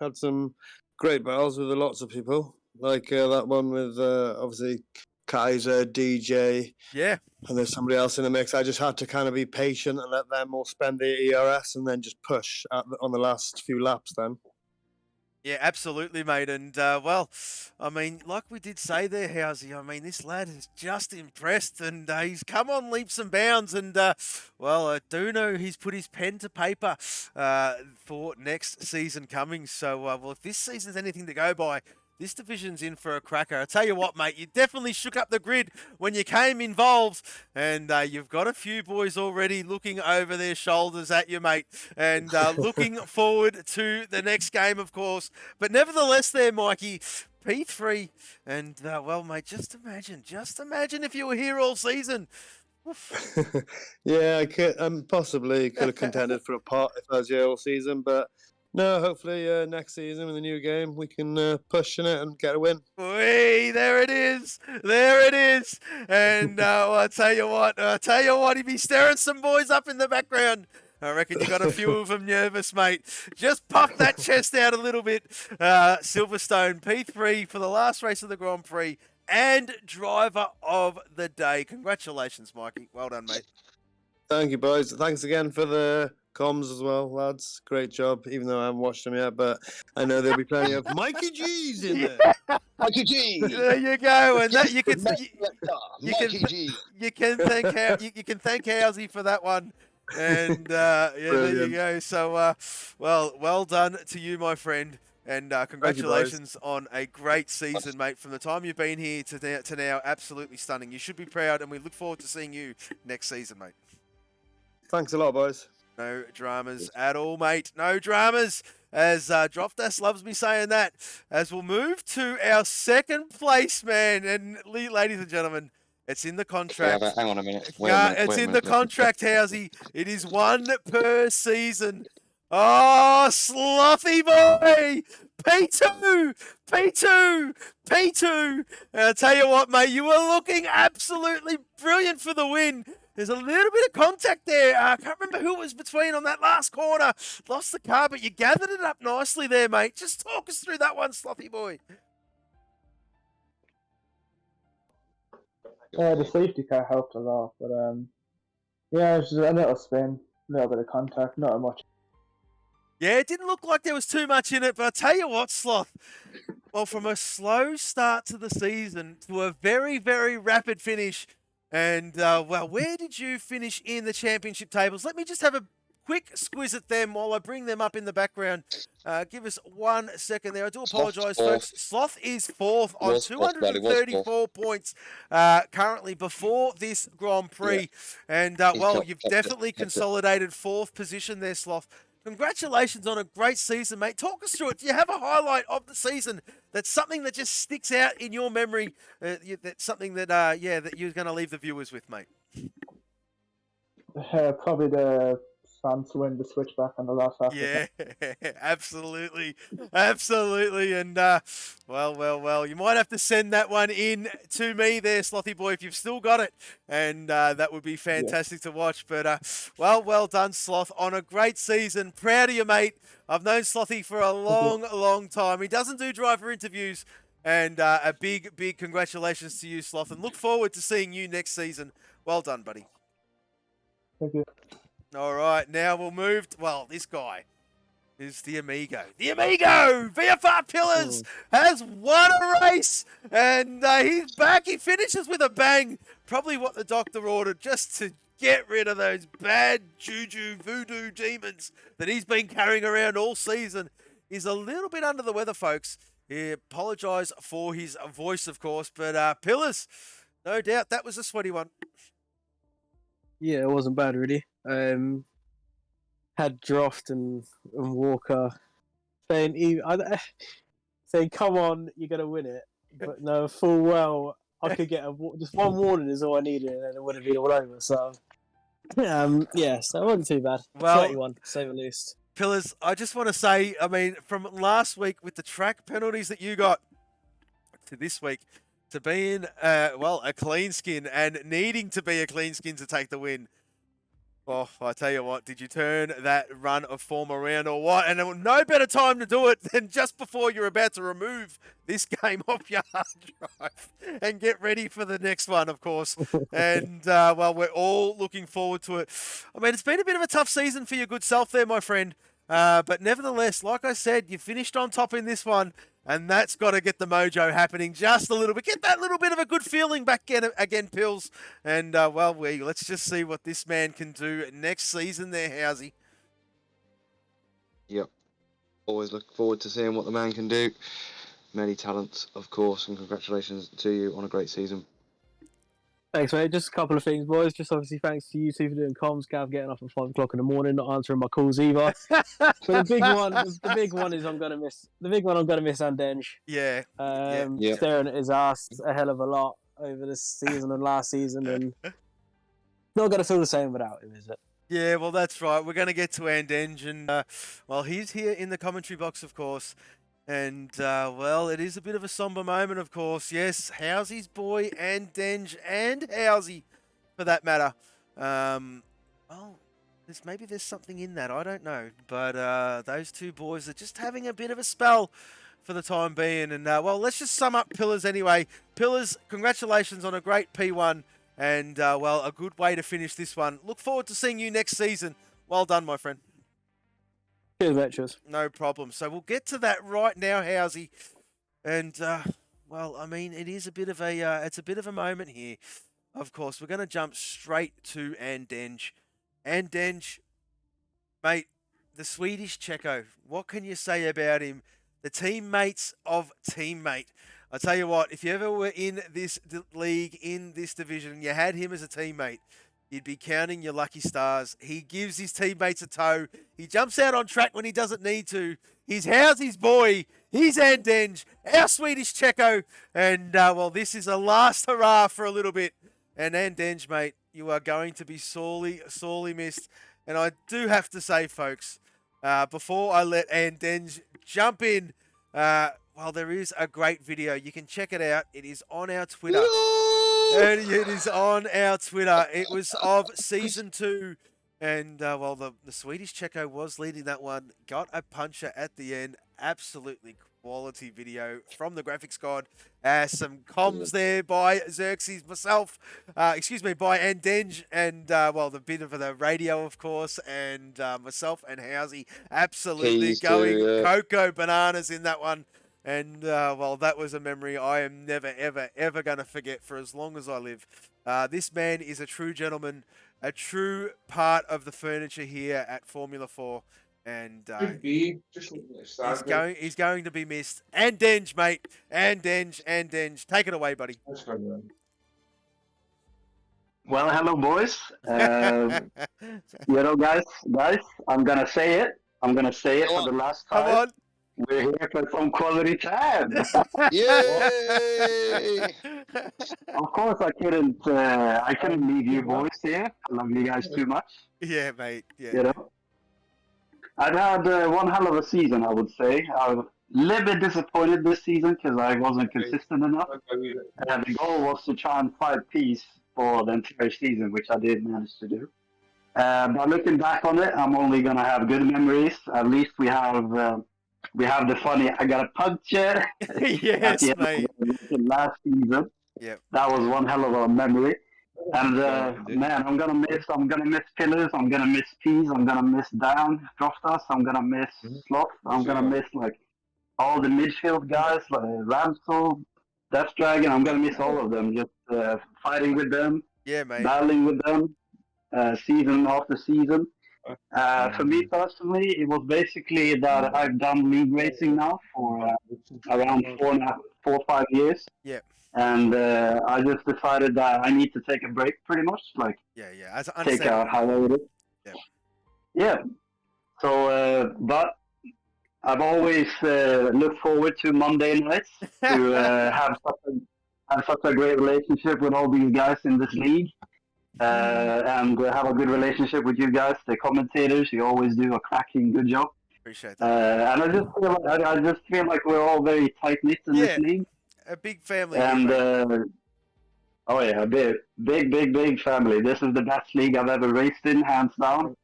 Had some great battles with lots of people. That one with, obviously, Kaiser, DJ. Yeah. And there's somebody else in the mix. I just had to kind of be patient and let them all spend the ERS and then just push on the last few laps then. Yeah, absolutely, mate. And, well, I mean, like we did say there, Housey, I mean, this lad is just impressed and he's come on leaps and bounds. And, well, I do know he's put his pen to paper for next season coming. So, well, if this season's anything to go by, this division's in for a cracker. I tell you what, mate, you definitely shook up the grid when you came involved, and you've got a few boys already looking over their shoulders at you, mate, and looking forward to the next game, of course. But nevertheless, there, Mikey, P3, and well, mate, just imagine if you were here all season. Yeah, I could possibly could have contended for a pot if I was here all season, but no, hopefully next season with a new game we can push in it and get a win. Whee, there it is. And I tell you what, he'd be stirring some boys up in the background. I reckon you got a few of them nervous, mate. Just puff that chest out a little bit. Silverstone, P3 for the last race of the Grand Prix and driver of the day. Congratulations, Mikey. Well done, mate. Thank you, boys. Thanks again for the comms as well, lads. Great job, even though I haven't watched them yet, but I know there'll be plenty of Mikey G's in there. Mikey G. There you go, and that you can Mikey G. you can thank Housey for that one. And yeah, there you go. So, well done to you, my friend, and congratulations on a great season, mate. From the time you've been here to now, absolutely stunning. You should be proud, and we look forward to seeing you next season, mate. Thanks a lot, boys. No dramas at all, mate. No dramas. As Dropdas loves me saying that. As we'll move to our second place, man. And ladies and gentlemen, it's in the contract. Hang on a minute. It's in the contract, Housey. It is one per season. Oh, Slothy boy! P2! And I tell you what, mate, you were looking absolutely brilliant for the win. There's a little bit of contact there. I can't remember who it was between on that last corner. Lost the car, but you gathered it up nicely there, mate. Just talk us through that one, Slothy boy. The safety car helped a lot, but yeah, it was just a little spin, a little bit of contact, not much. Yeah, it didn't look like there was too much in it, but I tell you what, Sloth. Well, from a slow start to the season to a very, very rapid finish, and well, where did you finish in the championship tables? Let me just have a quick squiz at them while I bring them up in the background. Give us 1 second there. I do apologise, folks. Sloth is fourth on 234 points currently before this Grand Prix. Yeah. And, well, you've definitely consolidated fourth position there, Sloth. Congratulations on a great season, mate. Talk us through it. Do you have a highlight of the season that's something that just sticks out in your memory? That's something that, yeah, that you're going to leave the viewers with, mate? Probably the to win the switchback on the last half. Yeah, absolutely. And well, you might have to send that one in to me there, Slothy boy, if you've still got it, and that would be fantastic to watch. But well done, Sloth, on a great season. Proud of you, mate. I've known Slothy for a long time. He doesn't do driver interviews, and a big congratulations to you, Sloth, and look forward to seeing you next season. Well done, buddy. Thank you. All right, now we'll move to, well, this guy is the Amigo. The Amigo! VFR Pillars has won a race, and he's back. He finishes with a bang. Probably what the doctor ordered, just to get rid of those bad juju voodoo demons that he's been carrying around all season. He's a little bit under the weather, folks. He apologise for his voice, of course, but Pillars, no doubt that was a sweaty one. Yeah, it wasn't bad, really. Had Droft and Walker saying, "Come on, you're gonna win it." But no, full well, I could get just one warning is all I needed, and then it would have been all over. So, yeah, so it wasn't too bad. Well, 31, to say the least. Pillars, I just want to say, I mean, from last week with the track penalties that you got to this week, to being, well, a clean skin and needing to be a clean skin to take the win. Oh, I tell you what, did you turn that run of form around or what? And no better time to do it than just before you're about to remove this game off your hard drive and get ready for the next one, of course. And, well, we're all looking forward to it. I mean, it's been a bit of a tough season for your good self there, my friend. But nevertheless, like I said, you finished on top in this one, and that's got to get the mojo happening just a little bit. Get that little bit of a good feeling back again, Pills. And, let's just see what this man can do next season there, Housey. Yep. Always look forward to seeing what the man can do. Many talents, of course, and congratulations to you on a great season. Thanks, mate. Just a couple of things, boys. Just obviously thanks to you two for doing comms, Gav, getting up at 5 o'clock in the morning, not answering my calls either. But the big one is I'm gonna miss Andenj. Yeah. Yeah. Staring at his ass a hell of a lot over this season and last season, and not gonna feel the same without him, is it? Yeah, well, that's right. We're going to get to Andenge, and he's here in the commentary box, of course. And, it is a bit of a somber moment, of course. Yes, Housey's boy, Andenge, and Housey, for that matter. Maybe there's something in that. I don't know. But those two boys are just having a bit of a spell for the time being. And, let's just sum up Pillars anyway. Pillars, congratulations on a great P1. And, a good way to finish this one. Look forward to seeing you next season. Well done, my friend. Cheers, mate. Cheers. No problem. So we'll get to that right now, Housey. And, it is a bit of a moment here. Of course, we're going to jump straight to Andenge. Andenge, mate, the Swedish Checo. What can you say about him? The teammates of teammate. I tell you what, if you ever were in this league, in this division, you had him as a teammate, you'd be counting your lucky stars. He gives his teammates a tow. He jumps out on track when he doesn't need to. He's Housey's boy. He's Andenge, our Swedish Checo. And, this is a last hurrah for a little bit. And Andenge, mate, you are going to be sorely, sorely missed. And I do have to say, folks, before I let Andenge jump in, there is a great video. You can check it out. It is on our Twitter. And it is on our Twitter. It was of season 2. And, the Swedish Checo was leading that one. Got a puncher at the end. Absolutely quality video from the graphics god. Some comms there by Xerxes, myself. By Andenge. And, the bit of the radio, of course. And myself and Housey absolutely going cocoa bananas in that one. And, that was a memory I am never, ever, ever going to forget for as long as I live. This man is a true gentleman, a true part of the furniture here at Formula 4. And he's going to be missed. Andenge, mate. Andenge. Take it away, buddy. Well, hello, boys. Guys, I'm going to say it. I'm going to say it for the last time. Come on. We're here for some quality time. Yay! Of course, I couldn't leave you boys here. I love you guys too much. Yeah, mate. Yeah. You know, I've had one hell of a season, I would say. I'm a little bit disappointed this season because I wasn't consistent enough. And the goal was to try and fight peace for the entire season, which I did manage to do. But looking back on it, I'm only gonna have good memories. At least we have the funny "I got a puncture" Yes, mate. Last season. Yeah, that was one hell of a memory. And man, I'm gonna miss Pillars. I'm gonna miss Peas. I'm gonna miss Dan, Droftas. I'm gonna miss Sloth. I'm gonna miss all the midfield guys like Ramsel, Death Dragon. I'm gonna miss all of them. Just fighting with them, yeah, mate. battling with them, season after season. For me personally, it was basically that I've done league racing now for around 4 or 5 years. Yeah. And I just decided that I need to take a break, pretty much, take a hiatus. Yeah. So, but I've always looked forward to Monday nights to have such a great relationship with all these guys in this league. And have a good relationship with you guys, the commentators. You always do a cracking good job. Appreciate that. And I just feel like we're all very tight knit in this league. A big family. And big family. This is the best league I've ever raced in, hands down.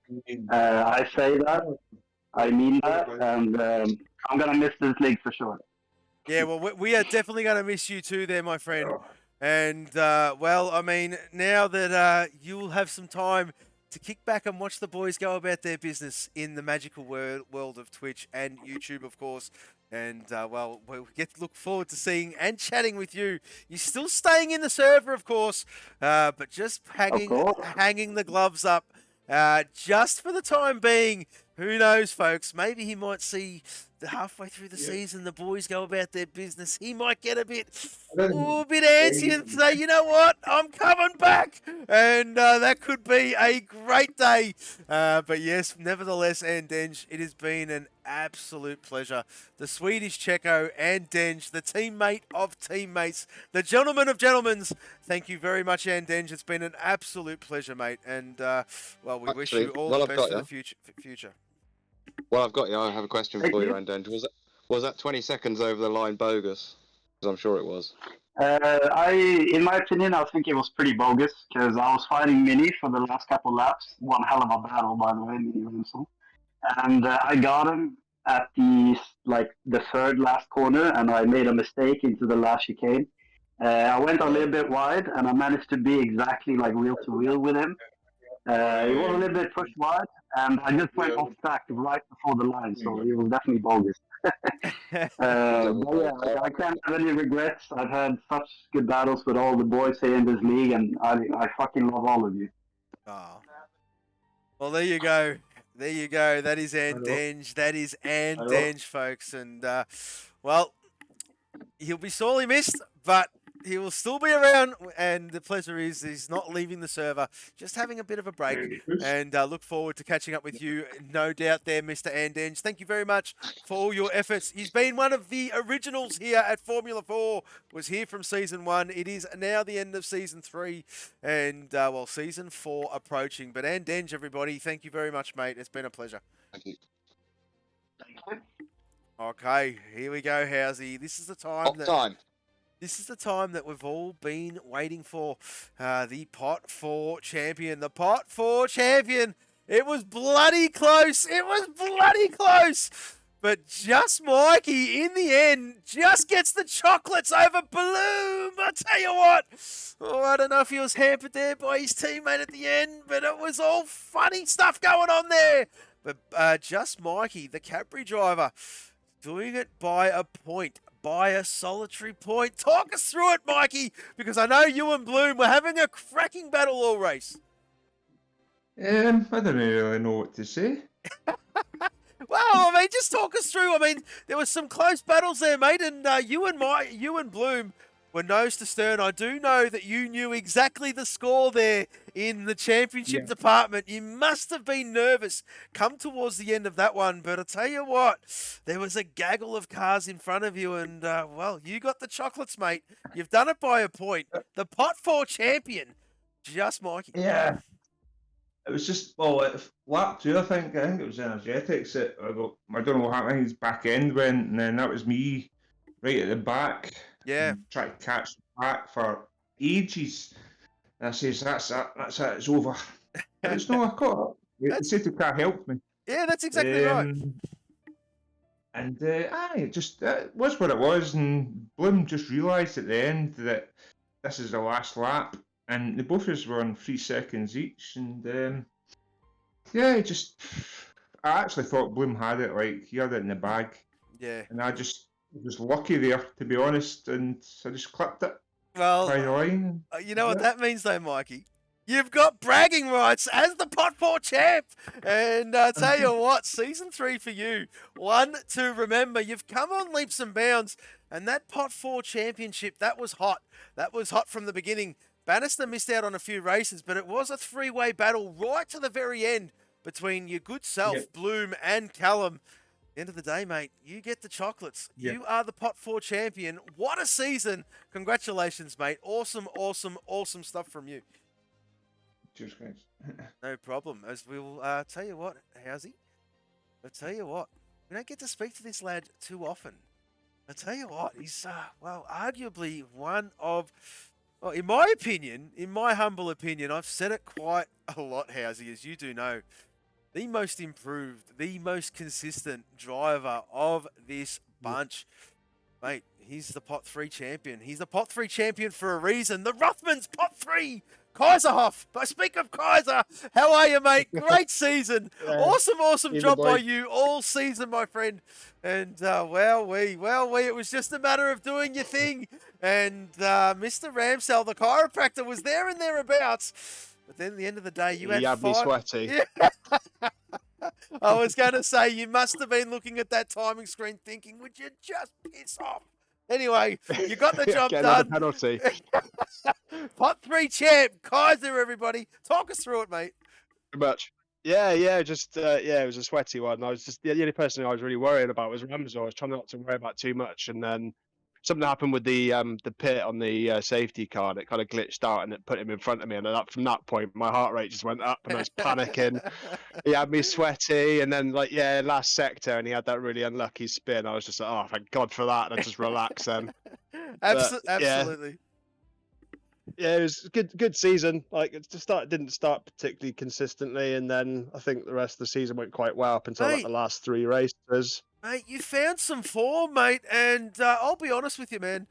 I say that, I mean that, and I'm gonna miss this league for sure. Yeah, well, we are definitely gonna miss you too, there, my friend. And now that you'll have some time to kick back and watch the boys go about their business in the magical world of Twitch and YouTube, of course. And, well, we'll look forward to seeing and chatting with you. You're still staying in the server, of course, but just hanging the gloves up just for the time being. Who knows, folks? Maybe he might see halfway through the season the boys go about their business. He might get a bit antsy and say, you know what, I'm coming back. And that could be a great day. But yes, nevertheless, and Denge, it has been an absolute pleasure. The Swedish Checo and Denge, the teammate of teammates, the gentleman of gentlemen. Thank you very much, Denge. It's been an absolute pleasure, mate. And, well, we wish you all the best for the future. Well, I've got you. I have a question for you, Andenge. Was that 20 seconds over the line bogus? Because I'm sure it was. In my opinion, I think it was pretty bogus because I was fighting Mini for the last couple laps. One hell of a battle, by the way, Mini Ramsel. And I got him at the third last corner, and I made a mistake into the last chicane. I went a little bit wide, and I managed to be exactly like wheel to wheel with him. He was a little bit pushed wide, and I just went off track right before the line, so it was definitely bogus. But yeah, I can't have any regrets. I've had such good battles with all the boys here in this league, and I fucking love all of you. Oh. Well, there you go. There you go. That is Denge. That is Denge, folks. And, well, he'll be sorely missed, but he will still be around, and the pleasure is he's not leaving the server, just having a bit of a break, and look forward to catching up with you, no doubt there, Mr. Andenge. Thank you very much for all your efforts. He's been one of the originals here at Formula 4, was here from Season 1. It is now the end of Season 3, and, well, Season 4 approaching. But Andenge, everybody, thank you very much, mate. It's been a pleasure. Thank you. Okay, here we go, Housey. This is the time. This is the time that we've all been waiting for. The Pot 4 champion. The Pot 4 champion. It was bloody close. It was bloody close. But just Mikey, in the end, just gets the chocolates over Bloom. I tell you what. Oh, I don't know if he was hampered there by his teammate at the end, but it was all funny stuff going on there. But just Mikey, the Cadbury driver, doing it by a point. By a solitary point. Talk us through it, Mikey, because I know you and Bloom were having a cracking battle all race. I don't really know what to say. Well, I mean, just talk us through. I mean, there was some close battles there, mate, and you and Bloom were nose to stern. I do know that you knew exactly the score there in the championship department. You must have been nervous come towards the end of that one. But I tell you what, there was a gaggle of cars in front of you, and, well, you got the chocolates, mate. You've done it by a point. The Pot 4 champion, just Mikey. Yeah. It was just, well, lap 2, I think it was energetics. I don't know what happened. His back end went, and then that was me right at the back. Yeah. Trying to catch the back for ages. And I says, that's it, it's over. But it's no, I caught up. The safety car helped me. Yeah, that's exactly right. And it just was what it was. And Bloom just realised at the end that this is the last lap. And the both of us were on 3 seconds each. And I actually thought Bloom had it, like, he had it in the bag. Yeah. And I just was lucky there, to be honest, and I just clipped it by the line. You know what that means, though, Mikey? You've got bragging rights as the Pot 4 champ. And I tell you what, Season 3 for you, one to remember. You've come on leaps and bounds, and that Pot 4 championship, that was hot. That was hot from the beginning. Bannister missed out on a few races, but it was a three-way battle right to the very end between your good self, Bloom, and Callum. End of the day, mate, you get the chocolates. You are the Pot 4 champion. What a season. Congratulations, mate. Awesome, awesome, awesome stuff from you. Cheers, guys. No problem. As we'll tell you what, Housey, I'll tell you what, we don't get to speak to this lad too often. I'll tell you what, he's, well, arguably one of, well, in my opinion, in my humble opinion, I've said it quite a lot, Housey, as you do know, the most improved, the most consistent driver of this bunch. Mate, he's the pot 3 champion. He's the pot 3 champion for a reason. The Rothmans pot 3. Kaiserhoff. I speak of Kaiser. How are you, mate? Great season. Awesome job by you all season, my friend. And it was just a matter of doing your thing. And Mr. Ramsell, the chiropractor, was there and thereabouts. But then at the end of the day, you had me sweaty. Yeah. I was going to say, you must have been looking at that timing screen thinking, would you just piss off? Anyway, you got the job Get done. another penalty. Pot 3 champ, Kaiser, everybody. Talk us through it, mate. Pretty much. Yeah, it was a sweaty one. I was just the only person I was really worried about was Ramsey. I was trying not to worry about too much, and then something happened with the pit on the safety car, and it kind of glitched out, and it put him in front of me. And from that point, my heart rate just went up, and I was panicking. He had me sweaty, and then last sector, and he had that really unlucky spin. I was just like, oh, thank God for that, and I just relaxed then. Absolutely. Yeah, it was a good season. Like it didn't start particularly consistently, and then I think the rest of the season went quite well up until the last 3 races. Mate, you found some form, mate, and I'll be honest with you, man.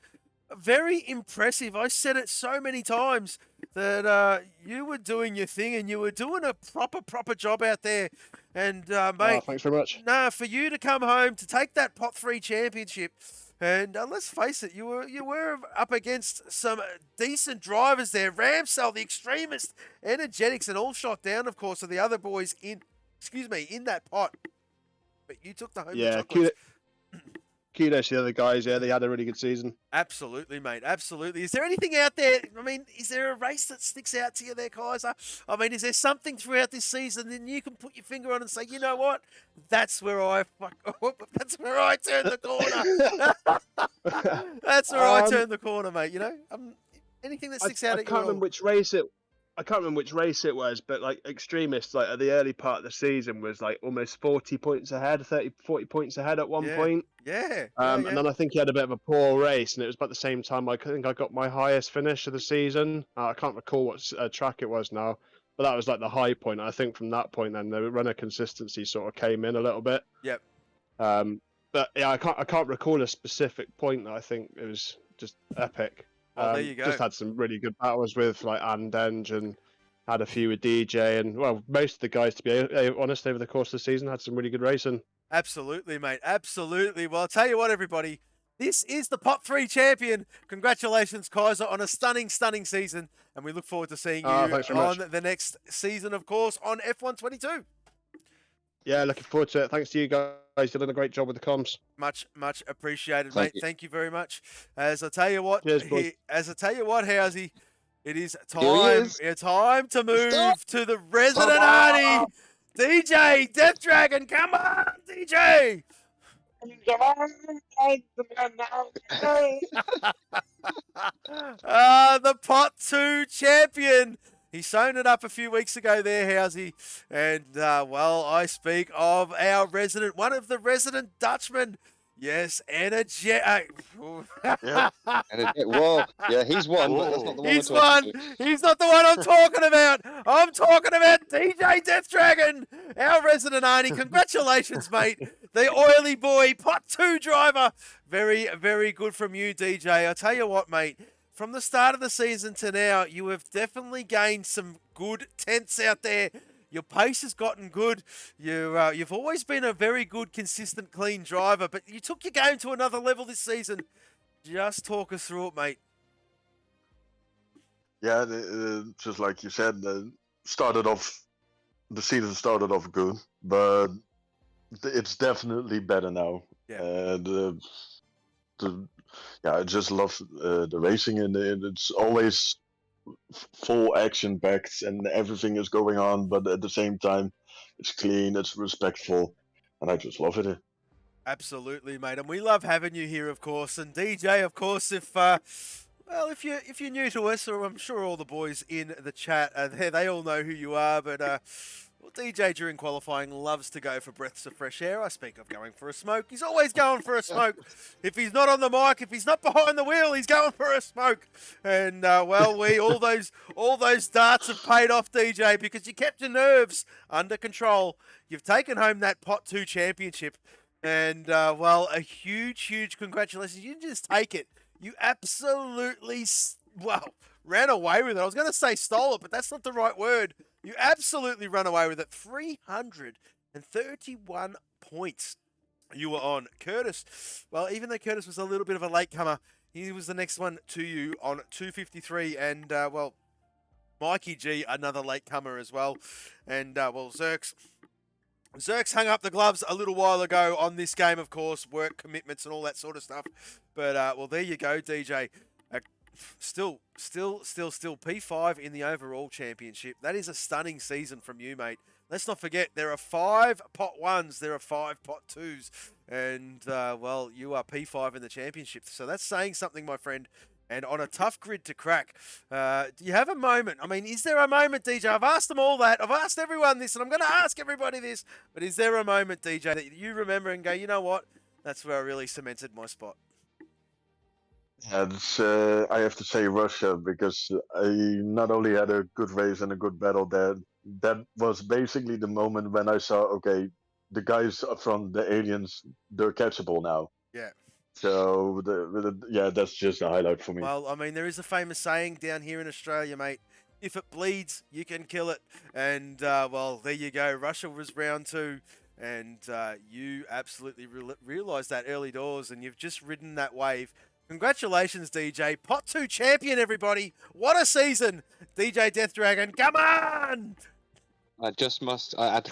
Very impressive. I said it so many times that you were doing your thing and you were doing a proper job out there. And mate, thanks very much. For you to come home to take that pot 3 championship. And let's face it, you were up against some decent drivers there. Ramsell, the extremist, Energetics, and all shot down, of course, of the other boys in that pot. But you took the home chocolates. Kudos to the other guys. Yeah, they had a really good season. Absolutely, mate. Absolutely. Is there anything out there? I mean, is there a race that sticks out to you there, Kaiser? I mean, is there something throughout this season that you can put your finger on and say, you know what? That's where I turn the corner. That's where I turn the corner, mate. You know, anything that sticks out. I can't remember which race it was, but like Extremist, like at the early part of the season was like almost 40 points ahead, 40 points ahead at one point. And then I think he had a bit of a poor race, and it was about the same time I think I got my highest finish of the season. I can't recall what track it was now, but that was like the high point. I think from that point, then the runner consistency sort of came in a little bit. Yep. But yeah, I can't recall a specific point that I think it was just epic. There you go. Just had some really good battles with like Andenge, and had a few with DJ, and well, most of the guys, to be honest, over the course of the season had some really good racing. Absolutely, mate. Absolutely. Well, I'll tell you what, everybody. This is the Pot 3 champion. Congratulations, Kaiser, on a stunning season. And we look forward to seeing you on the next season, of course, on F122. Yeah, looking forward to it. Thanks to you guys. You're doing a great job with the comms. Much appreciated, mate. Thank you very much. As I tell you what, Housey, it is time. It's time to move to the resident Arnie. DJ Death Dragon, come on, DJ. The Pot 2 champion. He sewn it up a few weeks ago there, Housey. And, I speak of our one of the resident Dutchmen. Yes, Energetic. Yeah, well, yeah, he's won, but that's not the one. He's won. He's not the one I'm talking about. I'm talking about DJ Death Dragon, our resident Arnie. Congratulations, mate. The oily boy, Pot 2 driver. Very, very good from you, DJ. I tell you what, mate. From the start of the season to now, you have definitely gained some good tenths out there. Your pace has gotten good. You've always been a very good, consistent, clean driver, but you took your game to another level this season. Just talk us through it, mate. Yeah, just like you said, the season started off good, but it's definitely better now. Yeah. I just love the racing, and it's always full action packed and everything is going on, but at the same time it's clean, it's respectful, and I just love it. Absolutely, mate, and we love having you here, of course. And DJ, of course, if you're new to us, or I'm sure all the boys in the chat they all know who you are, but DJ during qualifying loves to go for breaths of fresh air. I speak of going for a smoke. He's always going for a smoke. If he's not on the mic, if he's not behind the wheel, he's going for a smoke. And all those darts have paid off, DJ, because you kept your nerves under control. You've taken home that Pot 2 championship. And, well, a huge congratulations. You didn't just take it. You absolutely, ran away with it. I was going to say stole it, but that's not the right word. You absolutely ran away with it. 331 points you were on. Curtis, well, even though Curtis was a little bit of a latecomer, he was the next one to you on 253. And, well, Mikey G, another latecomer as well. And, well, Zerks hung up the gloves a little while ago on this game, of course, work commitments and all that sort of stuff. But, well, there you go, DJ. Still P5 in the overall championship. That is a stunning season from you, mate. Let's not forget, there are 5 pot 1s, there are 5 pot 2s. And, well, you are P5 in the championship. So that's saying something, my friend. And on a tough grid to crack. Do you have a moment? I mean, is there a moment, DJ? I've asked them all that. I've asked everyone this, and I'm going to ask everybody this. But is there a moment, DJ, that you remember and go, you know what? That's where I really cemented my spot. Yeah, I have to say Russia, because I not only had a good race and a good battle there, that was basically the moment when I saw, okay, the guys from the aliens, they're catchable now. Yeah. So, yeah, that's just a highlight for me. Well, I mean, there is a famous saying down here in Australia, mate. If it bleeds, you can kill it. And, well, there you go. Russia was round 2. And you absolutely realised that early doors. And you've just ridden that wave. Congratulations, DJ. Pot 2 champion, everybody. What a season. DJ Death Dragon, come on! I just must add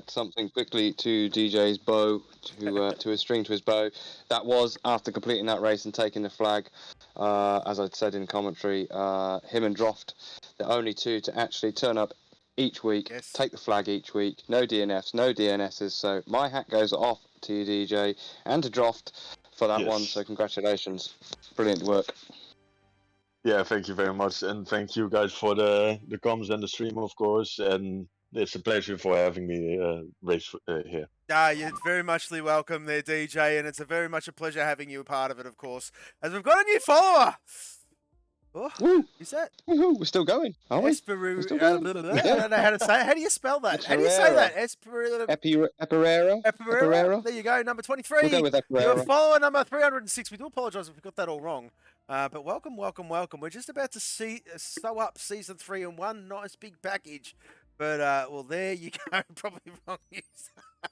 something quickly to DJ's bow, to his string to his bow. That was after completing that race and taking the flag. As I said in commentary, him and Droft, the only 2 to actually turn up each week, take the flag each week. No DNFs, no DNSs. So my hat goes off to you, DJ, and to Droft for that one. So congratulations, brilliant work. Yeah, thank you very much, and thank you guys for the comms and the stream, of course. And it's a pleasure for having me race here. You're very muchly welcome there, DJ, and it's very much a pleasure having you a part of it, of course. As we've got a new follower. Oh, is that? We're still going, aren't we? I don't know how to say it. How do you spell that? How do you say that? Eperera. There you go, number 23. We'll go with Eperera. Your follower number 306. We do apologise if we got that all wrong. But welcome. We're just about to sew up season 3 in one nice big package. But, well, there you go. Probably wrong news.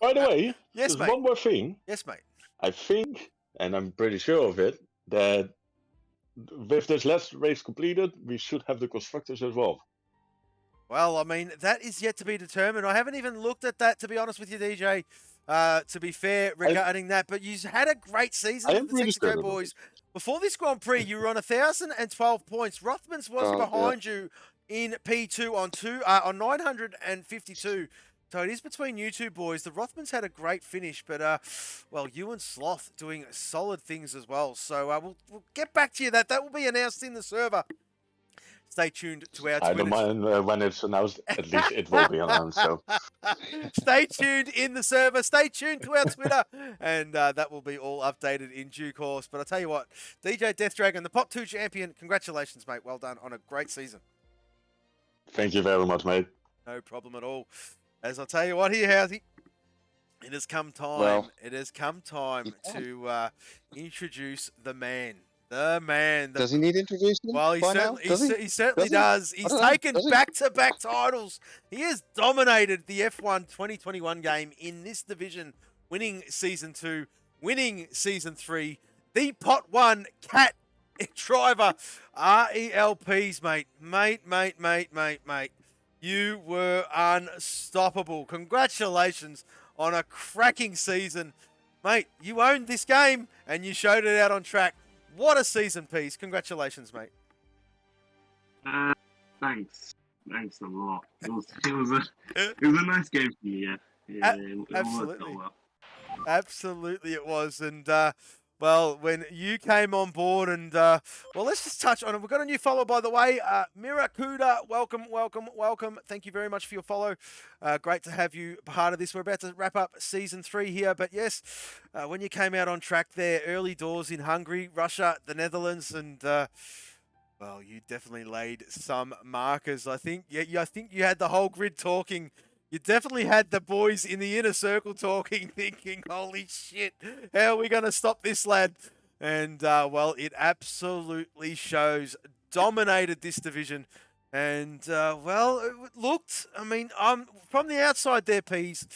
By the way, yes, there's mate. one more thing. Yes, mate. I think, and I'm pretty sure of it, that with this last race completed, we should have the constructors as well. Well, I mean, that is yet to be determined. I haven't even looked at that, to be honest with you, DJ, to be fair regarding that. But you had a great season with the Texaco boys. Before this Grand Prix, you were on 1,012 points. Rothmans was behind you in P2 on 952. So it is between you two boys. The Rothmans had a great finish, but, well, you and Sloth doing solid things as well. So we'll get back to you. That will be announced in the server. Stay tuned to our Twitters. I don't mind when it's announced. At least it will be announced. So stay tuned in the server. Stay tuned to our Twitter, and that will be all updated in due course. But I'll tell you what, DJ Death Dragon, the Pot 2 champion, congratulations, mate. Well done on a great season. Thank you very much, mate. No problem at all. As I'll tell you what here, Housey, it has come time. Well, it has come time to introduce the man. The man. Does he need introducing? Well, he certainly does. He's taken back-to-back titles. He has dominated the F1 2021 game in this division, winning Season 2, winning Season 3. The Pot 1 Cat driver, RELPs, mate. Mate. You were unstoppable. Congratulations on a cracking season. Mate, you owned this game and you showed it out on track. What a season piece. Congratulations, mate. Thanks a lot. It was a nice game for me, yeah. Absolutely. Absolutely it was. And, well, when you came on board and, well, let's just touch on it. We've got a new follow, by the way. Miracuda, welcome. Thank you very much for your follow. Great to have you part of this. We're about to wrap up Season 3 here. But, yes, when you came out on track there, early doors in Hungary, Russia, the Netherlands, and, well, you definitely laid some markers. I think you had the whole grid talking You definitely had the boys in the inner circle talking, thinking, holy shit, how are we going to stop this lad? And, well, it absolutely shows. Dominated this division. And, well, it looked, I mean, from the outside there, Peas,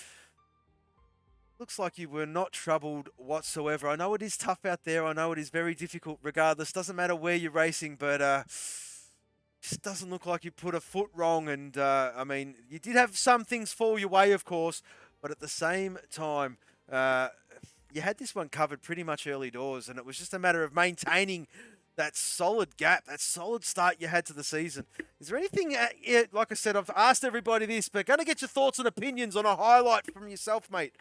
looks like you were not troubled whatsoever. I know it is tough out there. I know it is very difficult regardless. Doesn't matter where you're racing, but just doesn't look like you put a foot wrong. And, I mean, you did have some things fall your way, of course, but at the same time, you had this one covered pretty much early doors, and it was just a matter of maintaining that solid gap, that solid start you had to the season. Is there anything, like I said, I've asked everybody this, but going to get your thoughts and opinions on a highlight from yourself, mate.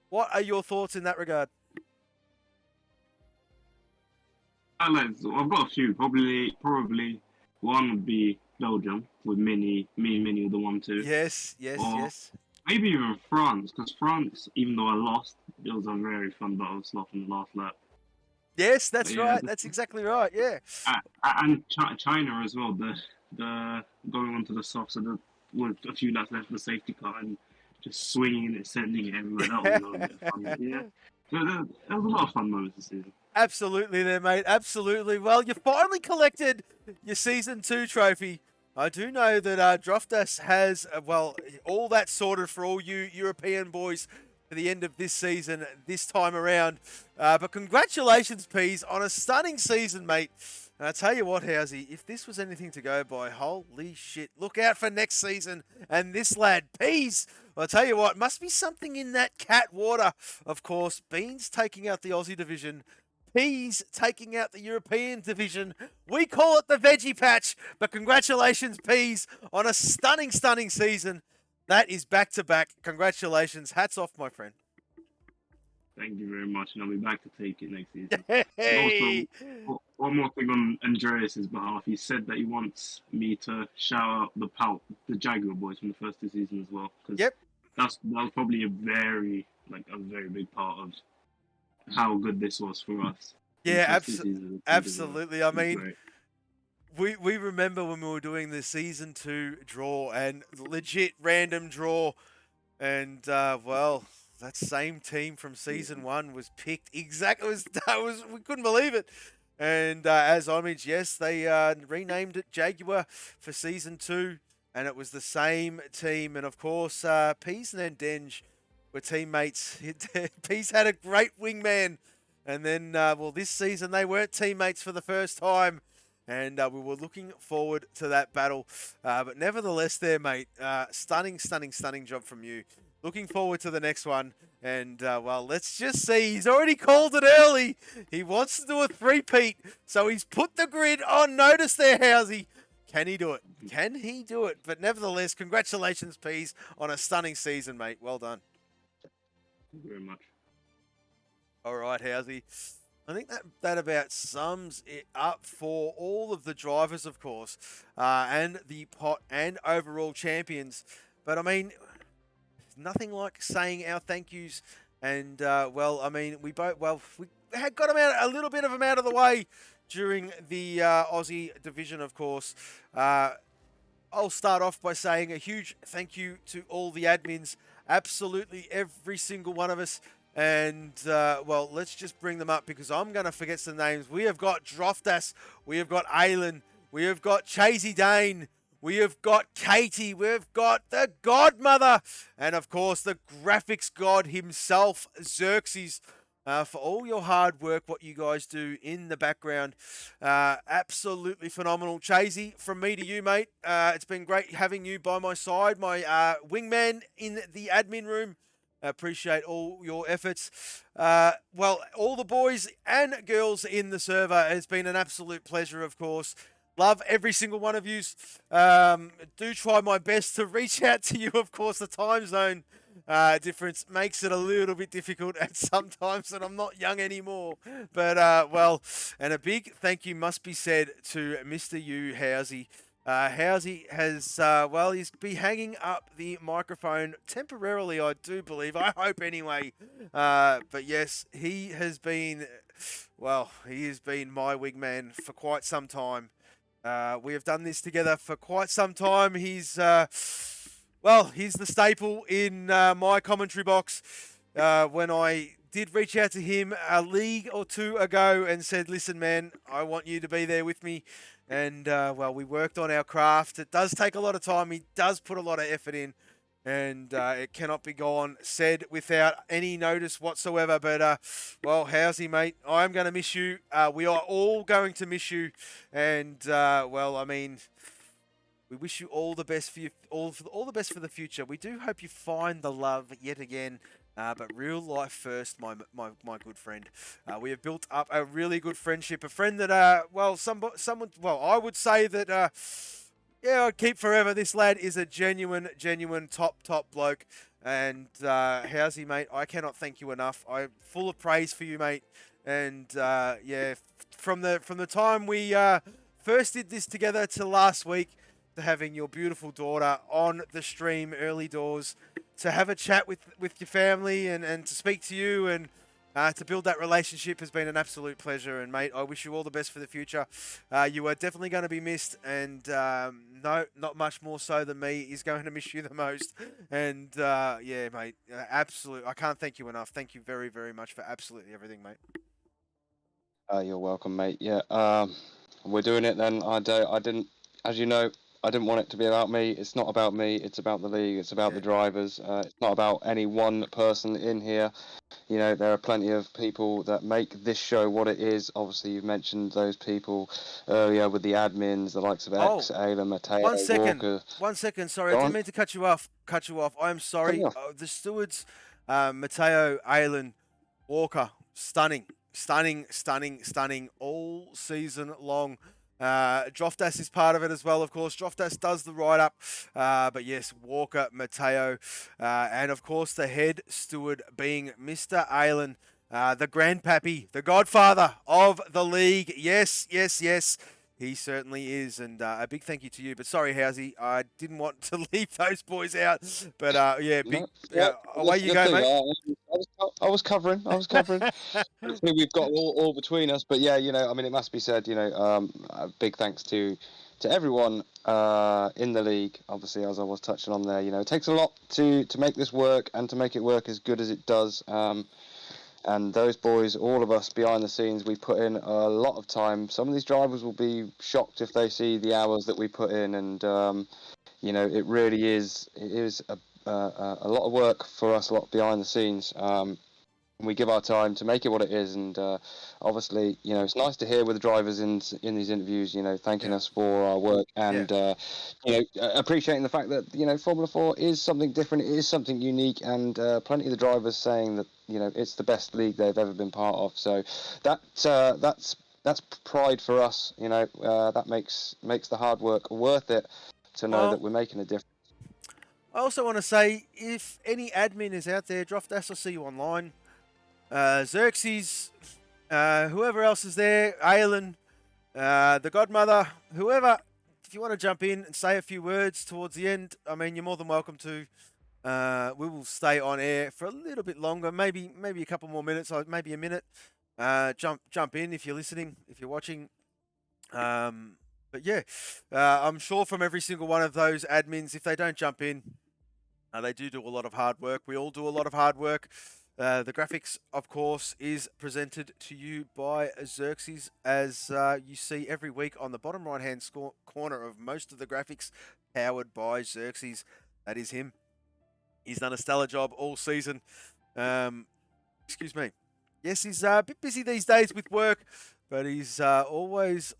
What are your thoughts in that regard? Highlights. I've got a few. Probably one would be Belgium with many of the 1-2. Yes. Maybe even France, because France, even though I lost, it was a very fun battle slot in the last lap. Yes, that's right. That's exactly right. Yeah. And China as well. The going onto the softs with a few laps left of the safety car and just swinging it, sending it everywhere. That was a bit of fun. Yeah. So there was a lot of fun moments this season. Absolutely there, mate. Absolutely. Well, you finally collected your Season 2 trophy. I do know that Droftas has, well, all that sorted for all you European boys for the end of this season, this time around. But congratulations, Peas, on a stunning season, mate. And I tell you what, Housey, if this was anything to go by, holy shit, look out for next season. And this lad, Peas, I'll tell you what, must be something in that cat water. Of course, Beans taking out the Aussie division, Peas taking out the European division. We call it the veggie patch, but congratulations, Peas, on a stunning season. That is back-to-back. Congratulations. Hats off, my friend. Thank you very much, and I'll be back to take it next season. Hey. Also, one more thing on Andreas's behalf. He said that he wants me to shout out the Jaguar boys from the first 2 seasons as well. Yep. That was probably a very big part of how good this was for us. Yeah, absolutely. I mean, we remember when we were doing the Season 2 draw and legit random draw, and well, that same team from Season 1 was picked exactly. We couldn't believe it. And as Homage, yes, they renamed it Jaguar for Season 2, and it was the same team. And of course, Peas and Denge were teammates. Peas had a great wingman. And then, well, this season they weren't teammates for the first time. And we were looking forward to that battle. But nevertheless there, mate, stunning job from you. Looking forward to the next one. And, well, let's just see. He's already called it early. He wants to do a three-peat. So he's put the grid on notice there, Housey. Can he do it? Can he do it? But nevertheless, congratulations, Peas, on a stunning season, mate. Well done. Thank you very much. All right, Housey. I think that about sums it up for all of the drivers, of course, and the pot and overall champions. But I mean, nothing like saying our thank yous. And well, I mean, we had got them out a little bit of them out of the way during the Aussie division, of course. I'll start off by saying a huge thank you to all the admins, absolutely every single one of us. And, well, let's just bring them up because I'm going to forget some names. We have got Droftas. We have got Aylin. We have got Chasey Dane. We have got Katie. We've got the Godmother. And, of course, the graphics god himself, Xerxes, for all your hard work, what you guys do in the background. Absolutely phenomenal. Chasey, from me to you, mate. It's been great having you by my side, my wingman in the admin room. Appreciate all your efforts. Well, all the boys and girls in the server, it's been an absolute pleasure, of course. Love every single one of yous. Do try my best to reach out to you. Of course, the time zone difference makes it a little bit difficult at sometimes, and I'm not young anymore. But, well, and a big thank you must be said to Mr. U, Housey. Housey has, well, he's be hanging up the microphone temporarily, I do believe. I hope anyway. But yes, he has been, well, he has been my wingman for quite some time. We have done this together for quite some time. He's, well, he's the staple in my commentary box. When I did reach out to him a league or two ago and said, listen, man, I want you to be there with me. And, well, we worked on our craft. It does take a lot of time. He does put a lot of effort in. And it cannot be gone said without any notice whatsoever. But, well, how's mate? I'm going to miss you. We are all going to miss you. And, well, I mean, we wish you all the best for all the best for the future. We do hope you find the love yet again. But real life first, my good friend. We have built up a really good friendship. A friend that, well, someone, well, I would say that, yeah, I'd keep forever. This lad is a genuine top bloke. And how's he, mate? I cannot thank you enough. I'm full of praise for you, mate. And yeah, from the time we first did this together to last week, to having your beautiful daughter on the stream early doors, to have a chat with your family and to speak to you and to build that relationship has been an absolute pleasure. And mate, I wish you all the best for the future. You are definitely going to be missed, and no, not much more so than me is going to miss you the most. And yeah, mate, absolute. I can't thank you enough. Thank you very, very much for absolutely everything, mate. You're welcome, mate. Yeah, we're doing it then. I didn't, as you know, I didn't want it to be about me. It's not about me. It's about the league. It's about the drivers. It's not about any one person in here. You know, there are plenty of people that make this show what it is. Obviously, you've mentioned those people earlier with the admins, the likes of X, Ayla, Mateo, Walker. 1 second. Sorry, I didn't mean to cut you off. I'm sorry. The stewards, Mateo, Aylan, Walker, stunning all season long. Droftas is part of it as well, of course. Droftas does the write-up. But yes, Walker, Mateo, and of course the head steward being Mr. Aylan, the grandpappy, the godfather of the league. Yes. He certainly is, and a big thank you to you. But sorry, Housey, I didn't want to leave those boys out. But yeah, away you go, mate. I was covering. We've got all between us, but yeah, you know, I mean, it must be said, you know, a big thanks to everyone in the league. Obviously, as I was touching on there, you know, it takes a lot to make this work and to make it work as good as it does. And those boys, all of us behind the scenes, we put in a lot of time. Some of these drivers will be shocked if they see the hours that we put in, and you know, it really is. It is a lot of work for us, a lot behind the scenes. We give our time to make it what it is, and obviously, you know, it's nice to hear with the drivers in these interviews, you know, thanking us for our work and you know, appreciating the fact that, you know, Formula 4 is something different, it is something unique, and plenty of the drivers saying that, you know, it's the best league they've ever been part of. So that's pride for us, you know. That makes the hard work worth it to know that we're making a difference. I also want to say, if any admin is out there, Droftas, I'll see you online. Xerxes, whoever else is there, Aylan, the godmother, whoever, if you want to jump in and say a few words towards the end, I mean, you're more than welcome to. We will stay on air for a little bit longer, maybe a couple more minutes, or maybe a minute. Jump in if you're listening, if you're watching. But yeah, I'm sure from every single one of those admins, if they don't jump in, they do a lot of hard work. We all do a lot of hard work. The graphics, of course, is presented to you by Xerxes, as you see every week on the bottom right-hand corner of most of the graphics, powered by Xerxes. That is him. He's done a stellar job all season. Excuse me. Yes, he's a bit busy these days with work, but he's always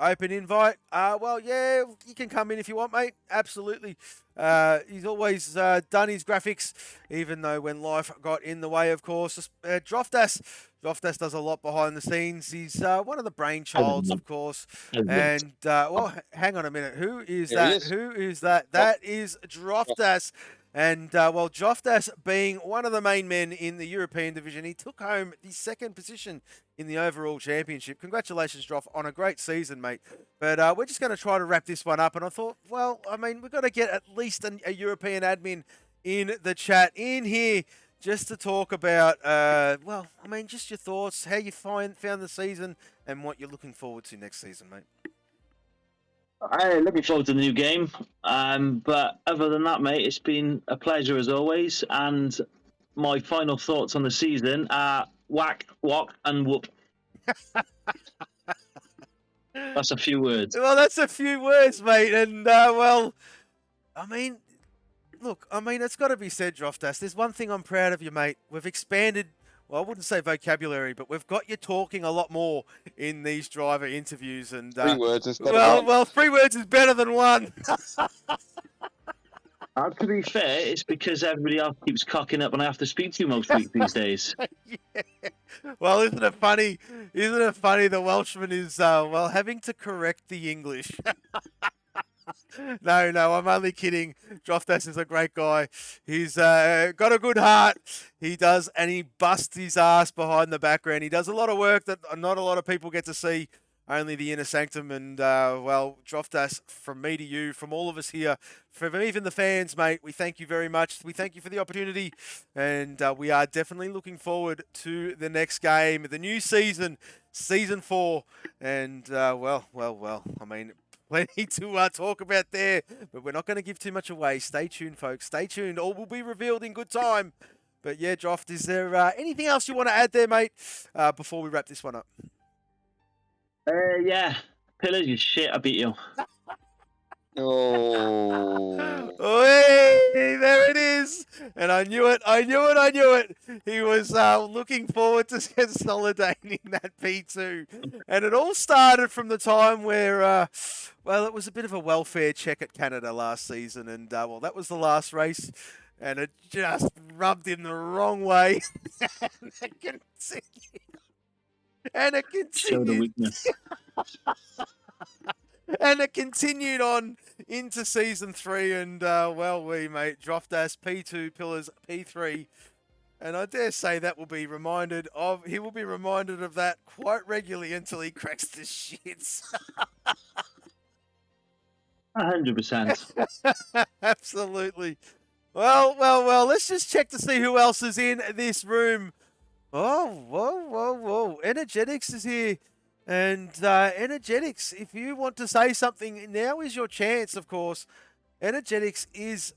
open invite. Well, yeah, you can come in if you want, mate. Absolutely. He's always done his graphics, even though when life got in the way, of course. Droftas does a lot behind the scenes. He's one of the brainchilds, of course. And, well, hang on a minute. Who is that? Who is that? That is Droftas. And, well, Droftas being one of the main men in the European division, he took home the second position in the overall championship. Congratulations, Droff, on a great season, mate. But we're just going to try to wrap this one up. And I thought, well, I mean, we've got to get at least a European admin in the chat in here just to talk about, well, I mean, just your thoughts, how you found the season and what you're looking forward to next season, mate. I'm looking forward to the new game. But other than that, mate, it's been a pleasure as always. And my final thoughts on the season are whack, walk, and whoop. That's a few words. Well, that's a few words, mate. And, well, I mean, look, it's got to be said, Droftas. There's one thing I'm proud of you, mate. We've expanded, well, I wouldn't say vocabulary, but we've got you talking a lot more in these driver interviews. And 3 words instead of one. Well, 3 words is better than 1. To be fair, it's because everybody else keeps cocking up and I have to speak to you most weeks these days. Yeah. Well, isn't it funny? Isn't it funny the Welshman is, well, having to correct the English. No, I'm only kidding. Droftas is a great guy. He's got a good heart. He does, and he busts his ass behind the background. He does a lot of work that not a lot of people get to see. Only the inner sanctum. And, well, Droftas, from me to you, from all of us here, from even the fans, mate, we thank you very much. We thank you for the opportunity. And we are definitely looking forward to the next game, the new season, Season 4. And, well, I mean, plenty to talk about there, but we're not going to give too much away. Stay tuned, folks. Stay tuned. All will be revealed in good time. But, yeah, Droft, is there anything else you want to add there, mate, before we wrap this one up? Yeah. Pillars, you shit, I beat you. Oh. Hey, there it is. And I knew it. He was looking forward to consolidating that P2. And it all started from the time where, well, it was a bit of a welfare check at Canada last season. And, well, that was the last race. And it just rubbed him the wrong way. And it continued. Show the weakness. And it continued on into Season 3, and, well, mate, Droftas P2, Pillars P3. And I dare say that will be reminded of, he will be reminded of that quite regularly until he cracks the shits. 100%. Absolutely. Well, let's just check to see who else is in this room. Oh, whoa. Energetics is here. And Energetics, if you want to say something, now is your chance, of course. Energetics is...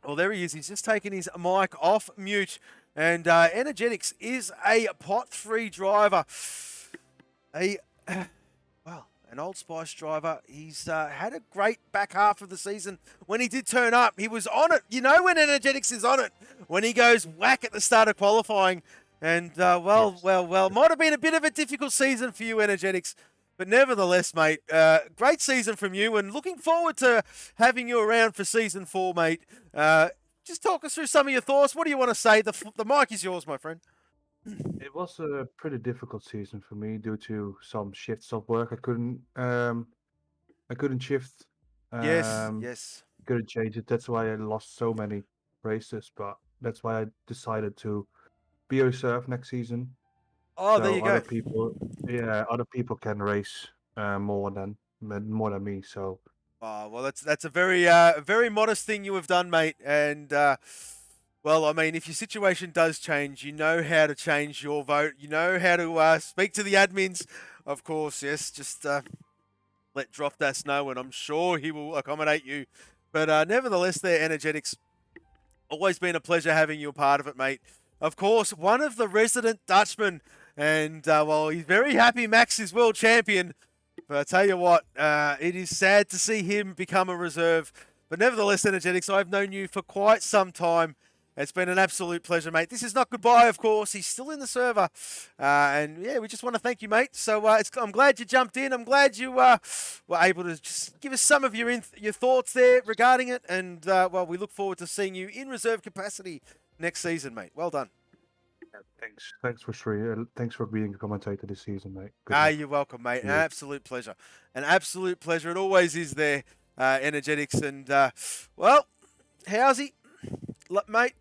Oh, there he is. He's just taken his mic off mute. And Energetics is a Pot 3 driver. An Old Spice driver. He's had a great back half of the season. When he did turn up, he was on it. You know when Energetics is on it. When he goes whack at the start of qualifying. And, well, might have been a bit of a difficult season for you, Energetics. But nevertheless, mate, great season from you. And looking forward to having you around for Season 4, mate. Just talk us through some of your thoughts. What do you want to say? The mic is yours, my friend. It was a pretty difficult season for me due to some shifts of work. I couldn't shift. Yes. Couldn't change it. That's why I lost so many races. But that's why I decided to be a reserve next season. Oh, so there you go. Other people can race more than me. So. Oh, well, that's a very modest thing you have done, mate. And well, I mean, if your situation does change, you know how to change your vote. You know how to speak to the admins, of course. Yes, just let Droftas know, and I'm sure he will accommodate you. But nevertheless, there, Energetics. Always been a pleasure having you a part of it, mate. Of course, one of the resident Dutchmen, and well, he's very happy Max is world champion. But I tell you what, it is sad to see him become a reserve. But nevertheless, Energetics, I've known you for quite some time. It's been an absolute pleasure, mate. This is not goodbye, of course. He's still in the server. And, yeah, we just want to thank you, mate. So I'm glad you jumped in. I'm glad you were able to just give us some of your thoughts there regarding it. And, well, we look forward to seeing you in reserve capacity next season, mate. Well done. Thanks for Sri. Thanks for being a commentator this season, mate. You're welcome, mate. An absolute pleasure. An absolute pleasure. It always is there, Energetics. And, well, how's he? Look, mate,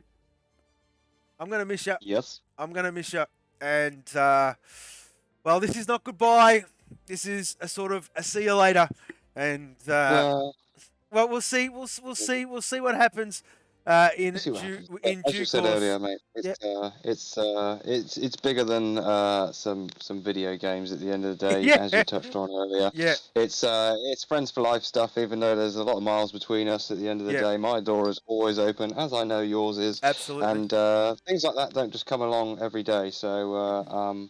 I'm going to miss you. Yes. I'm going to miss you. And, well, this is not goodbye. This is a sort of a see you later. And, well, we'll see. We'll see what happens. in We'll see what due happens. But in as due you said course. earlier, mate, Yep. it's bigger than some video games. At the end of the day, Yeah. as you touched on earlier, Yeah. It's friends for life stuff. Even though there's a lot of miles between us, at the end of the Yep. day, my door is always open, as I know yours is. Absolutely. And things like that don't just come along every day. So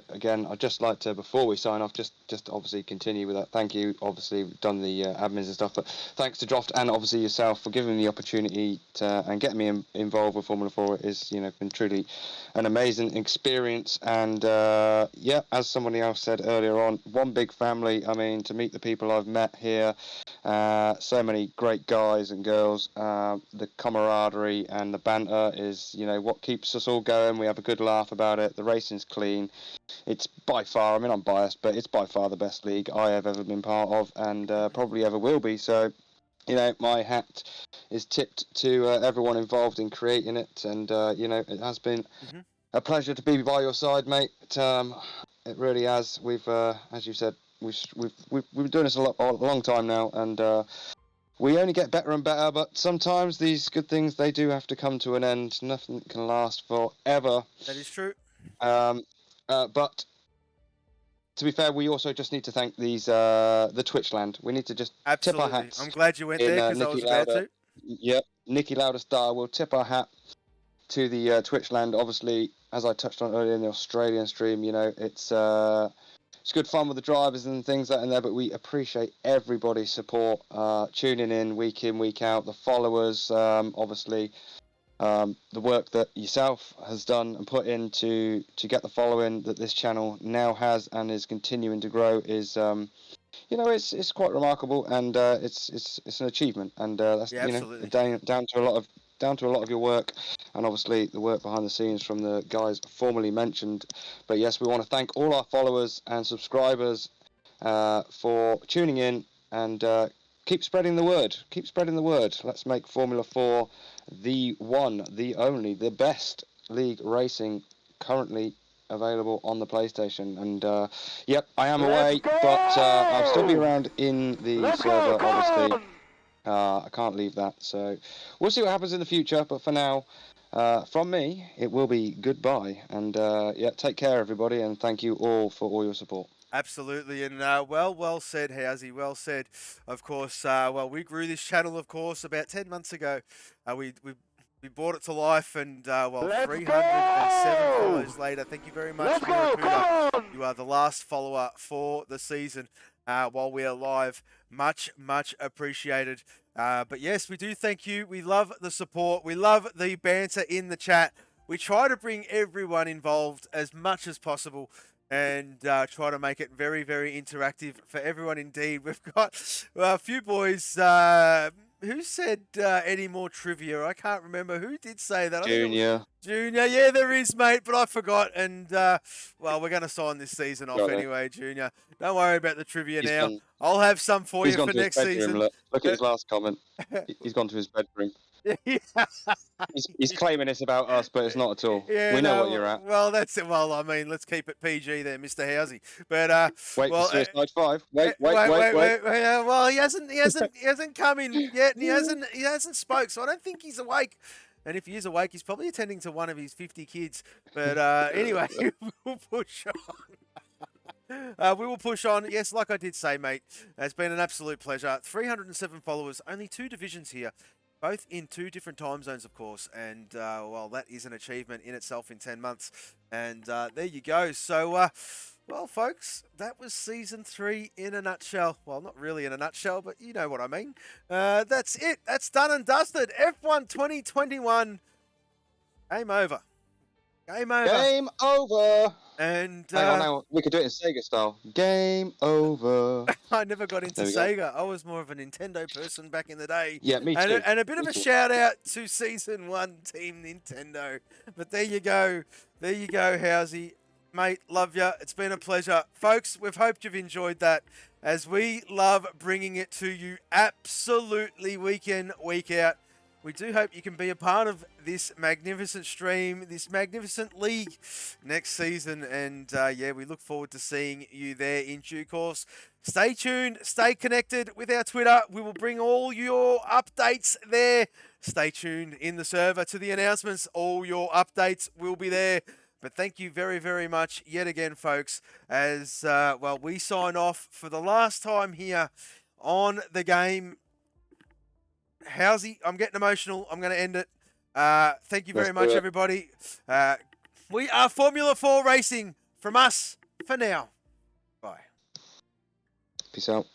again, I'd just like to, before we sign off, just obviously continue with that. Thank you. Obviously, we've done the admins and stuff, but thanks to Droft and obviously yourself for giving me the opportunity to and getting me involved with Formula 4. It is, been truly an amazing experience. And as somebody else said earlier on, one big family. I mean, to meet the people I've met here, so many great guys and girls. The camaraderie and the banter is, what keeps us all going. We have a good laugh about it. The racing's clean. It's by far, I mean, I'm biased, but it's by far the best league I have ever been part of, and probably ever will be. So, my hat is tipped to everyone involved in creating it, and it has been a pleasure to be by your side, mate. It really has. We've, as you said, we've been doing this a long time now, and we only get better and better. But sometimes these good things, they do have to come to an end. Nothing can last forever. That is true. But to be fair, we also just need to thank the Twitch land. We need to just tip our hats. I'm glad you went there because I was about to. Yep, Nicky Lauda style. We'll tip our hat to the Twitch land. Obviously, as I touched on earlier in the Australian stream, it's good fun with the drivers and things like that in there. But we appreciate everybody's support, tuning in, week out. The followers, obviously. The work that yourself has done and put in to get the following that this channel now has and is continuing to grow is it's quite remarkable, and it's an achievement, and that's absolutely. down to a lot of your work, and obviously the work behind the scenes from the guys formerly mentioned. But yes, we want to thank all our followers and subscribers for tuning in, and keep spreading the word. Let's make Formula 4 the one, the only, the best league racing currently available on the PlayStation. And I am away, but I'll still be around in the server, obviously. I can't leave that, so we'll see what happens in the future. But for now, from me, it will be goodbye. And take care, everybody, and thank you all for all your support. Absolutely, and well said, Housey, well said. Of course, we grew this channel, of course, about 10 months ago. We brought it to life, and 307 followers later. Thank you very much, Miracuda. You are the last follower for the season while we are live. Much appreciated. But yes, we do thank you. We love the support. We love the banter in the chat. We try to bring everyone involved as much as possible, and try to make it very, very interactive for everyone indeed. We've got a few boys. Who said any more trivia? I can't remember. Who did say that? Junior. Junior, yeah, there is, mate, but I forgot. And, we're going to sign this season off anyway, Junior. Don't worry about the trivia now. I'll have some for you for next season. Look at his last comment. He's gone to his bedroom. He's claiming it's about us, but it's not at all. Yeah, we know what you're at. Well, that's it. Well, I mean, let's keep it PG there, Mr. Housey. But wait for Suicide 5. Wait. Well, he hasn't come in yet, and he hasn't spoke, so I don't think he's awake. And if he is awake, he's probably attending to one of his 50 kids. But anyway, we'll push on. We will push on. Yes, like I did say, mate, it's been an absolute pleasure. 307 followers, only 2 divisions here. Both in 2 different time zones, of course, and that is an achievement in itself in 10 months. And there you go. So, folks, that was Season 3 in a nutshell. Well, not really in a nutshell, but you know what I mean. That's it. That's done and dusted. F1 2021. Game over. Game over. Game over. And hang on. We could do it in Sega style. Game over. I never got into Sega. I was more of a Nintendo person back in the day. Yeah, me too. And a bit of a shout out to Season 1 Team Nintendo. But there you go. There you go, Housey. Mate, love you. It's been a pleasure. Folks, we've hoped you've enjoyed that, as we love bringing it to you absolutely week in, week out. we do hope you can be a part of this magnificent stream, this magnificent league next season. And yeah, we look forward to seeing you there in due course. Stay tuned, stay connected with our Twitter. We will bring all your updates there. Stay tuned in the server to the announcements. All your updates will be there. But thank you very, very much yet again, folks, as, well, we sign off for the last time here on the game. Housey, I'm getting emotional. I'm going to end it. Thank you very much, everybody. We are Formula 4 Racing from us for now. Bye. Peace out.